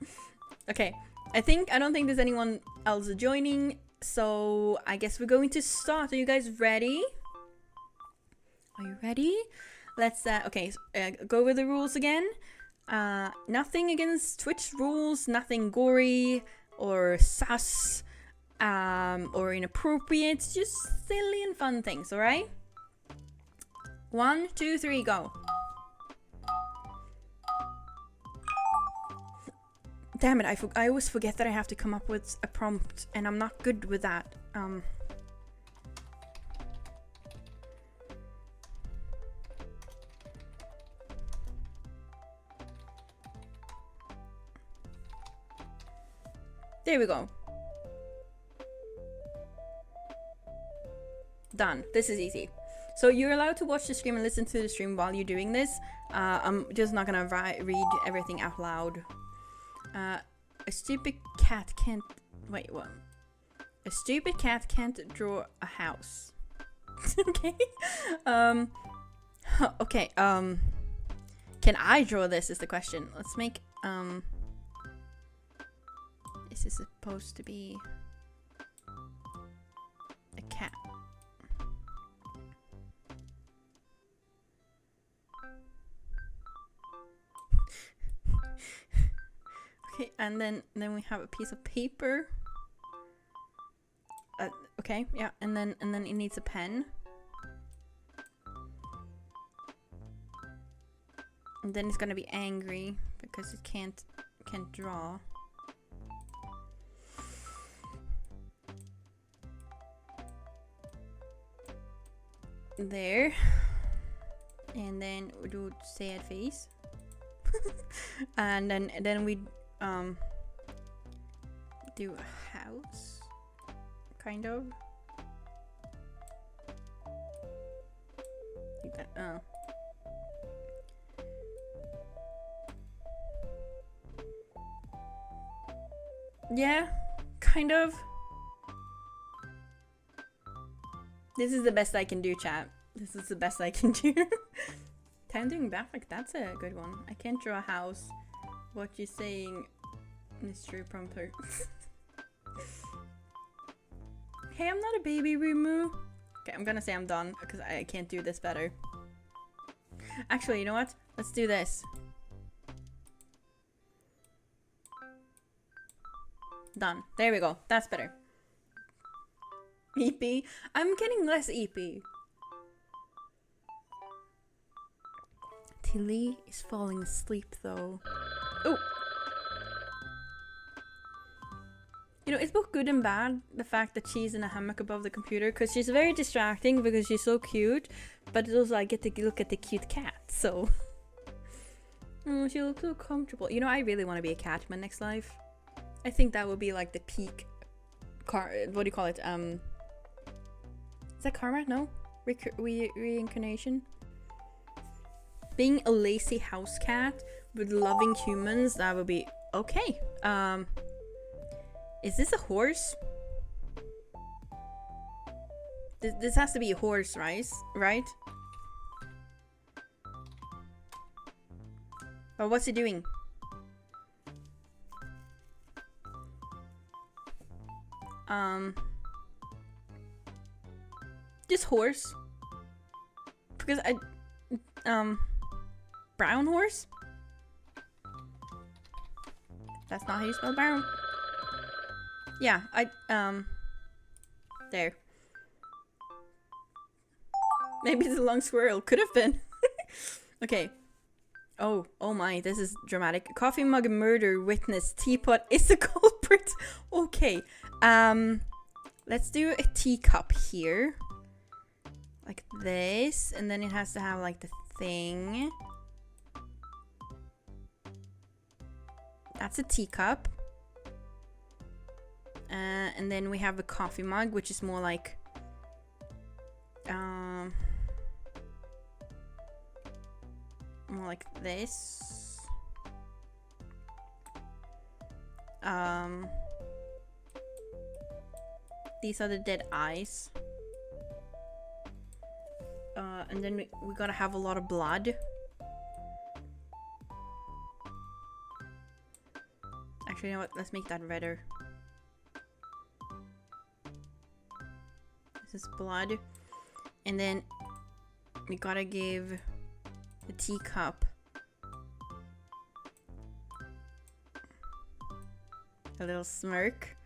Okay, I don't think there's anyone else joining, so I guess we're going to start. Are you guys ready? Are you ready? Let's go over the rules again. Nothing against Twitch rules, nothing gory or sus or inappropriate, just silly and fun things, alright? 1, 2, 3, go. Damn it, I always forget that I have to come up with a prompt, and I'm not good with that. There we go. Done. This is easy. So you're allowed to watch the stream and listen to the stream while you're doing this. I'm just not gonna read everything out loud. A stupid cat can't... Wait, what? A stupid cat can't draw a house. Okay. Okay, can I draw this is the question. Let's make, this is supposed to be a cat. Okay, and then we have a piece of paper. Okay, yeah, and then it needs a pen. And then it's gonna be angry because it can't draw. There. And then we do sad face. And then we do a house, kind of. Like that. Yeah, kind of. This is the best I can do, chat. This is the best I can do. Time doing backflip, that's a good one. I can't draw a house. What you saying, Mr. Prompter? Hey, I'm not a baby, Rumu. Okay, I'm gonna say I'm done because I can't do this better. Actually, you know what? Let's do this. Done. There we go. That's better. EP. I'm getting less EP. Tilly is falling asleep though. Oh! You know, it's both good and bad, the fact that she's in a hammock above the computer, because she's very distracting because she's so cute, but it's also I get to look at the cute cat, so... Oh, she looks so comfortable. You know, I really want to be a cat in my next life. I think that would be like the peak... what do you call it? Is that karma? No? Reincarnation? Being a lazy house cat with loving humans, that would be okay. Is this a horse? This has to be a horse, right? But what's he doing? Just horse. Because brown horse? That's not how you spell brown. Yeah, there. Maybe it's a long squirrel. Could have been. Okay. Oh my, this is dramatic. Coffee mug murder witness. Teapot is the culprit. Okay. Let's do a teacup here. Like this. And then it has to have like the thing. That's a teacup. And then we have a coffee mug, which is more like more like this. These are the dead eyes. And then we gotta have a lot of blood. Actually, you know what? Let's make that redder. This is blood. And then we gotta give the teacup a little smirk.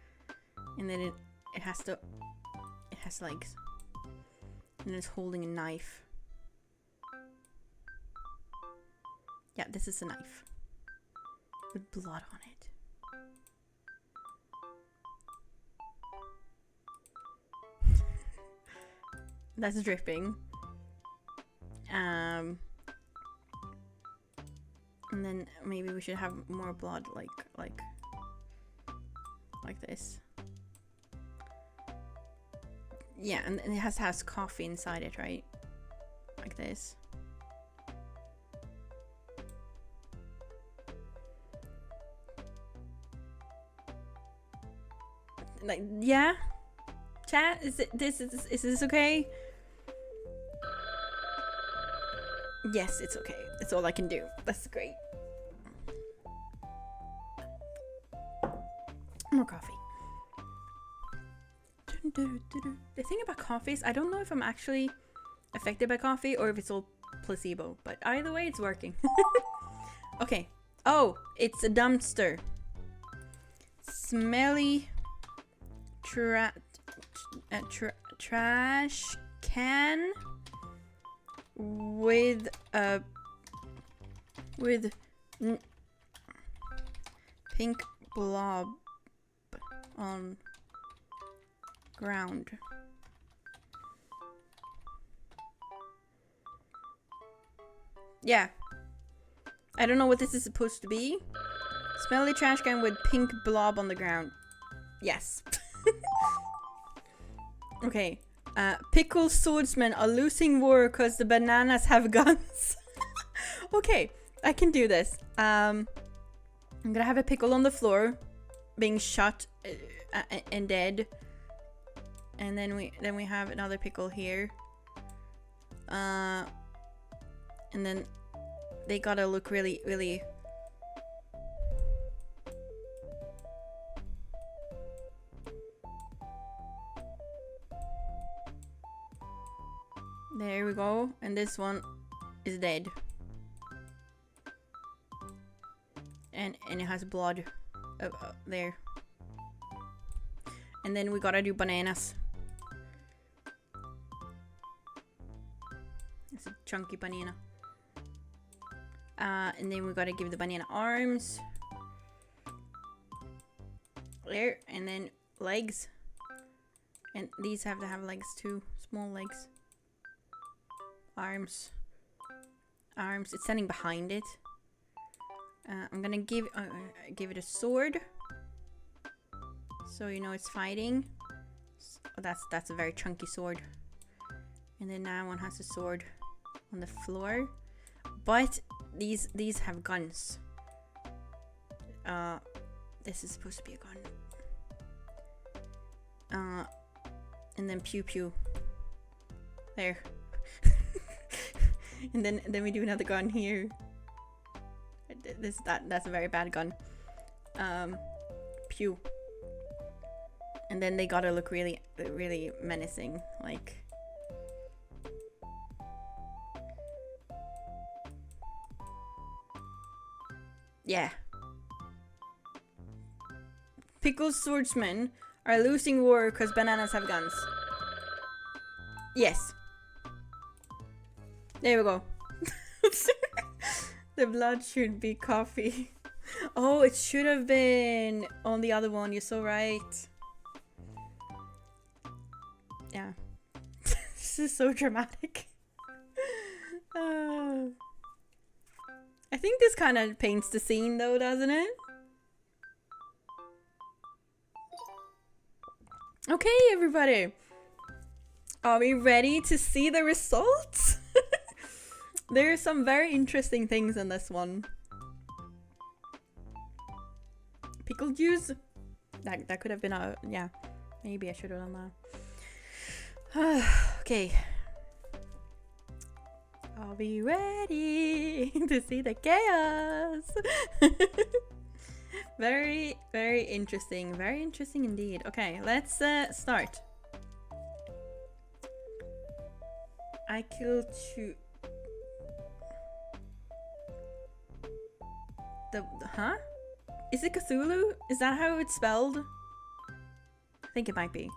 And then it has legs. And it's holding a knife. Yeah, this is a knife. With blood on it. That's dripping. And then maybe we should have more blood like this. Yeah, and it has coffee inside it, right? Like this. Like, yeah? Chat, is this okay? Yes, it's okay. It's all I can do. That's great. More coffee. The thing about coffee is I don't know if I'm actually affected by coffee or if it's all placebo, but either way it's working. Okay. Oh, it's a dumpster. Smelly trash can with pink blob on ground. Yeah. I don't know what this is supposed to be. Smelly trash can with pink blob on the ground. Yes. Okay. Pickle swordsmen are losing war because the bananas have guns. Okay, I can do this. I'm gonna have a pickle on the floor, being shot and dead, and then we have another pickle here. And then they gotta look really. There we go, and this one is dead, and it has blood there. And then we gotta do bananas. It's a chunky banana. And then we gotta give the banana arms there, and then legs, and these have to have legs too, small legs. Arms. It's standing behind it. I'm gonna give it a sword, so you know it's fighting. Oh, that's a very chunky sword. And then that one has a sword on the floor, but these have guns. This is supposed to be a gun. And then pew pew. There. And then we do another gun here. That's a very bad gun. Pew. And then they gotta look really menacing, like. Yeah. Pickle swordsmen are losing war because bananas have guns. Yes. There we go. The blood should be coffee. Oh, it should have been on the other one. You're so right. Yeah. This is so dramatic. I think this kind of paints the scene though, doesn't it? Okay, everybody. Are we ready to see the results? There are some very interesting things in this one. Pickle juice? That could have been a... yeah. Maybe I should have done that. Okay. Are we ready to see the chaos? Very, very interesting. Very interesting indeed. Okay, let's start. I killed two... Huh? Is it Cthulhu? Is that how it's spelled? I think it might be.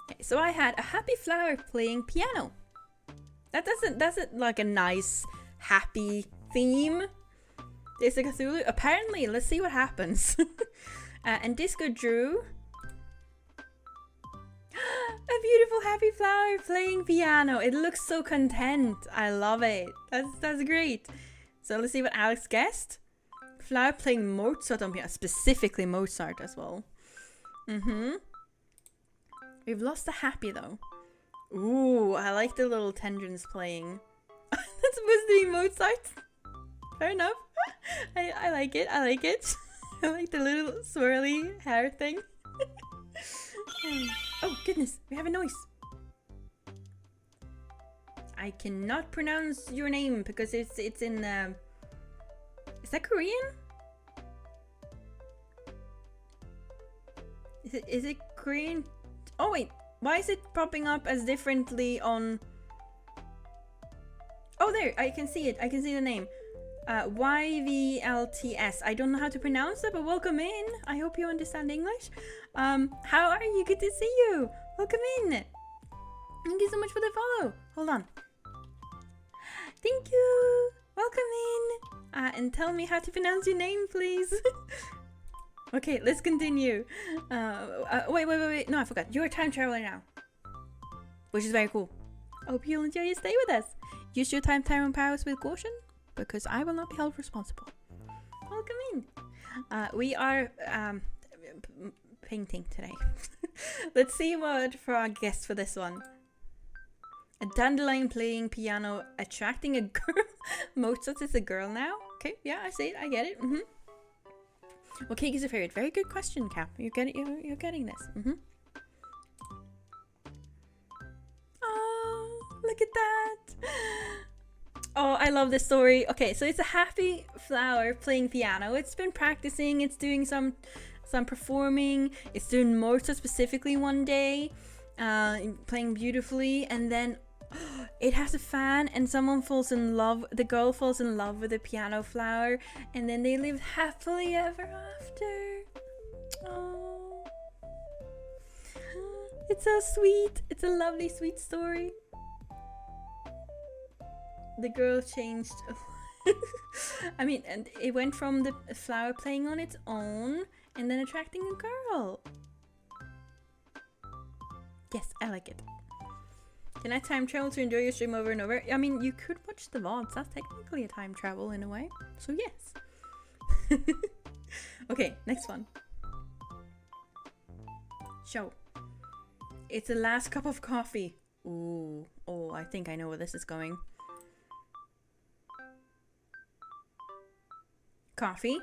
Okay, so I had a happy flower playing piano. That's like a nice, happy theme. Is it Cthulhu? Apparently, let's see what happens. And Disco drew a beautiful happy flower playing piano. It looks so content. I love it. That's great. So let's see what Alex guessed. Flower playing Mozart on piano, specifically Mozart as well. We've lost the happy though. Ooh, I like the little tendrils playing. That's supposed to be Mozart. Fair enough. I like it. I like it. I like the little swirly hair thing. Oh goodness, we have a noise. I cannot pronounce your name because it's in is that Korean? Is it Korean? Oh wait, why is it popping up as differently on... Oh there, I can see it. I can see the name. YVLTS. I don't know how to pronounce it, but welcome in. I hope you understand English. How are you? Good to see you. Welcome in. Thank you so much for the follow. Hold on. Thank you. Welcome in. And tell me how to pronounce your name, please. Okay, let's continue. Wait. No, I forgot. You're a time traveler now. Which is very cool. I hope you'll enjoy your stay with us. Use your time travel powers with caution, because I will not be held responsible. Welcome in. We are painting today. Let's see what for our guest for this one. A dandelion playing piano, attracting a girl. Mozart is a girl now. Okay, yeah, I see it. I get it. What cake is your favorite? Very good question, Cap. You're getting this. Oh, look at that. Oh, I love this story. Okay, so it's a happy flower playing piano. It's been practicing. It's doing some performing. It's doing Mozart specifically one day, playing beautifully, and then it has a fan, and someone falls in love. The girl falls in love with the piano flower, and then they live happily ever after. Oh, it's so sweet. It's a lovely, sweet story. The girl changed. I mean, and it went from the flower playing on its own and then attracting a girl. Yes, I like it. Can I time travel to enjoy your stream over and over? I mean, you could watch the VODs. That's technically a time travel in a way. So yes. Okay, next one. Show. It's the last cup of coffee. Ooh. Oh, I think I know where this is going. Coffee.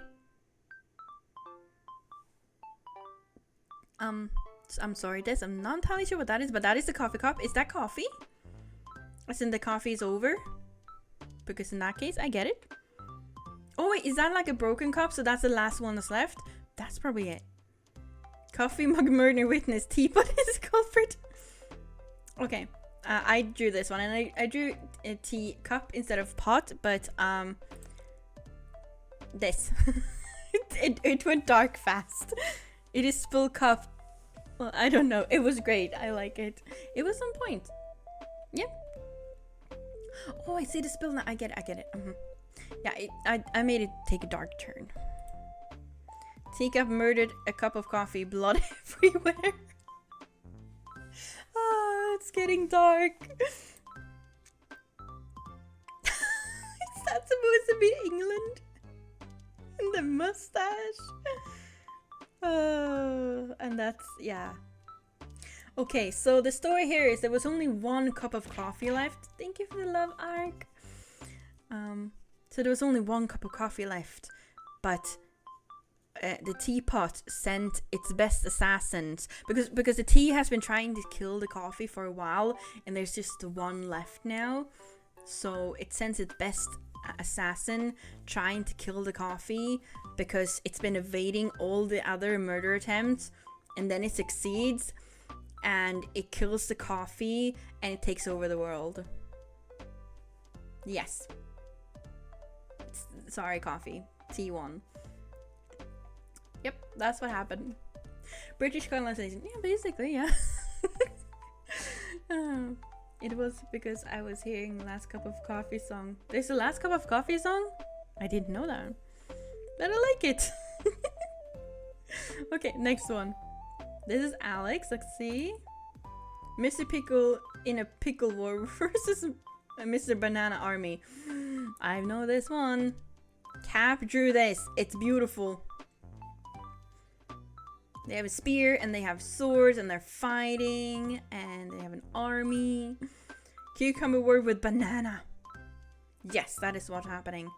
I'm sorry, Des. I'm not entirely sure what that is, but that is the coffee cup. Is that coffee? As in the coffee is over? Because in that case, I get it. Oh wait, is that like a broken cup? So that's the last one that's left? That's probably it. Coffee mug murder witness. Teapot is culprit. Okay. I drew this one, and I drew a tea cup instead of pot, but this. it went dark fast. It is spill cup. Well, I don't know. It was great. I like it. It was on point. Yeah. Oh, I see the spill now. I get it. Yeah, I made it take a dark turn. Teacup murdered a cup of coffee, blood everywhere. Oh, it's getting dark. Is that supposed to be England? And the mustache. Oh, and that's, yeah. Okay, so the story here is there was only one cup of coffee left. Thank you for the love, Ark. So there was only one cup of coffee left, but the teapot sent its best assassins because the tea has been trying to kill the coffee for a while, and there's just one left now. So it sends its best assassin trying to kill the coffee because it's been evading all the other murder attempts, and then it succeeds and it kills the coffee and it takes over the world. Yes. Sorry, coffee. T1. Yep, that's what happened. British colonization. Yeah, basically, yeah. It was because I was hearing Last Cup of Coffee song. There's a Last Cup of Coffee song? I didn't know that. But I like it. Okay, next one. This is Alex. Let's see. Mr. Pickle in a pickle war versus Mr. Banana Army. I know this one. Cap drew this. It's beautiful. They have a spear and they have swords and they're fighting and they have an army. Cucumber word with banana. Yes, that is what's happening.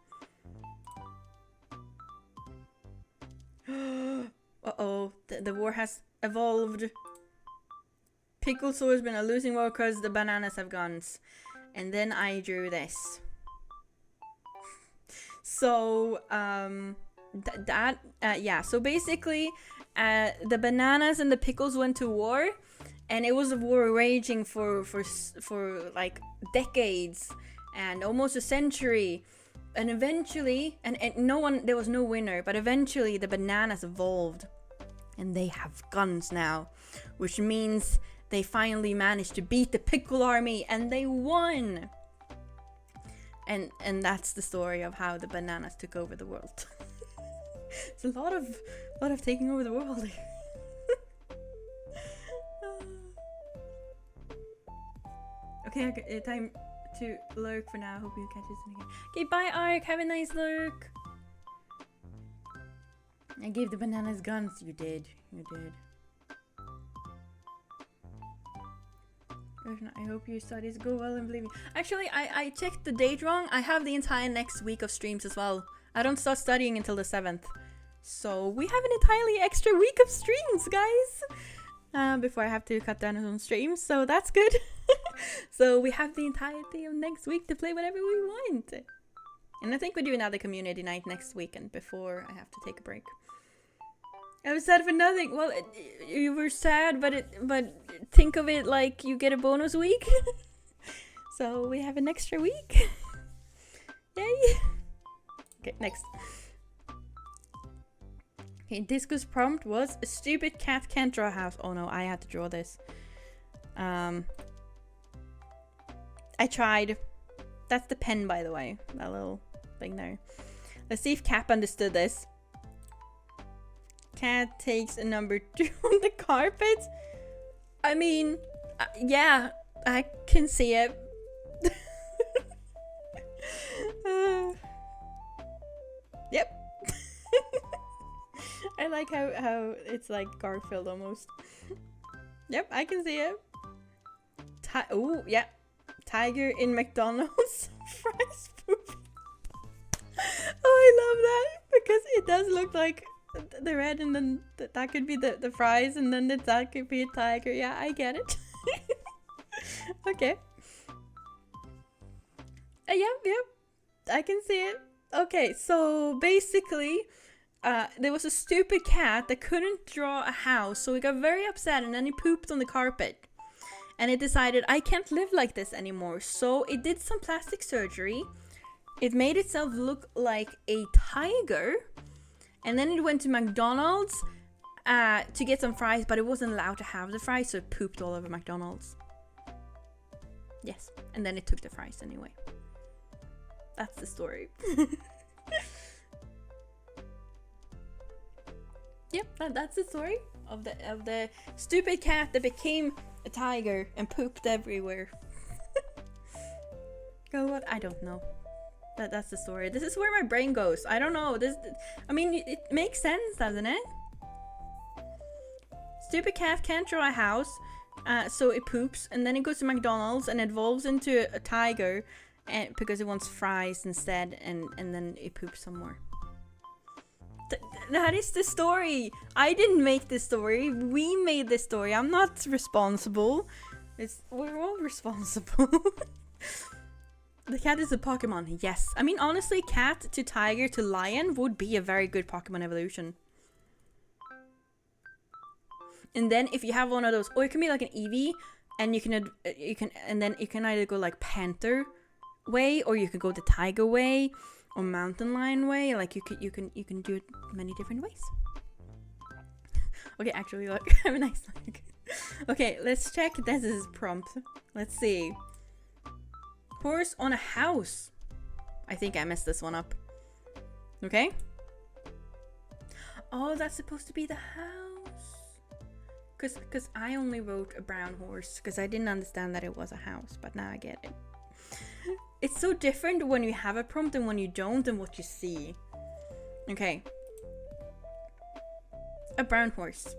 Uh-oh, the war has evolved. Pickle swordsmen are losing war because the bananas have guns. And then I drew this. So, yeah, so basically, the bananas and the pickles went to war, and it was a war raging for like decades and almost a century. And eventually, and there was no winner, but eventually the bananas evolved and they have guns now, which means they finally managed to beat the pickle army and they won. And that's the story of how the bananas took over the world. It's a lot of taking over the world. Okay, time to lurk for now. Hope you catch this again. Okay, bye Ark. Have a nice lurk. I gave the bananas guns. You did. You did. I hope your studies go well and believe me. Actually, I checked the date wrong. I have the entire next week of streams as well. I don't start studying until the 7th. So we have an entirely extra week of streams, guys. Before I have to cut down on streams. So that's good. So we have the entirety of next week to play whatever we want. And I think we do another community night next weekend before I have to take a break. I was sad for nothing. Well, you were sad, but think of it like you get a bonus week. So we have an extra week. Yay! Okay, next. Okay, Disco's prompt was a stupid cat can't draw a house. Oh no, I had to draw this. I tried. That's the pen, by the way. That little thing there. Let's see if Cap understood this. Cat takes a number 2 on the carpet. I mean, yeah, I can see it. Yep. I like how it's like Garfield almost. Yep, I can see it. Oh, yeah. Tiger in McDonald's fries poop. Oh, I love that because it does look like the red, and then that could be the fries, and then that could be a tiger. Yeah, I get it. Okay. Yep. I can see it. Okay, so basically, there was a stupid cat that couldn't draw a house, so he got very upset, and then he pooped on the carpet. And it decided, I can't live like this anymore. So it did some plastic surgery. It made itself look like a tiger. And then it went to McDonald's to get some fries, but it wasn't allowed to have the fries, so it pooped all over McDonald's. Yes, and then it took the fries anyway. That's the story. Yep, that's the story of the stupid cat that became a tiger and pooped everywhere. Go what? I don't know. That's the story. This is where my brain goes. I don't know. I mean, it makes sense, doesn't it? Stupid cat can't draw a house, so it poops, and then it goes to McDonald's and evolves into a tiger, because it wants fries instead, and then it poops some more. That is the story. I didn't make this story. We made this story. I'm not responsible. We're all responsible. The cat is a Pokemon. Yes. I mean, honestly, cat to tiger to lion would be a very good Pokemon evolution. And then if you have one of those, or it can be like an Eevee, and you can either go like Panther way, or you can go the Tiger way, or Mountain Lion way. Like you can do it many different ways. Okay, actually, look, have a nice look. Okay, let's check this is prompt. Let's see. Horse on a house. I think I messed this one up. Okay. Oh, that's supposed to be the house. Cause I only wrote a brown horse because I didn't understand that it was a house, but now I get it. It's so different when you have a prompt and when you don't, and what you see. Okay. A brown horse.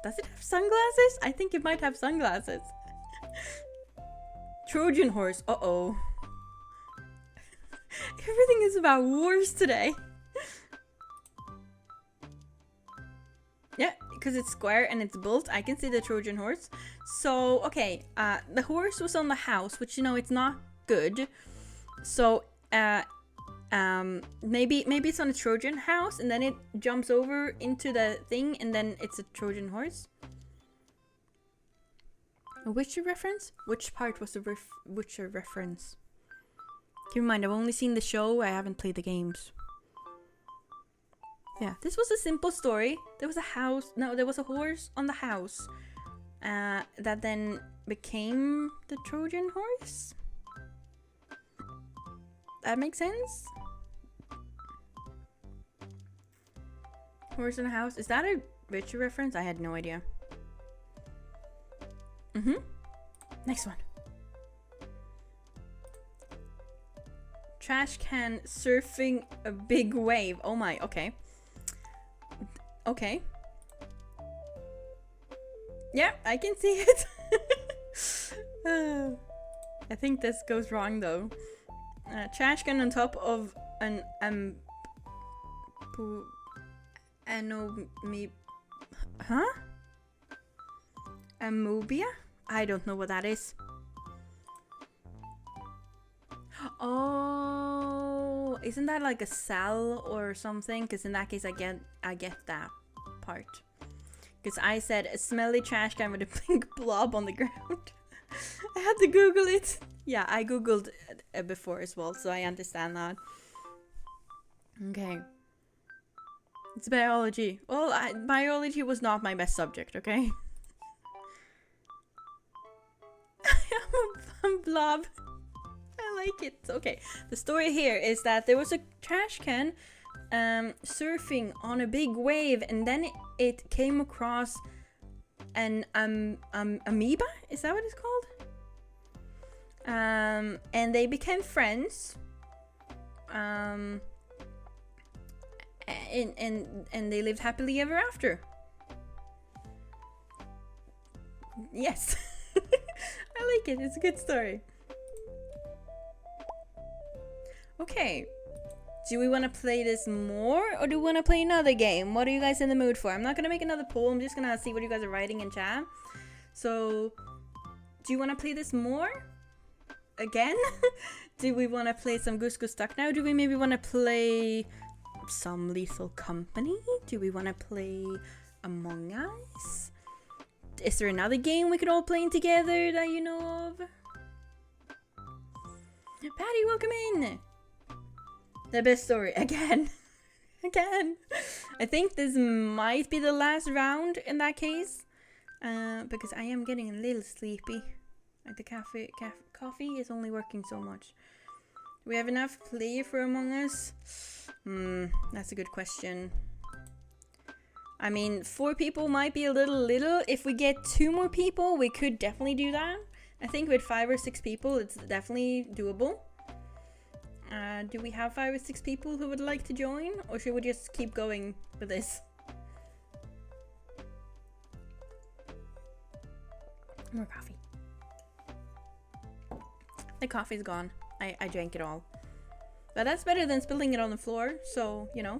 Does it have sunglasses? I think it might have sunglasses. Trojan horse. Uh-oh. Everything is about wars today. Yeah, because it's square and it's built. I can see the Trojan horse. So, okay. The horse was on the house, which, you know, it's not good. So, maybe it's on a Trojan house, and then it jumps over into the thing, and then it's a Trojan horse. A Witcher reference? Which part was the Witcher reference? Keep in mind, I've only seen the show, I haven't played the games. Yeah, this was a simple story. There was a house, no, there was a horse on the house. That then became the Trojan horse? That makes sense? Horse in a house? Is that a Witcher reference? I had no idea. Next one. Trash can surfing a big wave. Oh my, okay. Okay. Yeah, I can see it. I think this goes wrong though. Trash can on top of an Amobia? I don't know what that is. Oh, isn't that like a cell or something? Because in that case, I get that part. Because I said a smelly trash can with a pink blob on the ground. I had to Google it. Yeah, I Googled it before as well, so I understand that. Okay. It's biology. Well, biology was not my best subject, okay? I'm a blob. I like it. Okay, the story here is that there was a trash can surfing on a big wave, and then it came across an amoeba? Is that what it's called? And they became friends. And they lived happily ever after. Yes. I like it. It's a good story. Okay. Do we want to play this more, or do we want to play another game? What are you guys in the mood for? I'm not going to make another poll. I'm just going to see what you guys are writing in chat. So, do you want to play this more? Again? Do we want to play some Goose Goose Duck now? Do we maybe want to play some Lethal Company? Do we want to play Among Us? Is there another game we could all play together that you know of? Patty, welcome in! The best story, again. Again. I think this might be the last round in that case. Because I am getting a little sleepy. Like the coffee is only working so much. Do we have enough play for Among Us? That's a good question. I mean, 4 people might be a little. If we get 2 more people, we could definitely do that. I think with 5 or 6 people, it's definitely doable. Do we have 5 or 6 people who would like to join? Or should we just keep going with this? More coffee. The coffee's gone. I drank it all. But that's better than spilling it on the floor, so, you know.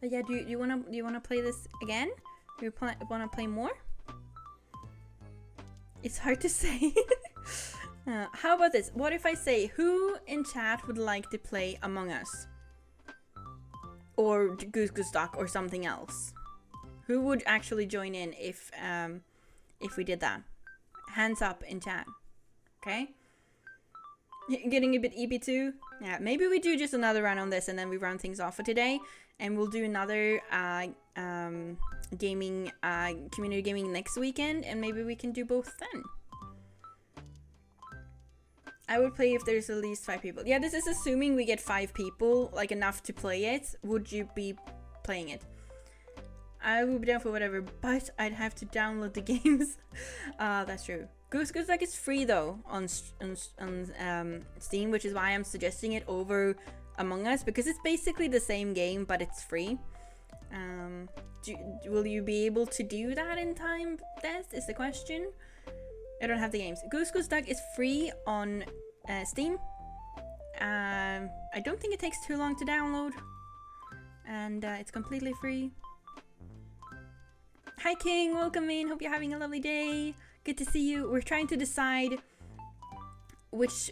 Yeah, do you wanna play this again? Do you wanna play more? It's hard to say. How about this? What if I say, who in chat would like to play Among Us? Or Goose Goose Duck or something else? Who would actually join in if we did that? Hands up in chat. Okay? Getting a bit EP too? Yeah, maybe we do just another round on this and then we round things off for today. And we'll do another gaming, community gaming next weekend. And maybe we can do both then. I would play if there's at least 5 people. Yeah, this is assuming we get 5 people, like enough to play it. Would you be playing it? I would be down for whatever, but I'd have to download the games. That's true. Goose Goose Duck is free though on Steam, which is why I'm suggesting it over Among Us, because it's basically the same game, but it's free. Will you be able to do that in time? That is the question. I don't have the games. Goose Goose Duck is free on Steam. I don't think it takes too long to download. And it's completely free. Hi King, welcome in. Hope you're having a lovely day. Good to see you. We're trying to decide which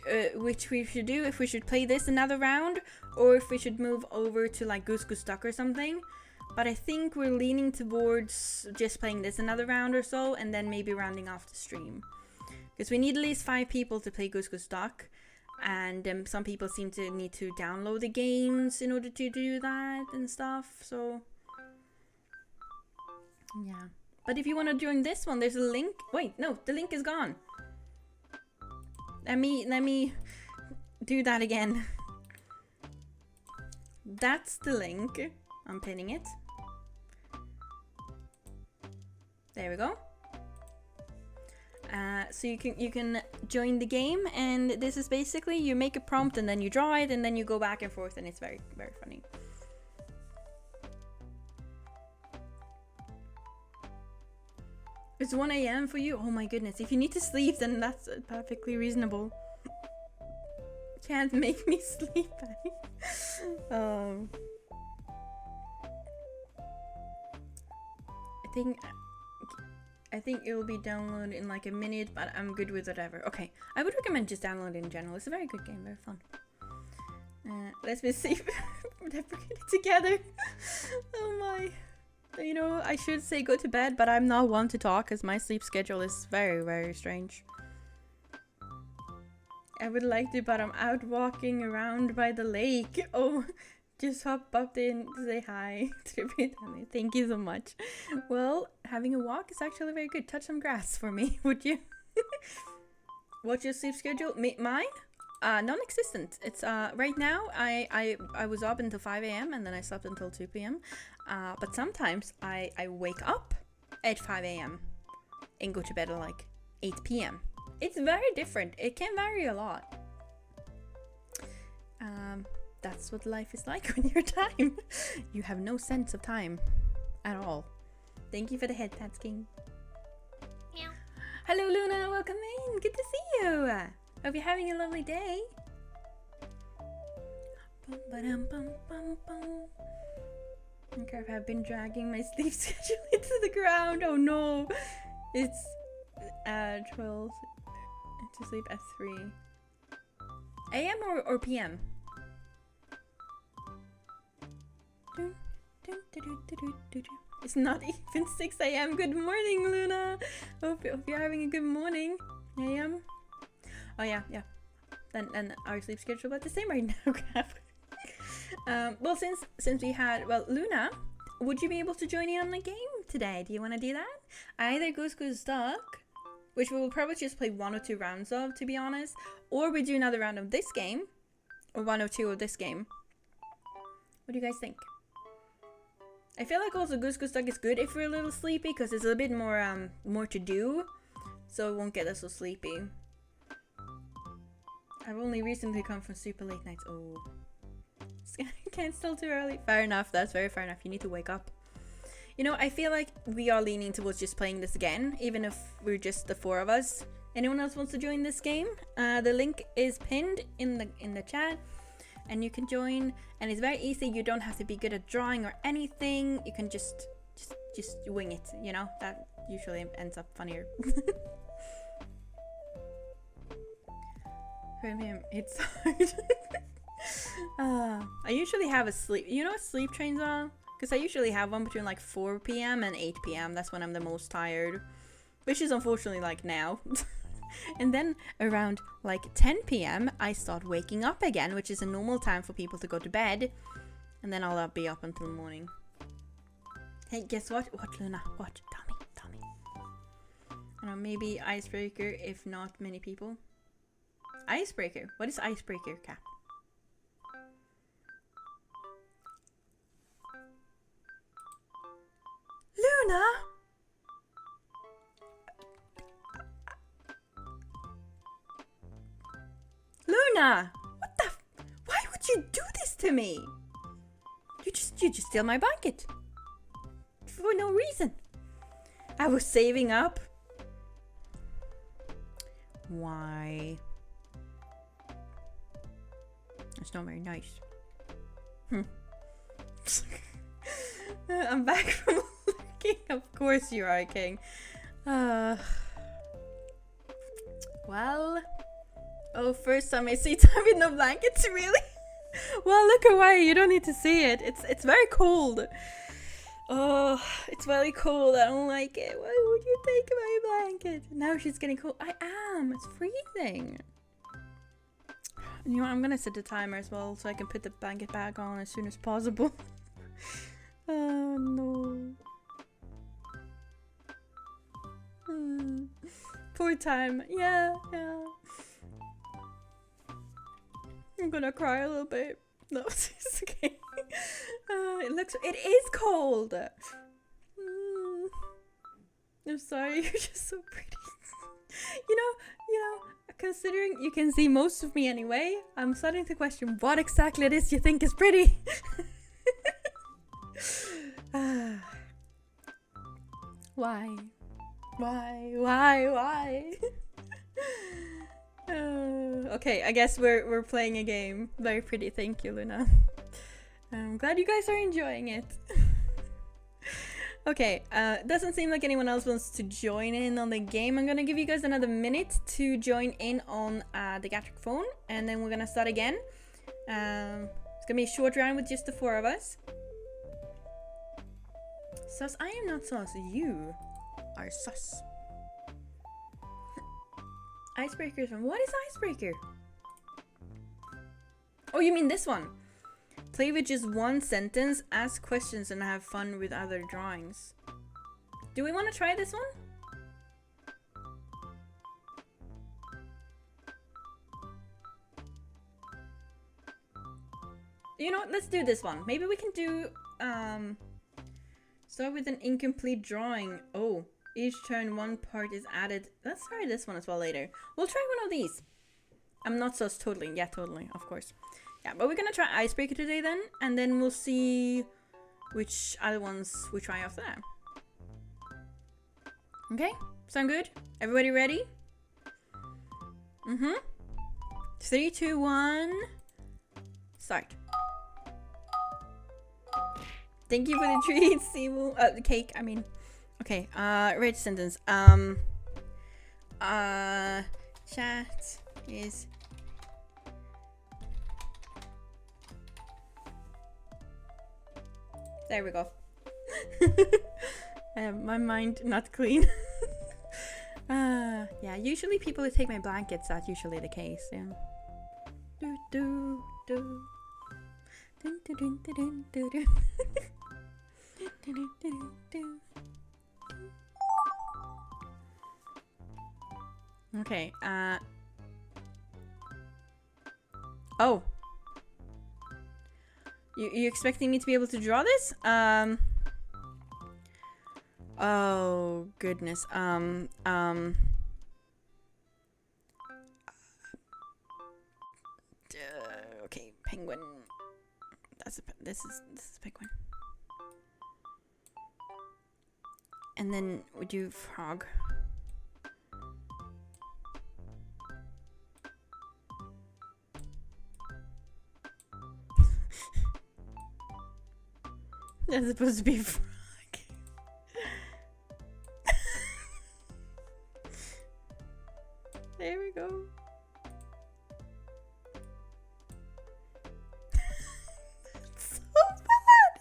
we should do. If we should play this another round, or if we should move over to like Goose Goose Duck or something. But I think we're leaning towards just playing this another round or so, and then maybe rounding off the stream. Because we need at least 5 people to play Goose Goose Duck. And some people seem to need to download the games in order to do that and stuff. So, yeah. But if you want to join this one, there's a link. Wait, no, the link is gone. Let me do that again. That's the link. I'm pinning it. There we go. So you can join the game, and this is basically you make a prompt and then you draw it and then you go back and forth, and it's very, very funny. It's 1 AM for you? Oh my goodness. If you need to sleep, then that's perfectly reasonable. Can't make me sleep. I think it will be downloaded in like a minute, but I'm good with whatever. Okay, I would recommend just downloading in general. It's a very good game, very fun. Let's be safe. We're together. Oh my. You know, I should say go to bed, but I'm not one to talk because my sleep schedule is very, very strange. I would like to, but I'm out walking around by the lake. Oh, just hop up in to say hi to Brittany. Thank you so much. Well, having a walk is actually very good. Touch some grass for me, would you? What's your sleep schedule? Mine? Non-existent. It's right now I was up until 5 AM and then I slept until 2 PM. But sometimes I wake up at 5 AM and go to bed at like 8 PM. It's very different. It can vary a lot. That's what life is like when you're time. You have no sense of time at all. Thank you for the head pats, King. Meow. Hello, Luna. Welcome in. Good to see you. Hope you're having a lovely day. Okay, I've been dragging my sleep schedule into the ground. Oh no. It's 12 to sleep at 3 AM or PM? It's not even 6 AM. Good morning, Luna. Hope you're having a good morning. AM. Oh yeah. than our sleep schedule about the same right now. Crap. Well, since we had, well, Luna, would you be able to join in on the game today? Do you want to do that? Either Goose Goose Duck, which we will probably just play 1 or 2 rounds of, to be honest, or we do another round of this game, or 1 or 2 of this game. What do you guys think? I feel like also Goose Goose Duck is good if we're a little sleepy, because there's a bit more more to do, so it won't get us so sleepy. I've only recently come from super late nights. Oh. Can't still too early. Fair enough. That's very fair enough. You need to wake up. You know, I feel like we are leaning towards just playing this again, even if we're just the 4 of us. Anyone else wants to join this game? The link is pinned in the chat, and you can join. And it's very easy. You don't have to be good at drawing or anything. You can just wing it. You know, that usually ends up funnier. From him, it's hard. I usually have a sleep. You know what sleep trains are? Because I usually have one between like 4 p.m. and 8 p.m. That's when I'm the most tired. Which is unfortunately like now. And then around like 10 p.m. I start waking up again, which is a normal time for people to go to bed. And then I'll be up until the morning. Hey, guess what? What, Luna? What? Tell me. I don't know, maybe icebreaker, if not many people. Icebreaker? What is icebreaker, Cap? Luna? Luna! What the why would you do this to me? You just steal my blanket. For no reason. I was saving up. Why? That's not very nice. I'm back from lurking. Of course you are, King. Well. Oh, first time I see time with no blankets, really? Well, look away. You don't need to see it. It's very cold. Oh, it's very cold. I don't like it. Why would you take my blanket? Now she's getting cold. I am. It's freezing. You know what? I'm gonna set the timer as well so I can put the blanket back on as soon as possible. Oh no. Poor time. Yeah. I'm gonna cry a little bit. No, it's okay. It is cold. I'm sorry, you're just so pretty. you know, considering you can see most of me anyway, I'm starting to question what exactly it is you think is pretty. Why? Okay, I guess we're playing a game. Very pretty, thank you, Luna. I'm glad you guys are enjoying it. Okay, doesn't seem like anyone else wants to join in on the game. I'm gonna give you guys another minute to join in on the Gatric phone, and then we're gonna start again. It's gonna be a short round with just the 4 of us. Sus, I am not sus. You are sus. Icebreaker is from. What is Icebreaker? Oh, you mean this one? Play with just 1 sentence, ask questions, and have fun with other drawings. Do we want to try this one? You know what? Let's do this one. Maybe we can do start with an incomplete drawing. Oh, each turn 1 part is added. Let's try this one as well later. We'll try one of these. I'm not sus totally. Yeah, totally, of course. Yeah, but we're gonna try Icebreaker today then, and then we'll see which other ones we try after that. Okay, sound good? Everybody ready? 3, 2, 1. Start. Thank you for the treats, Simu. The cake, I mean. Okay, read sentence. Chat is... There we go. My mind not clean. Yeah, usually people who take my blankets, that's usually the case, yeah. Do do do. Dun, dun, dun, dun, dun, dun, dun. Dun, dun, dun, dun. Okay, oh. You expecting me to be able to draw this? Oh, goodness. Okay, penguin. This is penguin. And then we do frog. That's supposed to be a frog. There we go. That's so bad.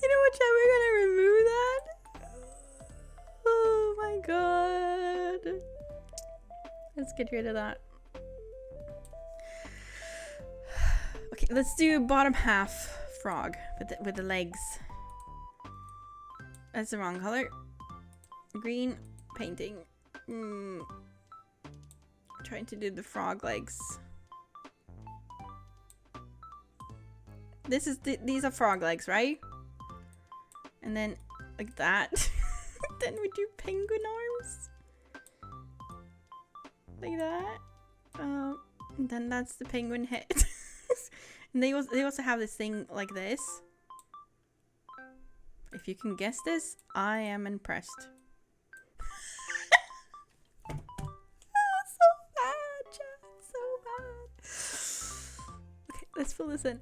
You know what, chat? We're gonna remove that. Oh my god. Let's get rid of that. Okay, let's do bottom half frog with the legs. That's the wrong color. Green painting. Trying to do the frog legs. These are frog legs, right? And then like that. Then we do penguin arms. Like that. And then that's the penguin head. And they also have this thing like this. If you can guess this, I am impressed. So bad, chat. So bad. Okay, let's fill this in.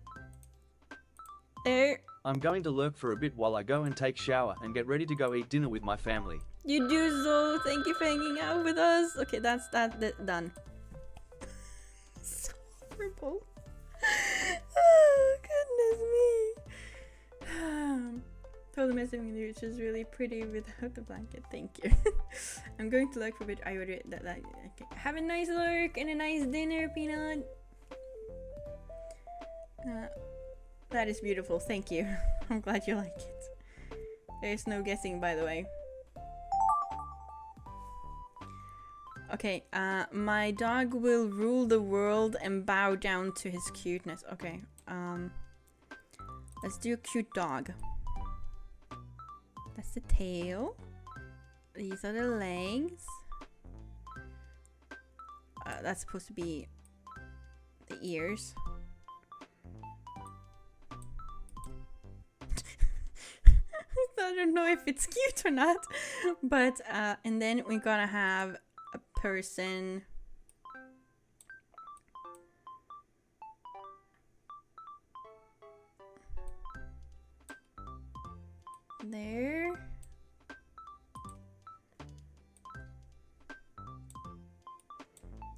There. I'm going to lurk for a bit while I go and take shower and get ready to go eat dinner with my family. You do so. Thank you for hanging out with us. Okay, that's done. So horrible. Oh, goodness me. Totally messing with you, which is really pretty without the blanket. Thank you. I'm going to lurk for a bit. I already that. Okay. Have a nice lurk and a nice dinner, Peanut. That is beautiful. Thank you. I'm glad you like it. There's no guessing, by the way. Okay, my dog will rule the world and bow down to his cuteness. Okay, let's do a cute dog. That's the tail. These are the legs. That's supposed to be the ears. I don't know if it's cute or not, but and then we're gonna have a person. There.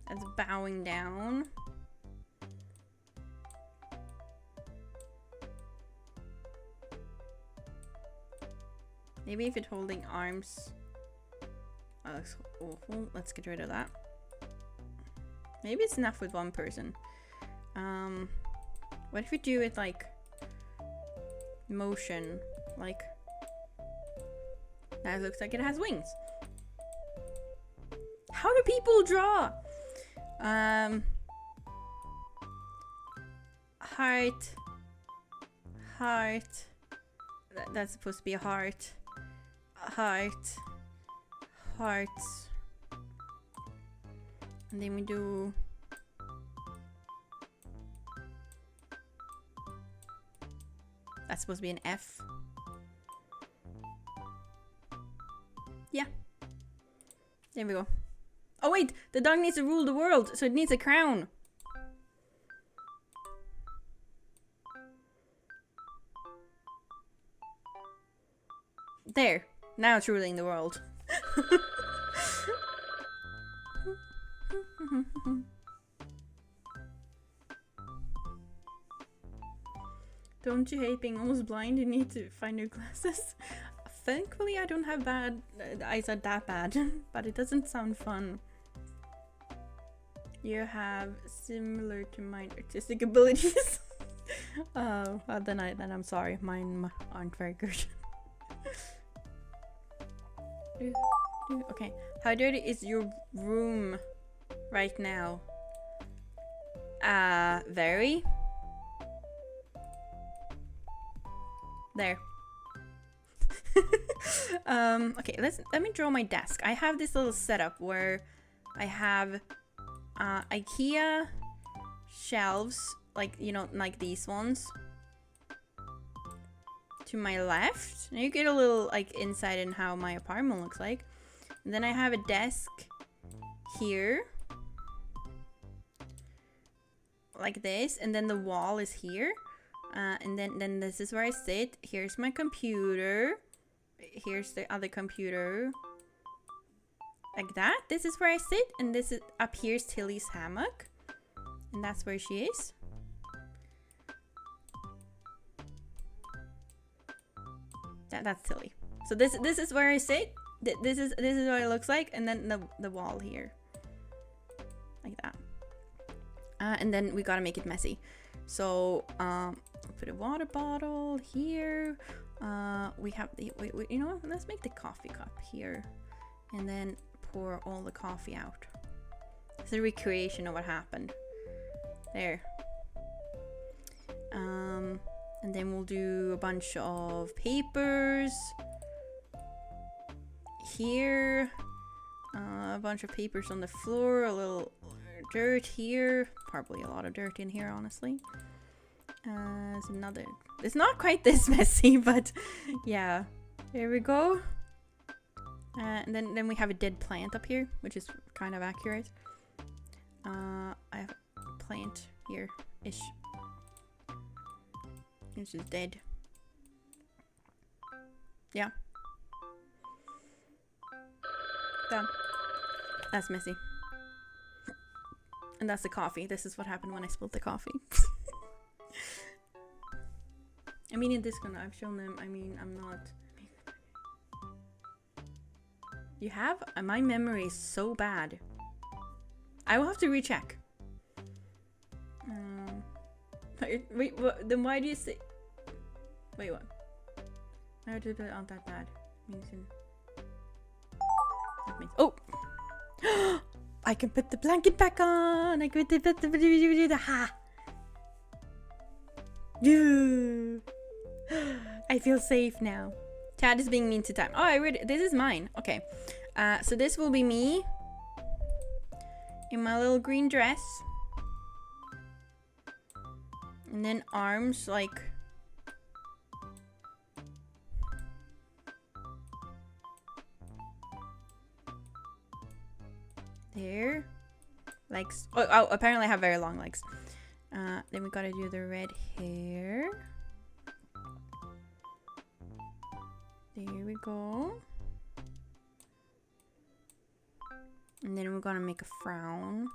That's bowing down. Maybe if it's holding arms. Oh, that's awful. Let's get rid of that. Maybe it's enough with one person. What if we do it like motion? Like that looks like it has wings. How do people draw? Heart. Heart. That's supposed to be a heart. Heart. Hearts. And then we do that's supposed to be an F. Yeah. There we go. Oh wait, the dog needs to rule the world, so it needs a crown. There. Now it's ruling the world. Don't you hate being almost blind? You need to find new glasses. Thankfully, I don't have bad eyes are that bad, but it doesn't sound fun. You have similar to mine artistic abilities. Oh, well, then I'm sorry. Mine aren't very good. Okay, how dirty is your room right now? Very. There. Okay, let me draw my desk. I have this little setup where I have IKEA shelves, like, you know, like these ones to my left. And you get a little like insight in how my apartment looks like. And then I have a desk here, like this, and then the wall is here. And then this is where I sit. Here's my computer. Here's the other computer. Like that. This is where I sit. And this is up here's Tilly's hammock. And that's where she is. That's Tilly. So this is where I sit. This is what it looks like. And then the wall here. Like that. And then we gotta make it messy. So put a water bottle here. We have the wait, you know what? Let's make the coffee cup here, and then pour all the coffee out. It's a recreation of what happened. There. And then we'll do a bunch of papers here. A bunch of papers on the floor. A little dirt here. Probably a lot of dirt in here, honestly. There's another. It's not quite this messy, but yeah. There we go. And then we have a dead plant up here, which is kind of accurate. I have a plant here-ish. This is dead. Yeah. Done. That's messy. And that's the coffee. This is what happened when I spilled the coffee. I mean, in this one, I've shown them. I mean, I'm not. You have? My memory is so bad. I will have to recheck. Wait, what? Then why do you say? Wait, what? Why do it aren't that bad? That means. Oh! I can put the blanket back on. I can put the ha. I feel safe now. Tad is being mean to time. Oh, I read it. This is mine. Okay. So this will be me in my little green dress. And then arms like there. Legs. Oh, apparently I have very long legs. Then we gotta do the red hair. There we go. And then we're gonna make a frown.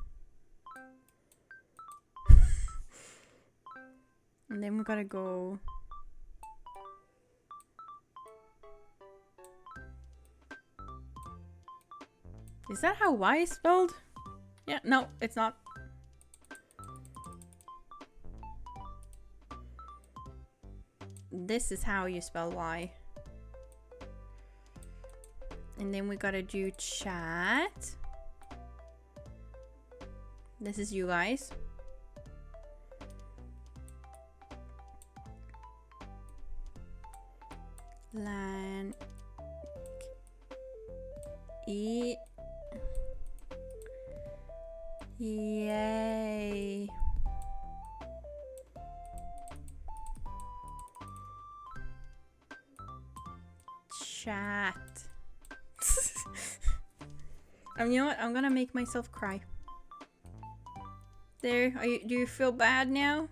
And then we gotta go. Is that how Y is spelled? Yeah, no, it's not. This is how you spell Y. And then we gotta do chat. This is you guys. Lan E Yay. Chat. You know what? I'm gonna make myself cry. There. Do you feel bad now?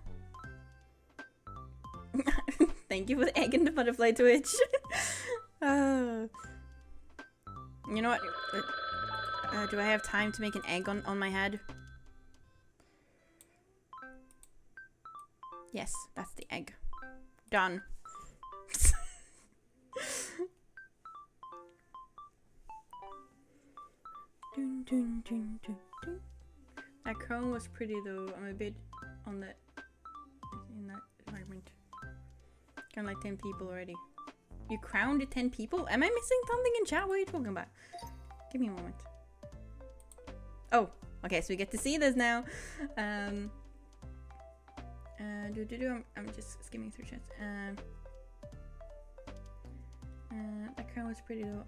Thank you for the egg and the butterfly twitch. You know what? Do I have time to make an egg on my head? Yes, that's the egg. Done. Dun, dun, dun, dun, dun. That crown was pretty though. I'm a bit on the in that department. Kind of like 10 people already. You crowned 10 people? Am I missing something in chat? What are you talking about? Give me a moment. Oh, okay, so we get to see this now. I'm just skimming through chats. That crown was pretty low.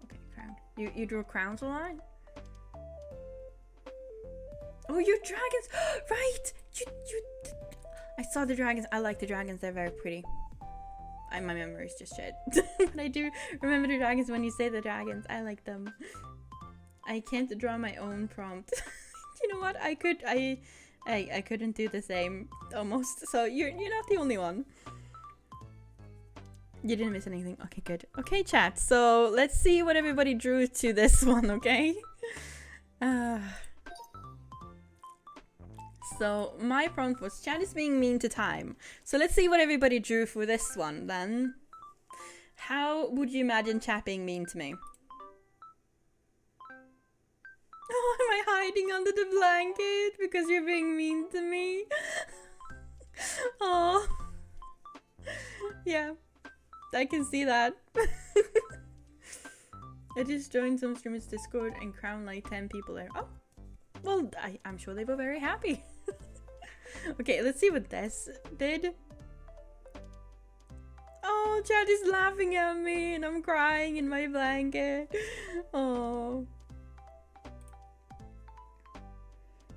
Okay, crown. You draw crowns a lot? Oh, you dragons! Right! I saw the dragons. I like the dragons. They're very pretty. My memory is just shit. But I do remember the dragons when you say the dragons. I like them. I can't draw my own prompt. You know what? I couldn't do the same almost. So you're not the only one. You didn't miss anything. Okay, good. Okay, chat. So let's see what everybody drew to this one, okay? So my prompt was chat is being mean to time. So let's see what everybody drew for this one then. How would you imagine chat being mean to me? Oh, am I hiding under the blanket because you're being mean to me? Oh. Yeah. I can see that. I just joined some streamers Discord and crowned like 10 people there. Oh. Well, I'm sure they were very happy. Okay, let's see what this did. Oh, chat is laughing at me and I'm crying in my blanket. Oh.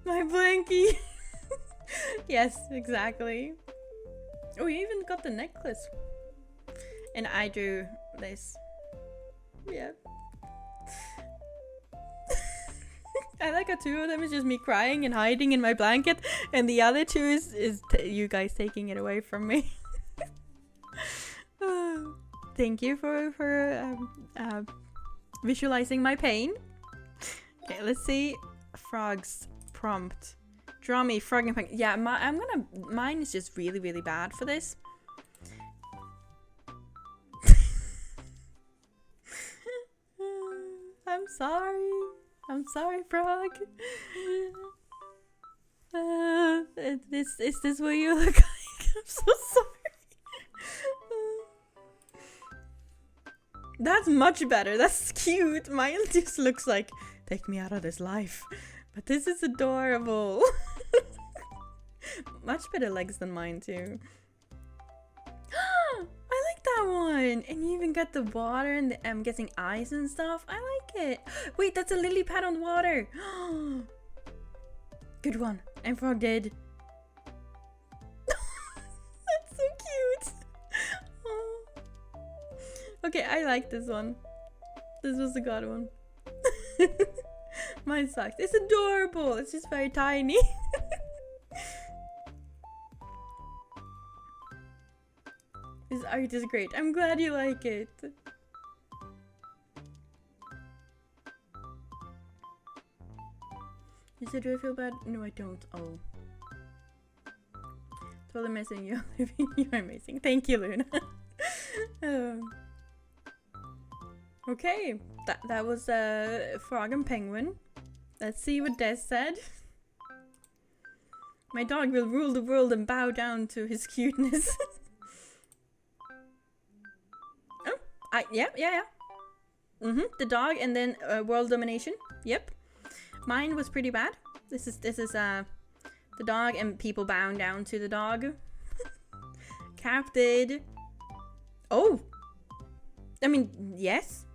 My blankie. Yes, exactly. Oh, you even got the necklace. And I drew this. Yeah. I like how 2 of them is just me crying and hiding in my blanket, and the other 2 is you guys taking it away from me. Thank you for visualizing my pain. Okay, let's see. Frogs prompt. Draw me frog and penguin. Yeah, mine is just really, really bad for this. I'm sorry. I'm sorry, frog. Is this what you look like? I'm so sorry. That's much better. That's cute. Mine just looks like, take me out of this life. But this is adorable. Much better legs than mine too. I like that one. And you even got the water and the, I'm guessing eyes and stuff. I like it. Wait, that's a lily pad on water. Good one. And frog dead. That's so cute. Oh. Okay, I like this one. This was the god one. Mine sucks. It's adorable. It's just very tiny. This art is great. I'm glad you like it. You said, do I feel bad? No, I don't. Oh. Totally missing you. You're amazing. Thank you, Luna. Okay. That was Frog and Penguin. Let's see what Des said. My dog will rule the world and bow down to his cuteness. Yeah. The dog and then world domination. Yep. Mine was pretty bad. This is the dog and people bowing down to the dog. Cap did. Oh. I mean, yes.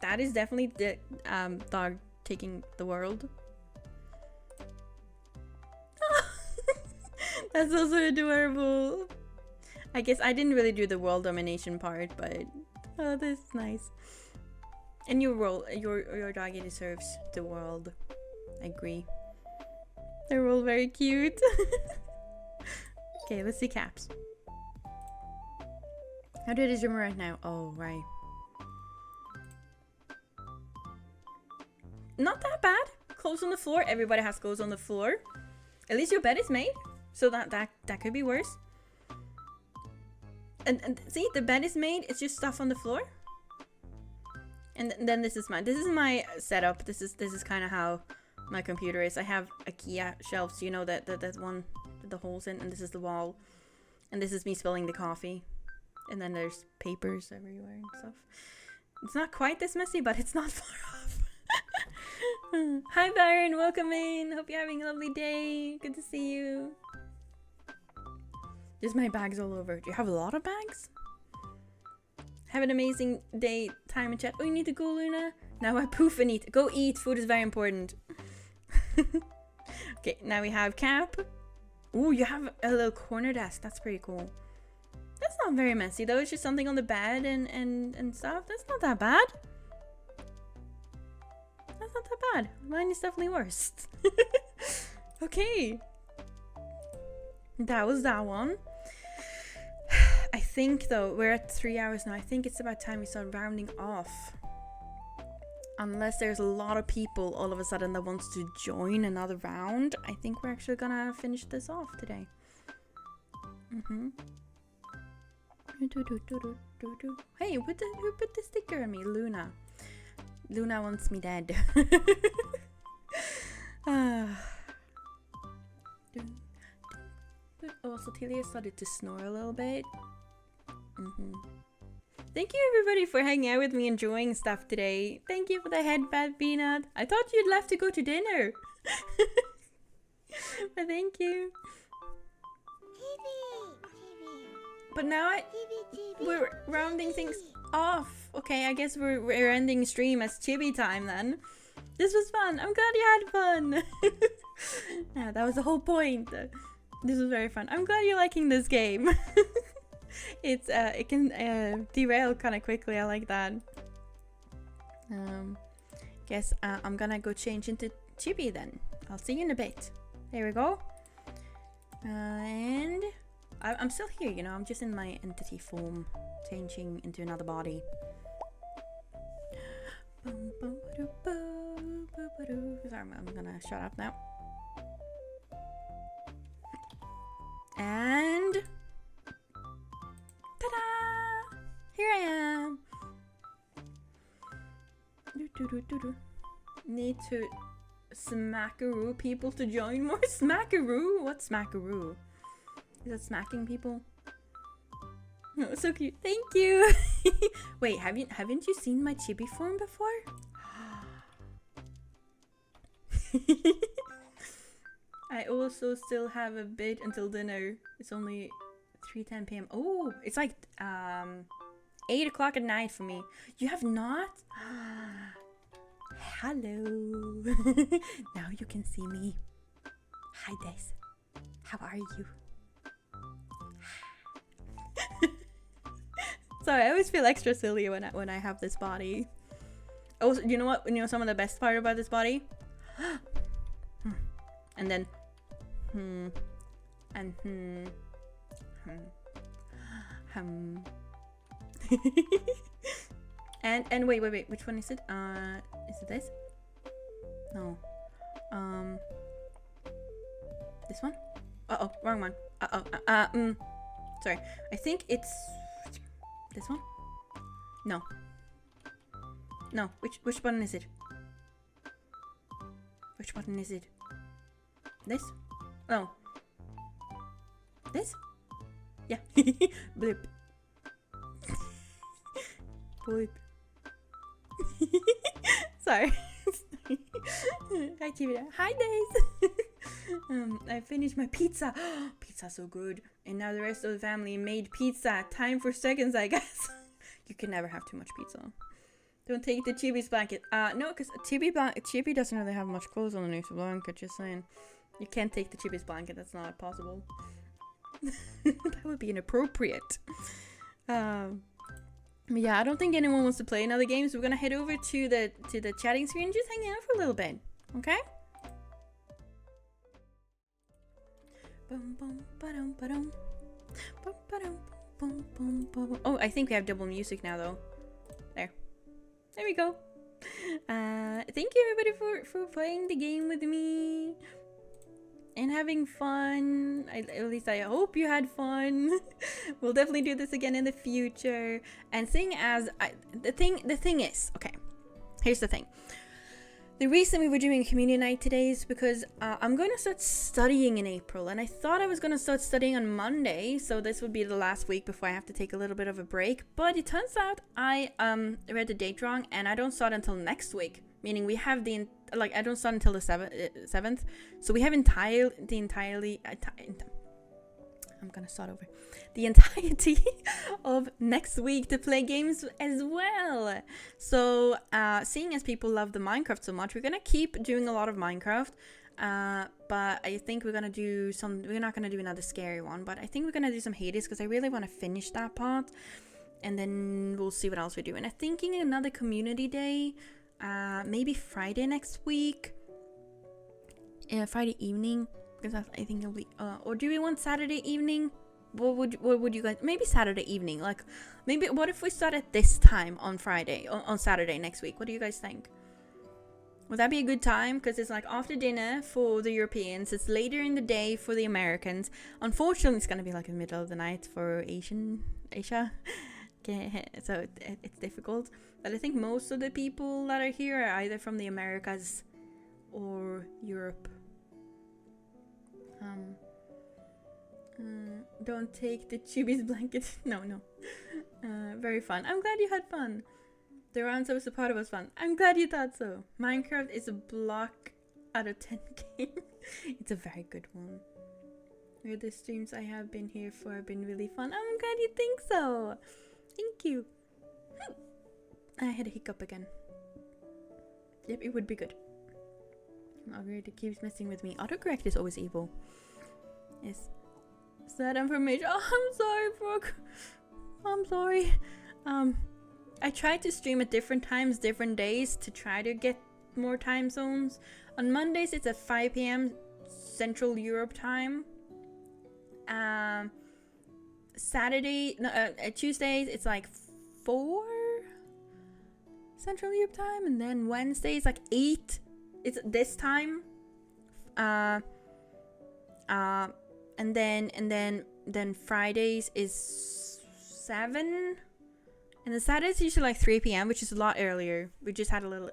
That is definitely the dog taking the world. That's also adorable. I guess I didn't really do the world domination part, but oh, this is nice. And your doggy deserves the world. I agree. They're all very cute. Okay, let's see Caps. How did his room right now? Oh, right. Not that bad. Clothes on the floor. Everybody has clothes on the floor. At least your bed is made. So that could be worse. And see, the bed is made. It's just stuff on the floor. And then this is mine. This is my setup. This is kind of how my computer is. I have IKEA shelves, you know, that one with the holes in, and this is the wall. And this is me spilling the coffee. And then there's papers everywhere and stuff. It's not quite this messy, but it's not far off. Hi Baron, welcome in. Hope you're having a lovely day. Good to see you. There's my bags all over. Do you have a lot of bags? Have an amazing day. Time and chat. Oh, you need to go, Luna. Now I poof and eat. Go eat. Food is very important. Okay, now we have Cap. Ooh, you have a little corner desk. That's pretty cool. That's not very messy though. It's just something on the bed and stuff. That's not that bad. That's not that bad. Mine is definitely worse. Okay. That was that one. I think though, we're at 3 hours now. I think it's about time we start rounding off. Unless there's a lot of people all of a sudden that wants to join another round. I think we're actually gonna finish this off today. Hey, who put the sticker on me? Luna. Luna wants me dead. Oh, so Talia started to snore a little bit. Thank you everybody for hanging out with me, enjoying stuff today. Thank you for the headband, Peanut. I thought you'd left to go to dinner. But thank you. But now we're rounding things off. Okay, I guess we're ending stream as chibi time then. This was fun. I'm glad you had fun. Yeah, that was the whole point. This was very fun. I'm glad you're liking this game. It can derail kind of quickly. I like that. Guess I'm gonna go change into chibi then. I'll see you in a bit. There we go. And I'm still here, you know. I'm just in my entity form, changing into another body. Sorry, I'm gonna shut up now. And ta-da! Here I am. Need to smackaroo people to join more. Smackaroo? What's smackaroo? Is that smacking people? Oh, so cute. Thank you. Wait, haven't you seen my chibi form before? I also still have a bit until dinner. It's only 3:10 p.m. Oh, it's like 8 o'clock at night for me. You have not? Hello. Now you can see me. Hi Des. How are you? Sorry, I always feel extra silly when I have this body. Oh, you know what? You know some of the best part about this body? And then and and wait, which one is it? Is it this? No. This one? Uh-oh, wrong one. Sorry. I think it's this one? No. No, which button is it? Which button is it? This? Oh. This? Yeah. Blip. Blip. Sorry. Hi, Chivita. Hi, Days. I finished my pizza. Pizza's so good. And now the rest of the family made pizza. Time for seconds, I guess. You can never have too much pizza. Don't take the Chibi's blanket. No, because Chibi doesn't really have much clothes underneath the blanket, just saying. You can't take the Chibi's blanket, that's not possible. That would be inappropriate. But yeah, I don't think anyone wants to play another game, so we're gonna head over to the chatting screen and just hang out for a little bit. Okay? Oh, I think we have double music now though. There we go. Thank you everybody for playing the game with me and having fun. At least I hope you had fun. We'll definitely do this again in the future. And seeing as the thing is, okay, here's the thing. The reason we were doing community night today is because I'm going to start studying in April, and I thought I was going to start studying on Monday, so this would be the last week before I have to take a little bit of a break. But it turns out I read the date wrong, and I don't start until next week, meaning we have I don't start until the 7th, so we have the entirety of next week to play games as well. So seeing as people love the Minecraft so much, we're gonna keep doing a lot of Minecraft, but I think we're gonna do we're not gonna do another scary one, but I think we're gonna do some Hades because I really want to finish that part, and then we'll see what else we do. And I'm thinking another community day, maybe Friday next week, Friday evening, because I think it'll be or do we want Saturday evening? What would you guys, maybe Saturday evening, like maybe what if we start at this time on Friday, on Saturday next week? What do you guys think? Would that be a good time? Because it's like after dinner for the Europeans, it's later in the day for the Americans. Unfortunately, it's gonna be like in the middle of the night for Asia. Okay, so it's difficult, but I think most of the people that are here are either from the Americas or Europe. Don't take the Chubby's blanket. No. Very fun. I'm glad you had fun. The rounds I was a part of was fun. I'm glad you thought so. Minecraft is a block out of 10 game. It's a very good one. The streams I have been here for have been really fun. I'm glad you think so. Thank you. I had a hiccup again. Yep, it would be good. Algorithm keeps messing with me. Autocorrect is always evil. Yes. Sad information. Oh, I'm sorry, Brooke. I'm sorry. I tried to stream at different times, different days to try to get more time zones. On Mondays, it's at 5 p.m. Central Europe time. Tuesdays, it's like 4 Central Europe time, and then Wednesdays like 8. It's this time. And then Fridays is 7, and the Saturdays usually like 3 p.m., which is a lot earlier. We just had a little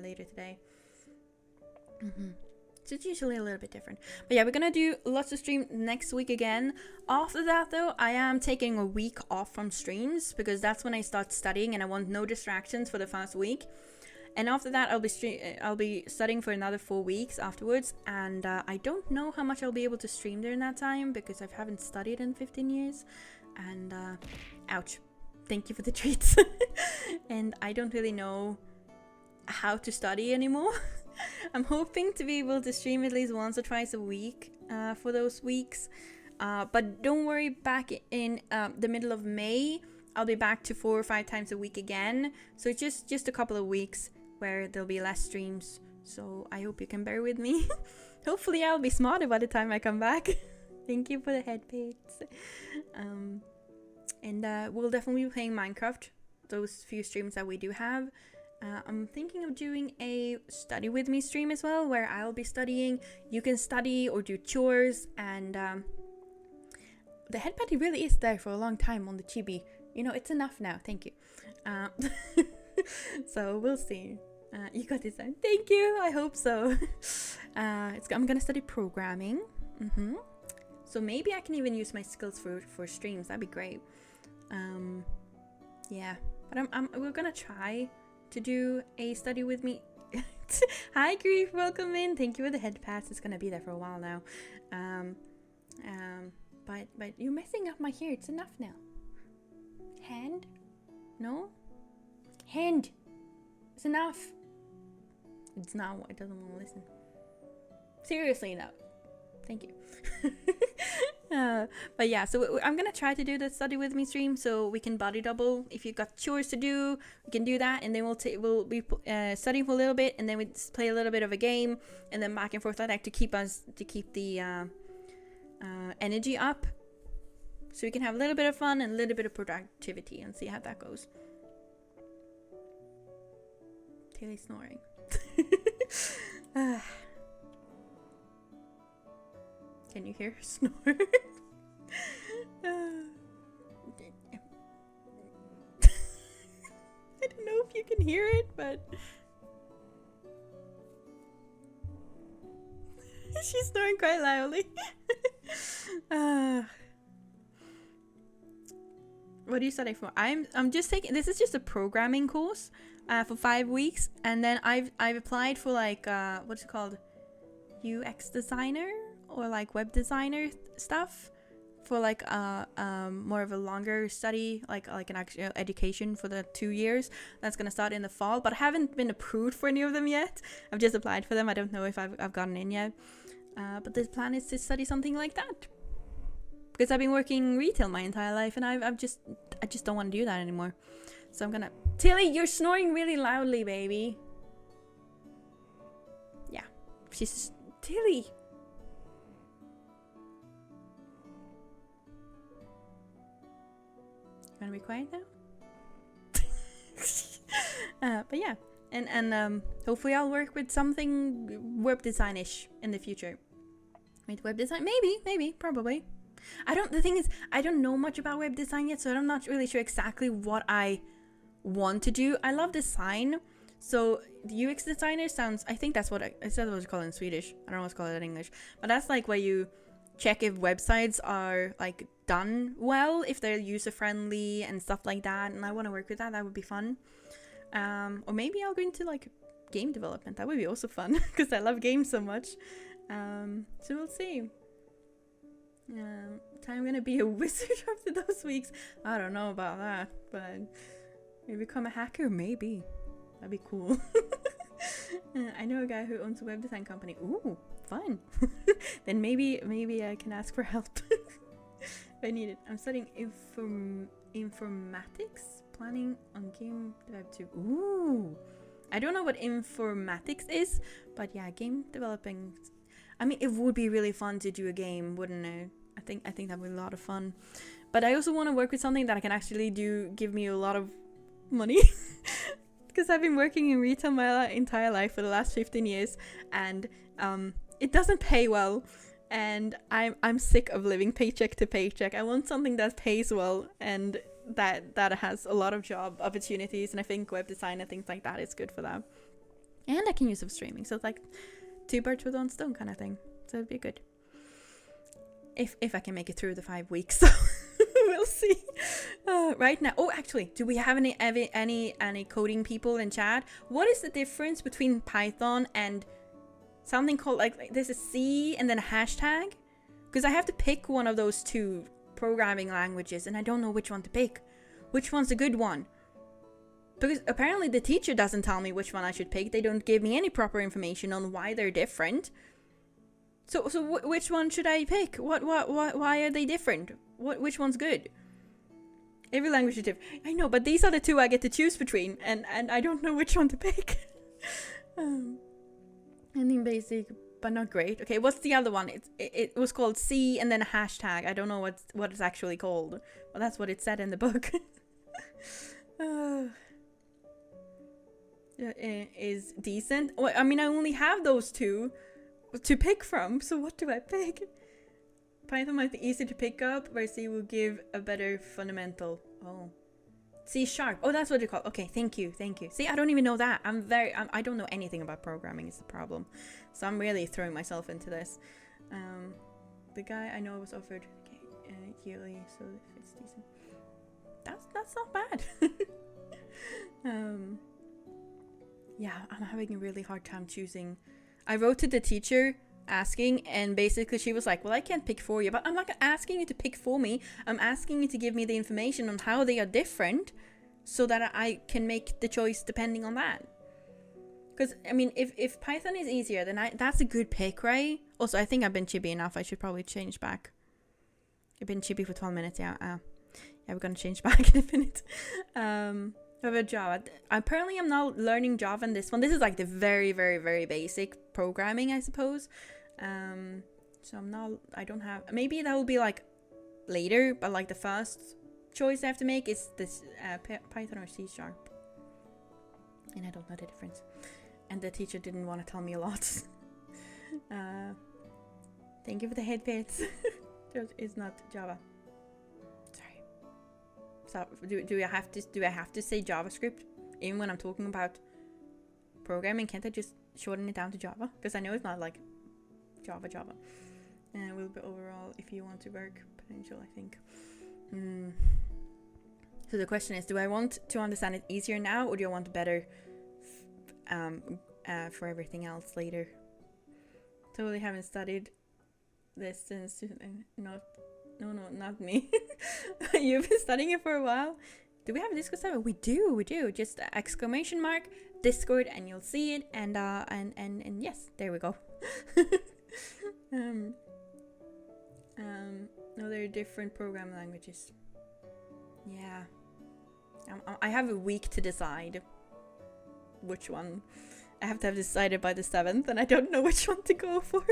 later today. So it's usually a little bit different. But yeah, we're gonna do lots of stream next week again. After that though, I am taking a week off from streams because that's when I start studying and I want no distractions for the first week. And after that, I'll be studying for another 4 weeks afterwards, and I don't know how much I'll be able to stream during that time because I haven't studied in 15 years. And ouch! Thank you for the treats. And I don't really know how to study anymore. I'm hoping to be able to stream at least once or twice a week for those weeks. But don't worry, back in the middle of May, I'll be back to 4 or 5 times a week again. So just a couple of weeks where there'll be less streams. So I hope you can bear with me. Hopefully I'll be smarter by the time I come back. Thank you for the head pats. And we'll definitely be playing Minecraft, those few streams that we do have. I'm thinking of doing a study with me stream as well, where I'll be studying, you can study or do chores, and the head patty really is there for a long time on the chibi. You know, it's enough now. Thank you. So we'll see. You got this time. Thank you. I hope so. I'm gonna study programming. So maybe I can even use my skills for streams. That'd be great. Yeah, but we're gonna try to do a study with me. Hi, Grief. Welcome in. Thank you for the head pass. It's gonna be there for a while now. But you're messing up my hair. It's enough now. Hand? No? Hand! It's enough. It's not. It doesn't want to listen. Seriously, no. Thank you. But yeah, so I'm gonna try to do the study with me stream so we can body double. If you've got chores to do, we can do that, and then we'll be studying for a little bit, and then we play a little bit of a game, and then back and forth like that to keep the energy up, so we can have a little bit of fun and a little bit of productivity, and see how that goes. Taylor's snoring. Can you hear her snore? I don't know if you can hear it, but She's snoring quite loudly. uh, what are you studying for? I'm just taking, this is just a programming course for 5 weeks, and then I've applied for like what's it called, UX designer or like web designer stuff, for like more of a longer study, like an actual education for the 2 years that's gonna start in the fall. But I haven't been approved for any of them yet. I've just applied for them. I don't know if I've gotten in yet. But the plan is to study something like that, because I've been working retail my entire life, and I just don't want to do that anymore. So I'm gonna. Tilly, you're snoring really loudly, baby. Yeah, she's Tilly. You wanna be quiet now? But yeah, and hopefully I'll work with something web design-ish in the future. With web design, maybe, probably. The thing is, I don't know much about web design yet, so I'm not really sure exactly what I want to do. I love design, so the UX designer sounds, I think that's what I said what it's called in Swedish. I don't know what's called in English, but that's like where you check if websites are like done well, if they're user friendly and stuff like that, and I want to work with that. That would be fun. Or maybe I'll go into like game development. That would be also fun, because I love games so much. So we'll see. I'm gonna be a wizard after those weeks. I don't know about that, but maybe become a hacker. Maybe that'd be cool. I know a guy who owns a web design company. Ooh, fun. Then maybe I can ask for help if I need it. I'm studying informatics, planning on game dev too. Ooh, I don't know what informatics is, but yeah, game developing. I mean, it would be really fun to do a game, wouldn't it? I think that'd be a lot of fun. But I also want to work with something that I can actually give me a lot of money. Because I've been working in retail my entire life for the last 15 years, and it doesn't pay well, and I'm sick of living paycheck to paycheck. I want something that pays well and that has a lot of job opportunities, and I think web design and things like that is good for that. And I can use it for streaming, so it's like 2 birds with 1 stone kind of thing. So it'd be good if I can make it through the 5 weeks. So we'll see. Right now, oh, actually, do we have any coding people in chat? What is the difference between Python and something called like there's a C and then a hashtag? Because I have to pick one of those 2 programming languages, and I don't know which one to pick. Which one's a good one? Because apparently the teacher doesn't tell me which one I should pick. They don't give me any proper information on why they're different. So which one should I pick? Why are they different? Which one's good? Every language is different. I know, but these are the 2 I get to choose between, and I don't know which one to pick. Anything basic, but not great. Okay, what's the other one? It was called C and then a hashtag. I don't know what it's actually called, but that's what it said in the book. Is decent. Well, I mean, I only have those 2 to pick from, so what do I pick? Python might be easy to pick up, where C will give a better fundamental. Oh, C#. Oh, that's what you call. Okay, thank you. See, I don't even know that. I don't know anything about programming is the problem, so I'm really throwing myself into this. The guy I know was offered yearly, so if it's decent, that's not bad. Yeah, I'm having a really hard time choosing. I wrote to the teacher asking, and basically she was like, well, I can't pick for you. But I'm not asking you to pick for me. I'm asking you to give me the information on how they are different, so that I can make the choice depending on that. Because, I mean, if Python is easier, then that's a good pick, right? Also, I think I've been chibi enough. I should probably change back. I've been chibi for 12 minutes, yeah. Yeah, we're gonna change back in a minute. About Java. Apparently I'm now learning Java in this one. This is like the very, very, very basic programming, I suppose. So I don't have, maybe that will be like later, but like the first choice I have to make is this Python or C#. And I don't know the difference. And the teacher didn't want to tell me a lot. Thank you for the headphones. It's not Java. So do I have to say JavaScript even when I'm talking about programming? Can't I just shorten it down to Java? Because I know it's not like Java. And will be overall if you want to work potential, I think. So the question is, do I want to understand it easier now, or do I want better for everything else later? Totally haven't studied this since not me. You've been studying it for a while. Do we have a Discord server? We do. Just exclamation mark Discord and you'll see it, and yes, there we go. No, there are different program languages. Yeah. I have a week to decide which one. I have to have decided by the 7th, and I don't know which one to go for.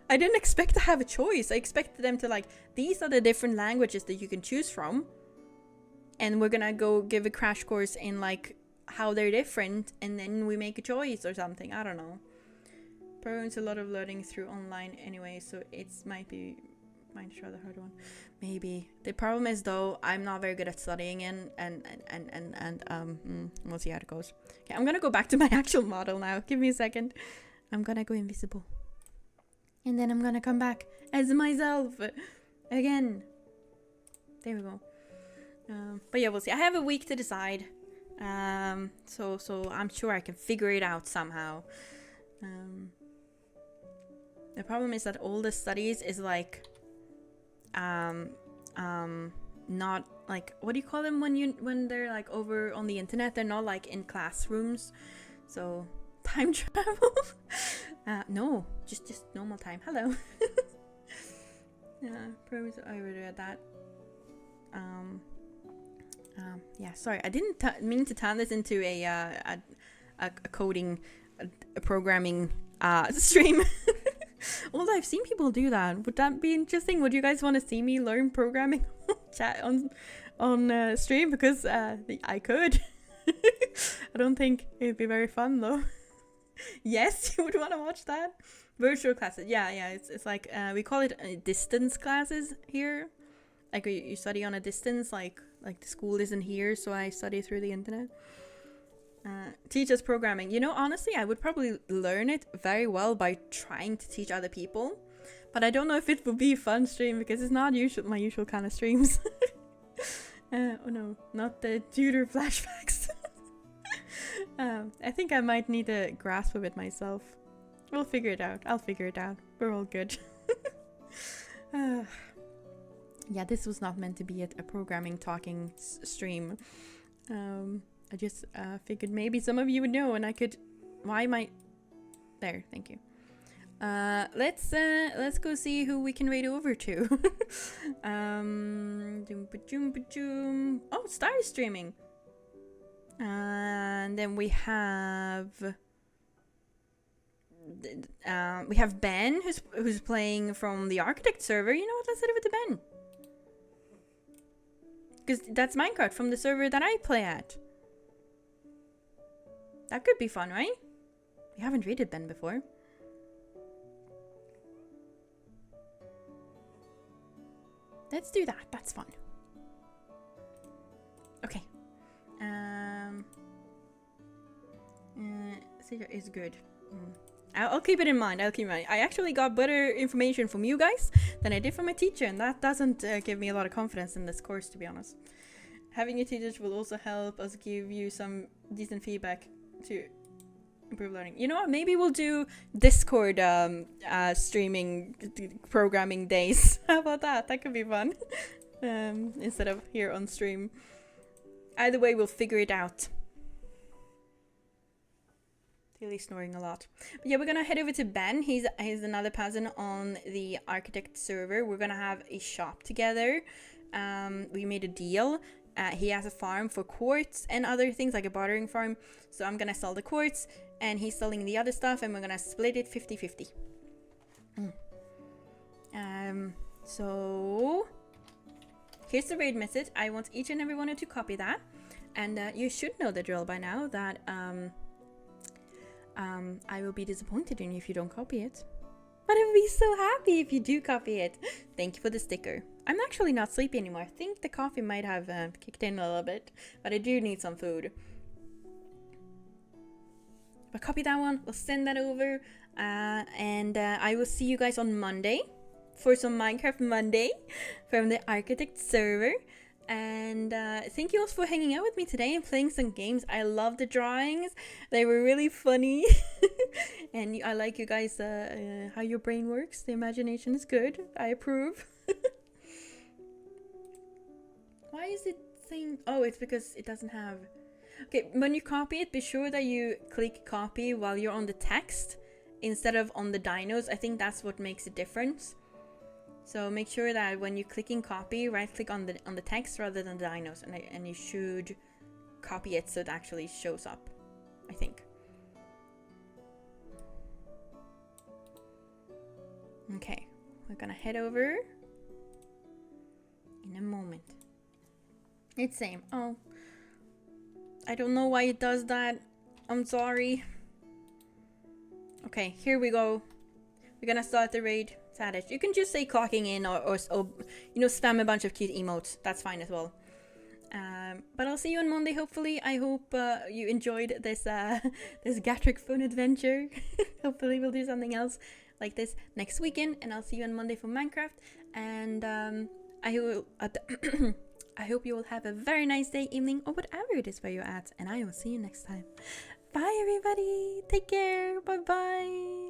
I didn't expect to have a choice. I expected them to like, these are the different languages that you can choose from, and we're gonna go give a crash course in like how they're different, and then we make a choice or something. I don't know. Program's a lot of learning through online anyway, so it's might try the hard one. Maybe. The problem is though, I'm not very good at studying and we'll see how it goes. Okay, I'm gonna go back to my actual model now. Give me a second. I'm gonna go invisible. And then I'm gonna come back as myself again. There we go. But yeah, we'll see. I have a week to decide. So I'm sure I can figure it out somehow. The problem is that all the studies is like not like, what do you call them when they're like over on the internet? They're not like in classrooms. So time travel. No, just normal time. Hello. Programs I already read that. Yeah, sorry, I didn't mean to turn this into a coding, a programming stream. Although I've seen people do that. Would that be interesting? Would you guys want to see me learn programming chat on stream? Because I could. I don't think it'd be very fun though. Yes, you would want to watch that. Virtual classes. Yeah. It's like we call it distance classes here. Like you study on a distance. Like the school isn't here, so I study through the internet. Teach us programming. You know, honestly, I would probably learn it very well by trying to teach other people. But I don't know if it would be a fun stream because it's not my usual kind of streams. Oh no, not the tutor flashbacks. I think I might need a grasp of it myself. We'll figure it out. I'll figure it out. We're all good. Yeah, this was not meant to be a programming talking stream. I just figured maybe some of you would know, and I could. Why might there? Thank you. Let's go see who we can raid over to. Oh, Star is streaming. And then we have Ben who's playing from the Architect server. You know what? Let's head over to Ben. Because that's Minecraft from the server that I play at. That could be fun, right? We haven't raided Ben before. Let's do that. That's fun. Okay. Secret is good. I'll keep it in mind. I actually got better information from you guys than I did from my teacher, and that doesn't give me a lot of confidence in this course, to be honest. Having a teacher will also help us give you some decent feedback to improve learning. You know what? Maybe we'll do Discord streaming programming days. How about that? That could be fun. Instead of here on stream. Either way, we'll figure it out. Tilly's snoring a lot. But yeah, we're gonna head over to Ben. He's another person on the Architect server. We're gonna have a shop together. We made a deal. He has a farm for quartz and other things, like a bartering farm. So I'm gonna sell the quartz and he's selling the other stuff, and we're gonna split it 50-50. So here's the raid message. I want each and every one of you to copy that. And you should know the drill by now that I will be disappointed in you if you don't copy it. But I will be so happy if you do copy it. Thank you for the sticker. I'm actually not sleepy anymore. I think the coffee might have kicked in a little bit, but I do need some food. But copy that one. We'll send that over. And I will see you guys on Monday for some Minecraft Monday from the Architect server. And thank you all for hanging out with me today and playing some games. I love the drawings. They were really funny. And I like you guys, how your brain works. The imagination is good. I approve. Why is it saying... Oh, it's because it doesn't have... Okay, when you copy it, be sure that you click copy while you're on the text instead of on the dinos. I think that's what makes a difference. So make sure that when you're clicking copy, right click on the text rather than the dinos, and you should copy it so it actually shows up, I think. Okay, we're gonna head over in a moment. It's same. Oh, I don't know why it does that. I'm sorry. Okay, here we go. We're gonna start the raid. Sadish. You can just say clocking in or you know, spam a bunch of cute emotes. That's fine as well. But I'll see you on Monday, hopefully. I hope you enjoyed this this Gatric fun adventure. Hopefully we'll do something else like this next weekend, and I'll see you on Monday for Minecraft. And I hope you will have a very nice day, evening, or whatever it is where you're at. And I will see you next time. Bye, everybody. Take care. Bye-bye.